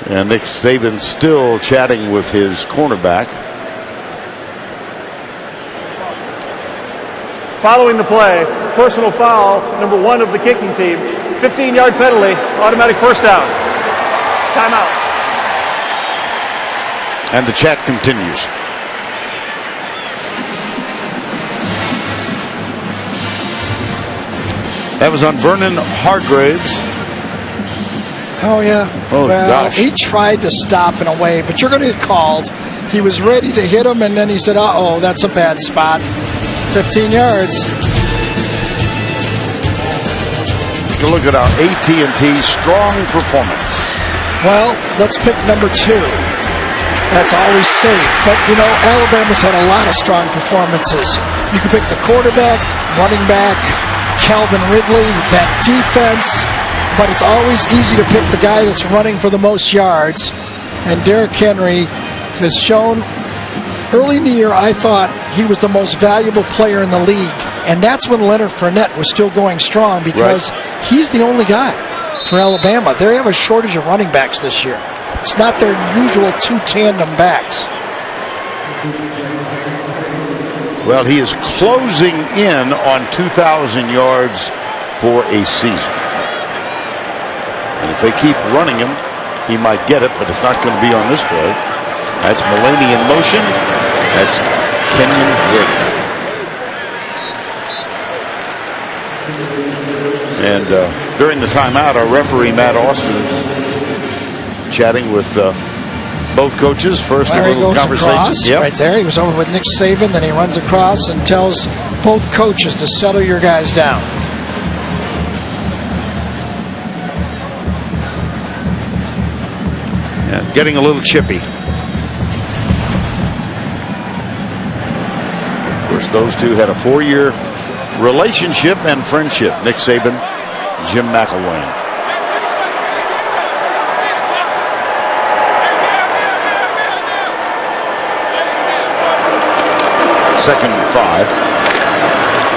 And Nick Saban still chatting with his cornerback. Following the play, personal foul, number 1 of the kicking team. 15-yard penalty, automatic first down. Timeout. And the chat continues. That was on Vernon Hargraves. Oh, yeah. Oh, well, gosh. He tried to stop in a way, but you're going to get called. He was ready to hit him, and then he said, uh-oh, that's a bad spot. 15 yards. Take a look at our AT&T strong performance. Well, let's pick number 2. That's always safe. But, you know, Alabama's had a lot of strong performances. You can pick the quarterback, running back, Calvin Ridley, that defense. But it's always easy to pick the guy that's running for the most yards. And Derrick Henry has shown early in the year, I thought he was the most valuable player in the league. And that's when Leonard Fournette was still going strong because he's the only guy for Alabama. They have a shortage of running backs this year. It's not their usual 2 tandem backs. Well, he is closing in on 2,000 yards for a season. And if they keep running him, he might get it, but it's not going to be on this play. That's Mullaney in motion. That's Kenyon Drake. And during the timeout, our referee, Matt Austin, chatting with both coaches. First, a little conversation. Across, right there. He was over with Nick Saban. Then he runs across and tells both coaches to settle your guys down. Yeah, getting a little chippy. Of course, those two had a 4-year relationship and friendship. Nick Saban, Jim McElwain. Second and 5.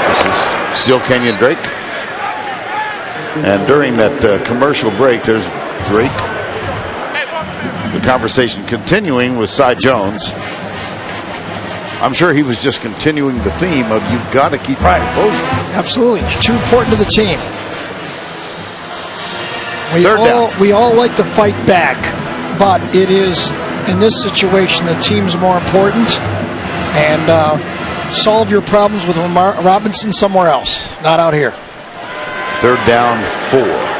This is still Kenyon Drake. And during that commercial break, there's Drake. The conversation continuing with Cy Jones. I'm sure he was just continuing the theme of you've got to keep your composure. Absolutely. Too important to the team. Down. We all like to fight back, but it is, in this situation, the team's more important. And solve your problems with Robinson somewhere else, not out here. Third down 4.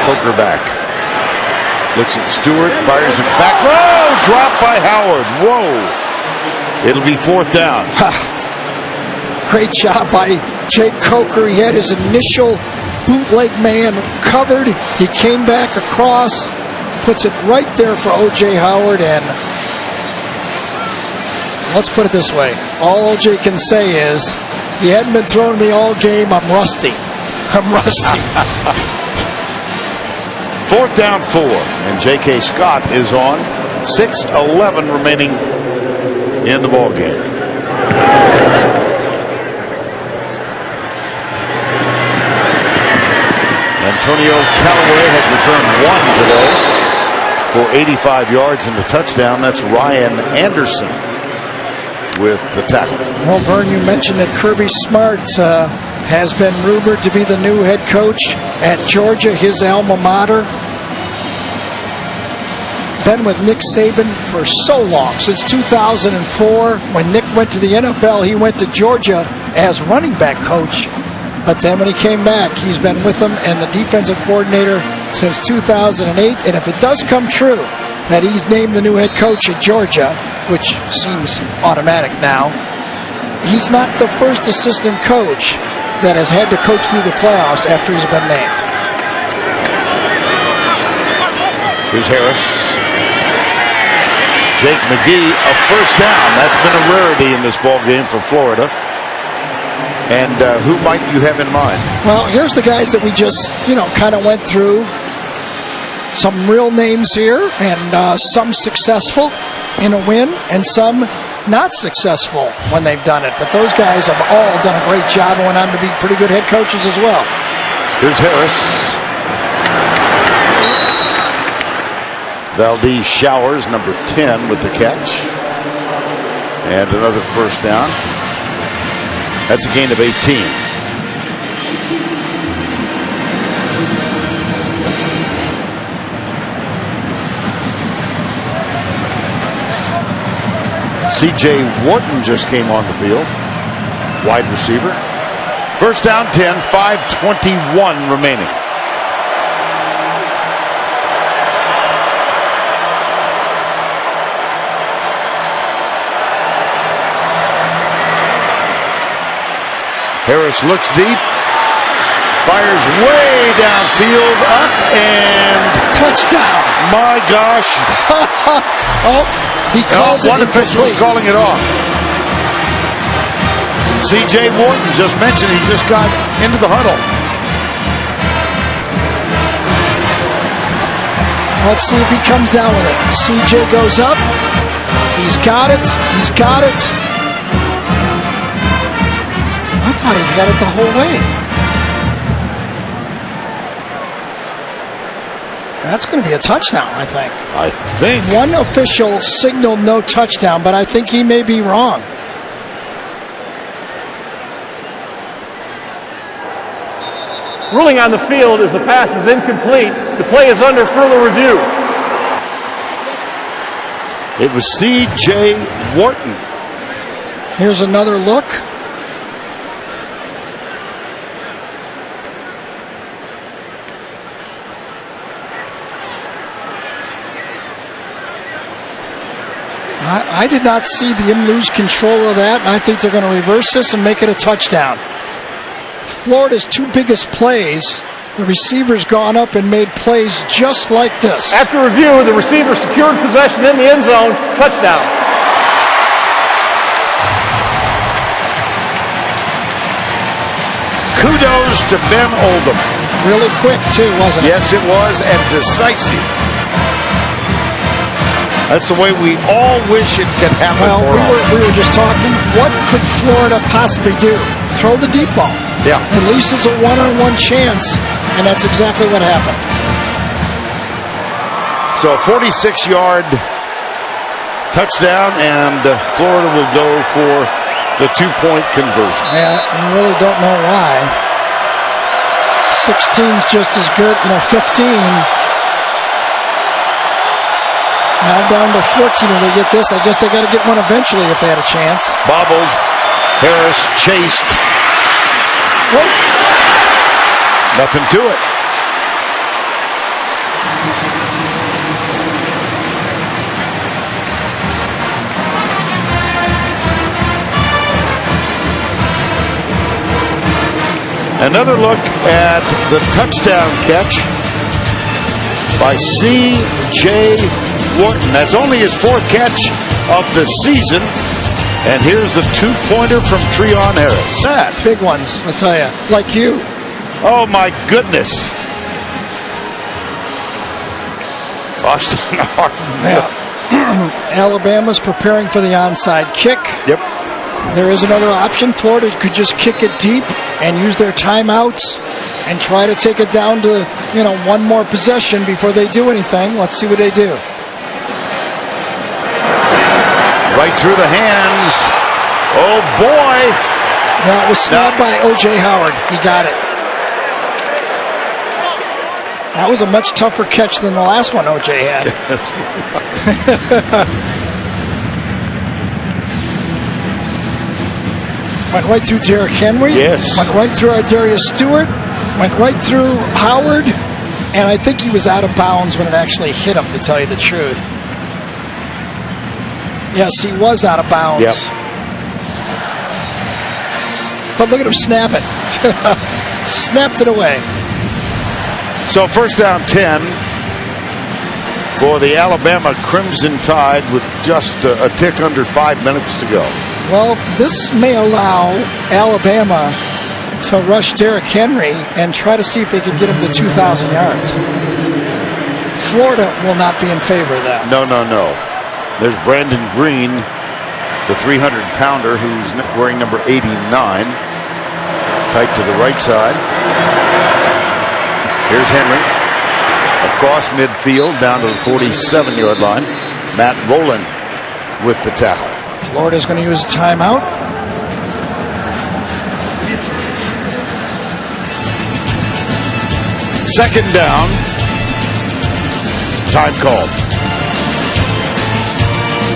Coker back. Looks at Stewart, fires it back. Oh, dropped by Howard. Whoa. It'll be 4th down. Great job by Jake Coker. He had his initial bootleg man covered. He came back across, puts it right there for O.J. Howard, and let's put it this way. All O.J. can say is, he hadn't been throwing me all game. I'm rusty. I'm rusty. 4th down 4, and J.K. Scott is on. 6:11 remaining in the ball game. Antonio Callaway has returned 1 today for 85 yards and a touchdown. That's Ryan Anderson with the tackle. Well, Vern, you mentioned that Kirby Smart has been rumored to be the new head coach at Georgia, his alma mater. Been with Nick Saban for so long, since 2004. When Nick went to the NFL, he went to Georgia as running back coach. But then when he came back, he's been with them and the defensive coordinator since 2008. And if it does come true that he's named the new head coach at Georgia, which seems automatic now, he's not the first assistant coach that has had to coach through the playoffs after he's been named. Here's Harris. Jake McGee, a first down. That's been a rarity in this ball game for Florida. And who might you have in mind? Well, here's the guys that we just, kind of went through. Some real names here, and some successful in a win, and some not successful when they've done it. But those guys have all done a great job and went on to be pretty good head coaches as well. Here's Harris. Valdez Showers, number 10, with the catch. And another first down. That's a gain of 18. C.J. Wharton just came on the field. Wide receiver. First down 10, 5:21 remaining. Harris looks deep, fires way downfield, up, and touchdown. My gosh. He called it. One official is calling it off. C.J. Wharton just mentioned he just got into the huddle. Let's see if he comes down with it. C.J. goes up. He's got it. He's got it. I thought he had it the whole way. That's going to be a touchdown, I think. I think. One official signaled no touchdown, but I think he may be wrong. Ruling on the field is the pass is incomplete. The play is under further review. It was C.J. Wharton. Here's another look. I did not see them lose control of that, and I think they're going to reverse this and make it a touchdown. Florida's two biggest plays, the receiver's gone up and made plays just like this. After review, the receiver secured possession in the end zone. Touchdown. Kudos to Ben Oldham. Really quick, too, wasn't it? Yes, it was, and decisive. That's the way we all wish it could happen. Well, we were just talking, what could Florida possibly do? Throw the deep ball. Yeah. At least it's a one-on-one chance, and that's exactly what happened. So a 46-yard touchdown, and Florida will go for the two-point conversion. Yeah, I really don't know why. 16's just as good, 15. Now down to 14 when they get this. I guess they got to get one eventually if they had a chance. Bobbled. Harris chased. Whoa. Nothing to it. Another look at the touchdown catch by C.J. Wharton. That's only his fourth catch of the season. And here's the two-pointer from Treon Harris. That. Big ones, I tell you. Like you. Oh, my goodness. Austin Harden. Yeah. Alabama's preparing for the onside kick. Yep. There is another option. Florida could just kick it deep and use their timeouts and try to take it down to, one more possession before they do anything. Let's see what they do. Right through the hands. Oh, boy. No, it was snapped by O.J. Howard. He got it. That was a much tougher catch than the last one O.J. had. Went right through Derrick Henry. Yes. Went right through Darius Stewart. Went right through Howard. And I think he was out of bounds when it actually hit him, to tell you the truth. Yes, he was out of bounds. Yep. But look at him snap it. Snapped it away. So first down 10 for the Alabama Crimson Tide with just a tick under 5 minutes to go. Well, this may allow Alabama to rush Derrick Henry and try to see if they can get him to 2,000 yards. Florida will not be in favor of that. No. There's Brandon Green, the 300-pounder who's wearing number 89. Tight to the right side. Here's Henry. Across midfield down to the 47-yard line. Matt Rowland with the tackle. Florida's going to use a timeout. Second down. Time called.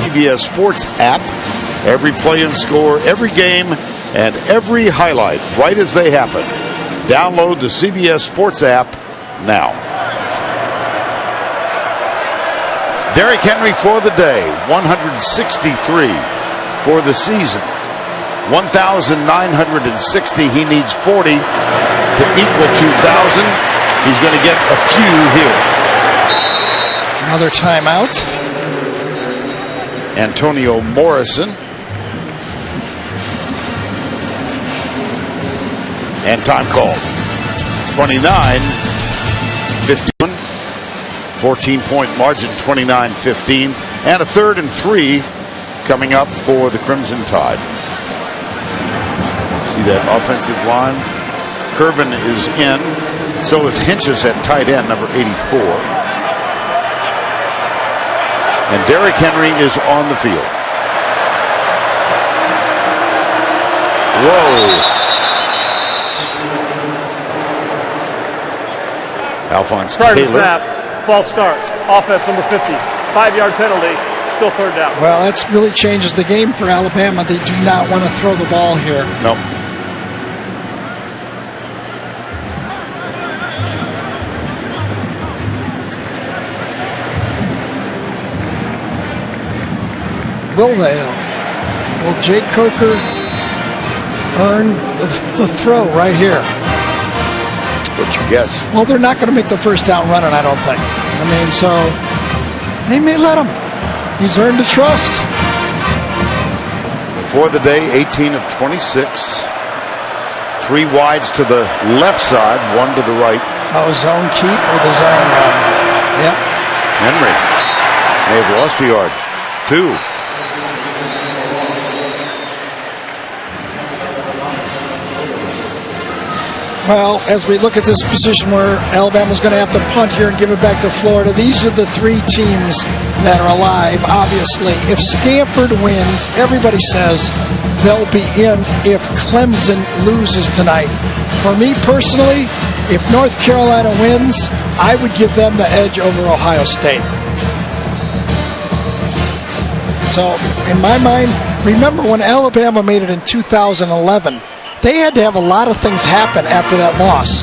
CBS Sports app. Every play and score, every game, and every highlight right as they happen. Download the CBS Sports app now. Derrick Henry for the day, 163 for the season. 1,960. He needs 40 to equal 2,000. He's going to get a few here. Another timeout. Antonio Morrison. And time called. 29-51. 14-point margin, 29-15. And a 3rd and 3 coming up for the Crimson Tide. See that offensive line? Curvin is in. So is Hinches at tight end, number 84. And Derrick Henry is on the field. Whoa. Alphonse Prior to Taylor. snap, false start. Offense number 50. 5-yard penalty. Still 3rd down. Well, that really changes the game for Alabama. They do not want to throw the ball here. No. Will Jake Coker earn the throw right here? What's your guess? Well, they're not going to make the first down running, I don't think. I mean, so they may let him. He's earned the trust. For the day, 18 of 26. 3 wides to the left side, 1 to the right. Oh, zone keep or the zone run? Yep. Henry may have lost a yard. 2. Well, as we look at this position where Alabama's going to have to punt here and give it back to Florida, these are the 3 teams that are alive, obviously. If Stanford wins, everybody says they'll be in if Clemson loses tonight. For me personally, if North Carolina wins, I would give them the edge over Ohio State. So, in my mind, remember when Alabama made it in 2011, they had to have a lot of things happen after that loss.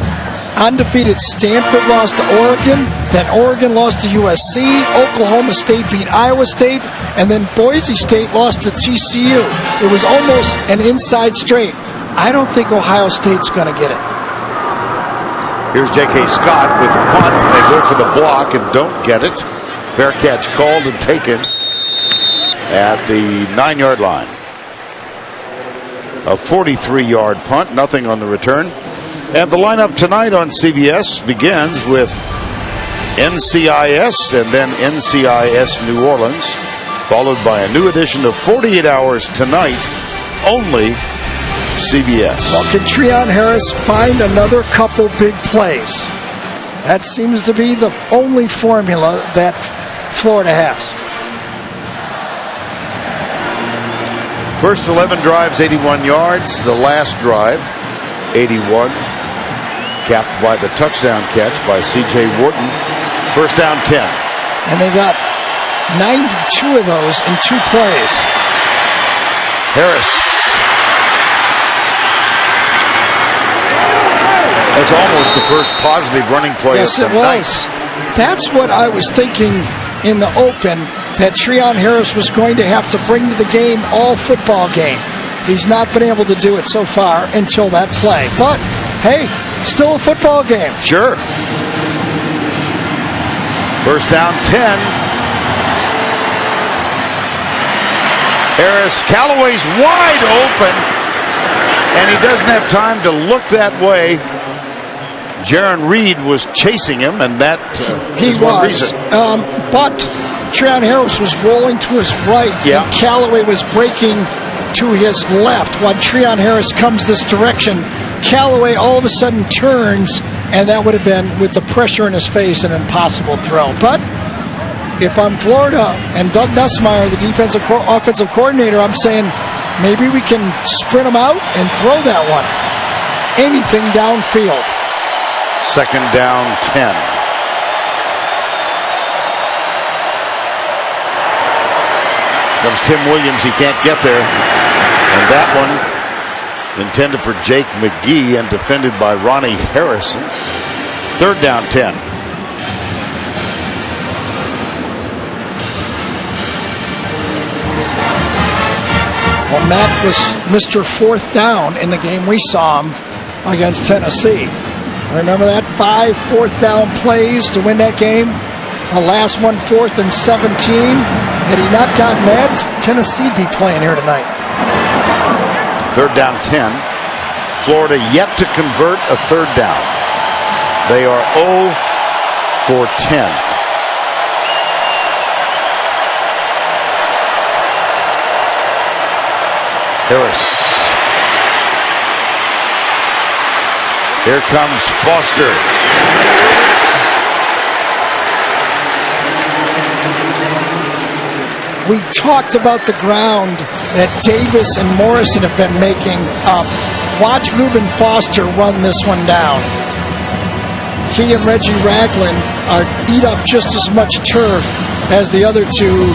Undefeated Stanford lost to Oregon, then Oregon lost to USC, Oklahoma State beat Iowa State, and then Boise State lost to TCU. It was almost an inside straight. I don't think Ohio State's going to get it. Here's J.K. Scott with the punt. They go for the block and don't get it. Fair catch called and taken at the 9-yard line. A 43-yard punt, nothing on the return. And the lineup tonight on CBS begins with NCIS and then NCIS New Orleans, followed by a new edition of 48 Hours Tonight, only CBS. Well, can Treon Harris find another couple big plays? That seems to be the only formula that Florida has. First 11 drives, 81 yards. The last drive, 81. Capped by the touchdown catch by C.J. Wharton. First down, 10. And they've got 92 of those in 2 plays. Harris. That's almost the first positive running play Yes, of the it was. night. That's what I was thinking in the open, that Treon Harris was going to have to bring to the game all football game. He's not been able to do it so far until that play. But hey, still a football game. Sure. First down 10. Harris, Callaway's wide open, and he doesn't have time to look that way. Jaron Reed was chasing him, and that is one reason. But Treon Harris was rolling to his right, and Callaway was breaking to his left. When Treon Harris comes this direction, Callaway all of a sudden turns, and that would have been, with the pressure in his face, an impossible throw. But if I'm Florida and Doug Nussmeier, the offensive coordinator, I'm saying maybe we can sprint him out and throw that one. Anything downfield. Second down 10. Comes Tim Williams. He can't get there. And that one intended for Jake McGee and defended by Ronnie Harrison. Third down 10. Well, Matt was Mr. Fourth Down in the game we saw him against Tennessee. Remember that? 5 fourth down plays to win that game. The last one, 4th and 17. Had he not gotten that, Tennessee'd be playing here tonight. Third down 10. Florida yet to convert a third down. They are 0 for 10. Harris. Here comes Foster. We talked about the ground that Davis and Morrison have been making up. Watch Reuben Foster run this one down. He and Reggie Ragland eat up just as much turf as the other two.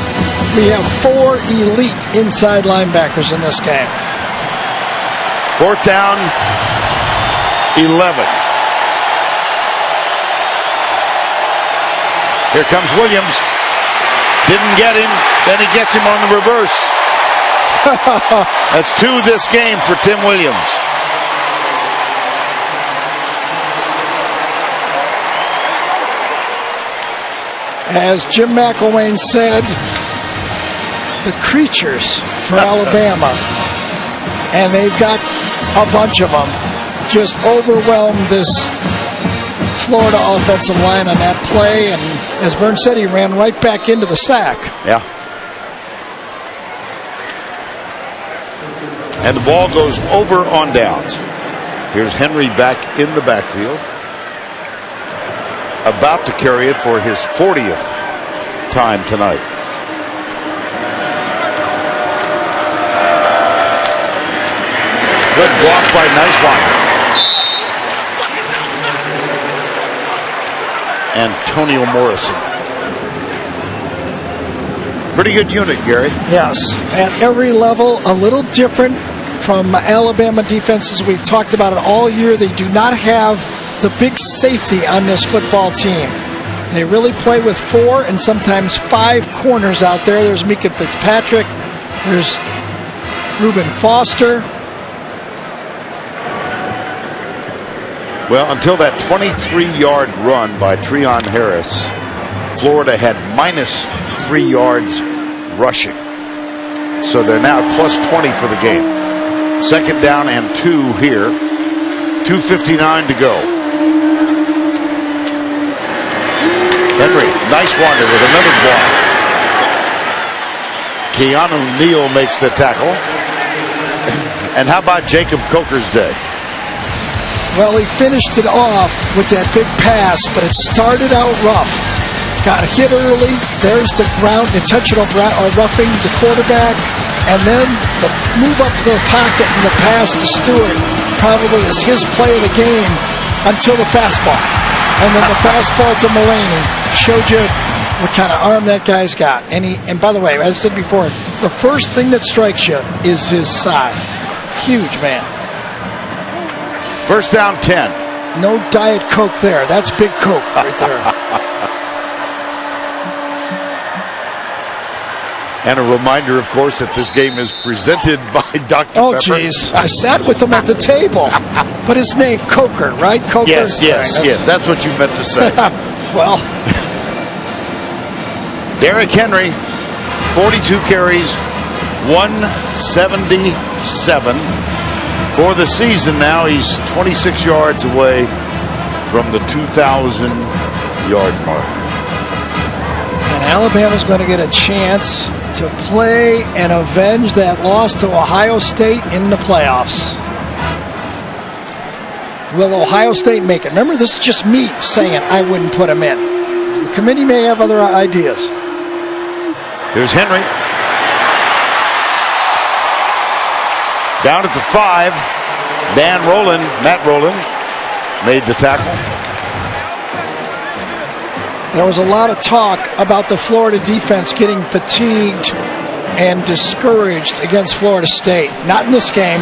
We have 4 elite inside linebackers in this game. Fourth down, 11. Here comes Williams. Didn't get him. Then he gets him on the reverse. That's 2 this game for Tim Williams. As Jim McElwain said, the creatures for Alabama, and they've got a bunch of them, just overwhelmed this Florida offensive line on that play, and as Vern said, he ran right back into the sack. Yeah. And the ball goes over on downs. Here's Henry back in the backfield, about to carry it for his 40th time tonight. Good block by Niswander. Antonio Morrison. Pretty good unit, Gary. Yes, at every level, a little different from Alabama defenses. We've talked about it all year. They do not have the big safety on this football team. They really play with 4 and sometimes 5 corners out there. There's Mika Fitzpatrick. There's Reuben Foster. Well, until that 23-yard run by Treon Harris, Florida had -3 yards rushing. So they're now plus 20 for the game. Second down and 2 here. 2:59 to go. Henry, Niswander with another block. Keanu Neal makes the tackle. And how about Jacob Coker's day? Well, he finished it off with that big pass, but it started out rough. Got hit early. There's the ground, intentional roughing the quarterback. And then the move up to the pocket and the pass to Stewart probably is his play of the game until the fastball. And then the fastball to Mullaney showed you what kind of arm that guy's got. And by the way, as I said before, the first thing that strikes you is his size. Huge man. First down 10. No Diet Coke there. That's Big Coke right there. And a reminder, of course, that this game is presented by Dr. Oh, Pepper. jeez. I sat with him at the table. But his name, Coker, right? Coker? Yes. That's what you meant to say. Well, Derrick Henry, 42 carries, 177. For the season now, he's 26 yards away from the 2,000-yard mark. and Alabama's going to get a chance to play and avenge that loss to Ohio State in the playoffs. Will Ohio State make it? Remember, this is just me saying I wouldn't put him in. The committee may have other ideas. Here's Henry. Down at the 5, Matt Rowland, made the tackle. There was a lot of talk about the Florida defense getting fatigued and discouraged against Florida State. Not in this game.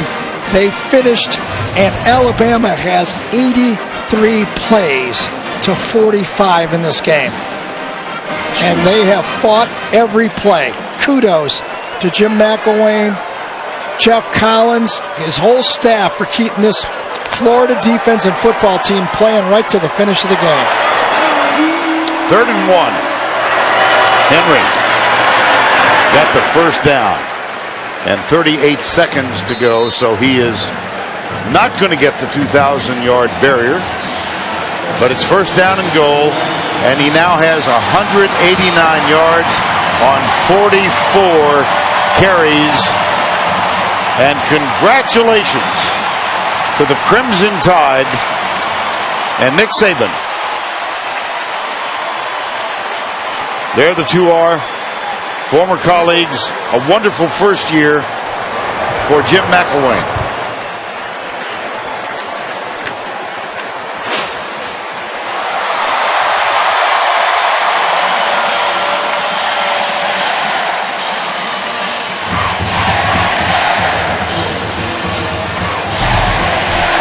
They finished, and Alabama has 83 plays to 45 in this game. And they have fought every play. Kudos to Jim McElwain, Jeff Collins, his whole staff for keeping this Florida defense and football team playing right to the finish of the game. 3rd and 1. Henry got the first down. And 38 seconds to go, so he is not going to get the 2,000-yard barrier. But it's first down and goal, and he now has 189 yards on 44 carries. And congratulations to the Crimson Tide and Nick Saban. There the two are. Former colleagues, a wonderful first year for Jim McElwain.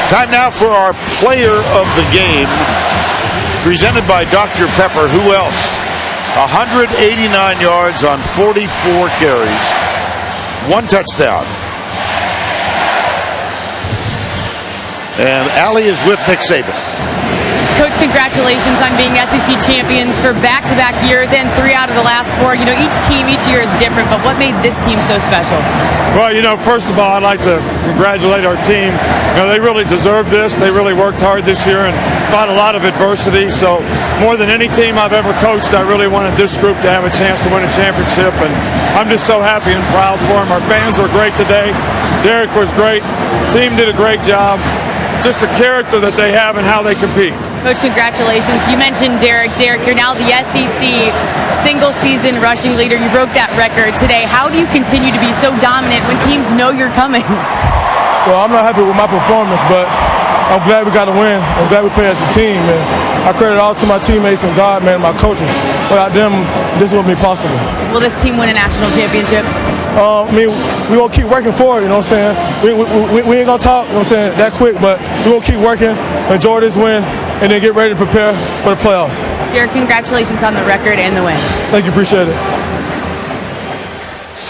Time now for our player of the game, presented by Dr. Pepper. Who else? 189 yards on 44 carries, 1 touchdown. And Allie is with Nick Saban. Coach, congratulations on being SEC champions for back-to-back years and 3 out of the last 4. You know, each team, each year is different, but what made this team so special? Well, you know, first of all, I'd like to congratulate our team. You know, they really deserve this. They really worked hard this year and fought a lot of adversity. So more than any team I've ever coached, I really wanted this group to have a chance to win a championship. And I'm just so happy and proud for them. Our fans were great today. Derrick was great. The team did a great job. Just the character that they have and how they compete. Coach, congratulations. You mentioned Derrick. Derrick, you're now the SEC single-season rushing leader. You broke that record today. How do you continue to be so dominant when teams know you're coming? Well, I'm not happy with my performance, but I'm glad we got a win. I'm glad we played as a team, man. I credit all to my teammates and God, man, my coaches. Without them, this wouldn't be possible. Will this team win a national championship? I mean, we're going to keep working for it, you know what I'm saying? We ain't going to talk, you know what I'm saying, that quick, but we're going to keep working, enjoy this win, and then get ready to prepare for the playoffs. Derrick, congratulations on the record and the win. Thank you, appreciate it.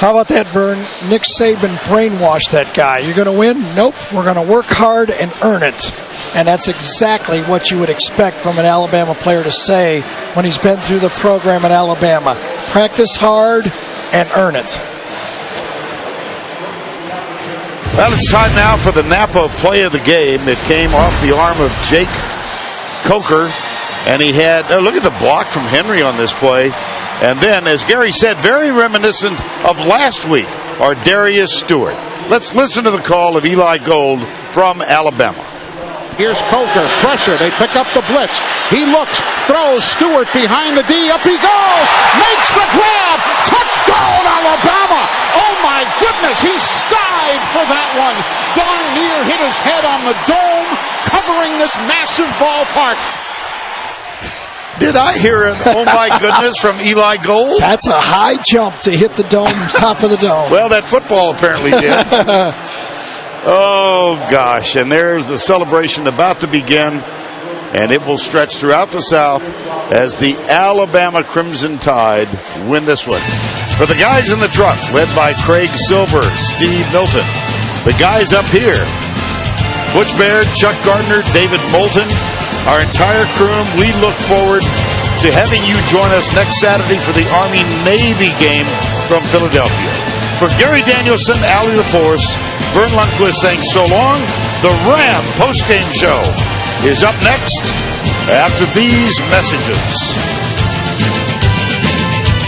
How about that, Vern? Nick Saban brainwashed that guy. You're going to win? Nope. We're going to work hard and earn it. And that's exactly what you would expect from an Alabama player to say when he's been through the program at Alabama. Practice hard and earn it. Well, it's time now for the Napa play of the game. It came off the arm of Jake Coker, and he had, look at the block from Henry on this play. And then, as Gary said, very reminiscent of last week, our Darius Stewart. Let's listen to the call of Eli Gold from Alabama. Here's Coker, pressure, they pick up the blitz. He looks, throws, Stewart behind the D, up he goes, makes the grab, touchdown Alabama! Oh my goodness, he skied for that one. Darn near hit his head on the dome, covering this massive ballpark. Did I hear an oh my goodness from Eli Gold? That's a high jump to hit the dome, top of the dome. Well, that football apparently did. Oh, gosh. And there's the celebration about to begin, and it will stretch throughout the South as the Alabama Crimson Tide win this one. For the guys in the truck, led by Craig Silver, Steve Milton. The guys up here, Butch Baird, Chuck Gardner, David Moulton, our entire crew, we look forward to having you join us next Saturday for the Army-Navy game from Philadelphia. For Gary Danielson, Allie LaForce, Vern Lundquist saying so long. The Ram postgame show is up next after these messages.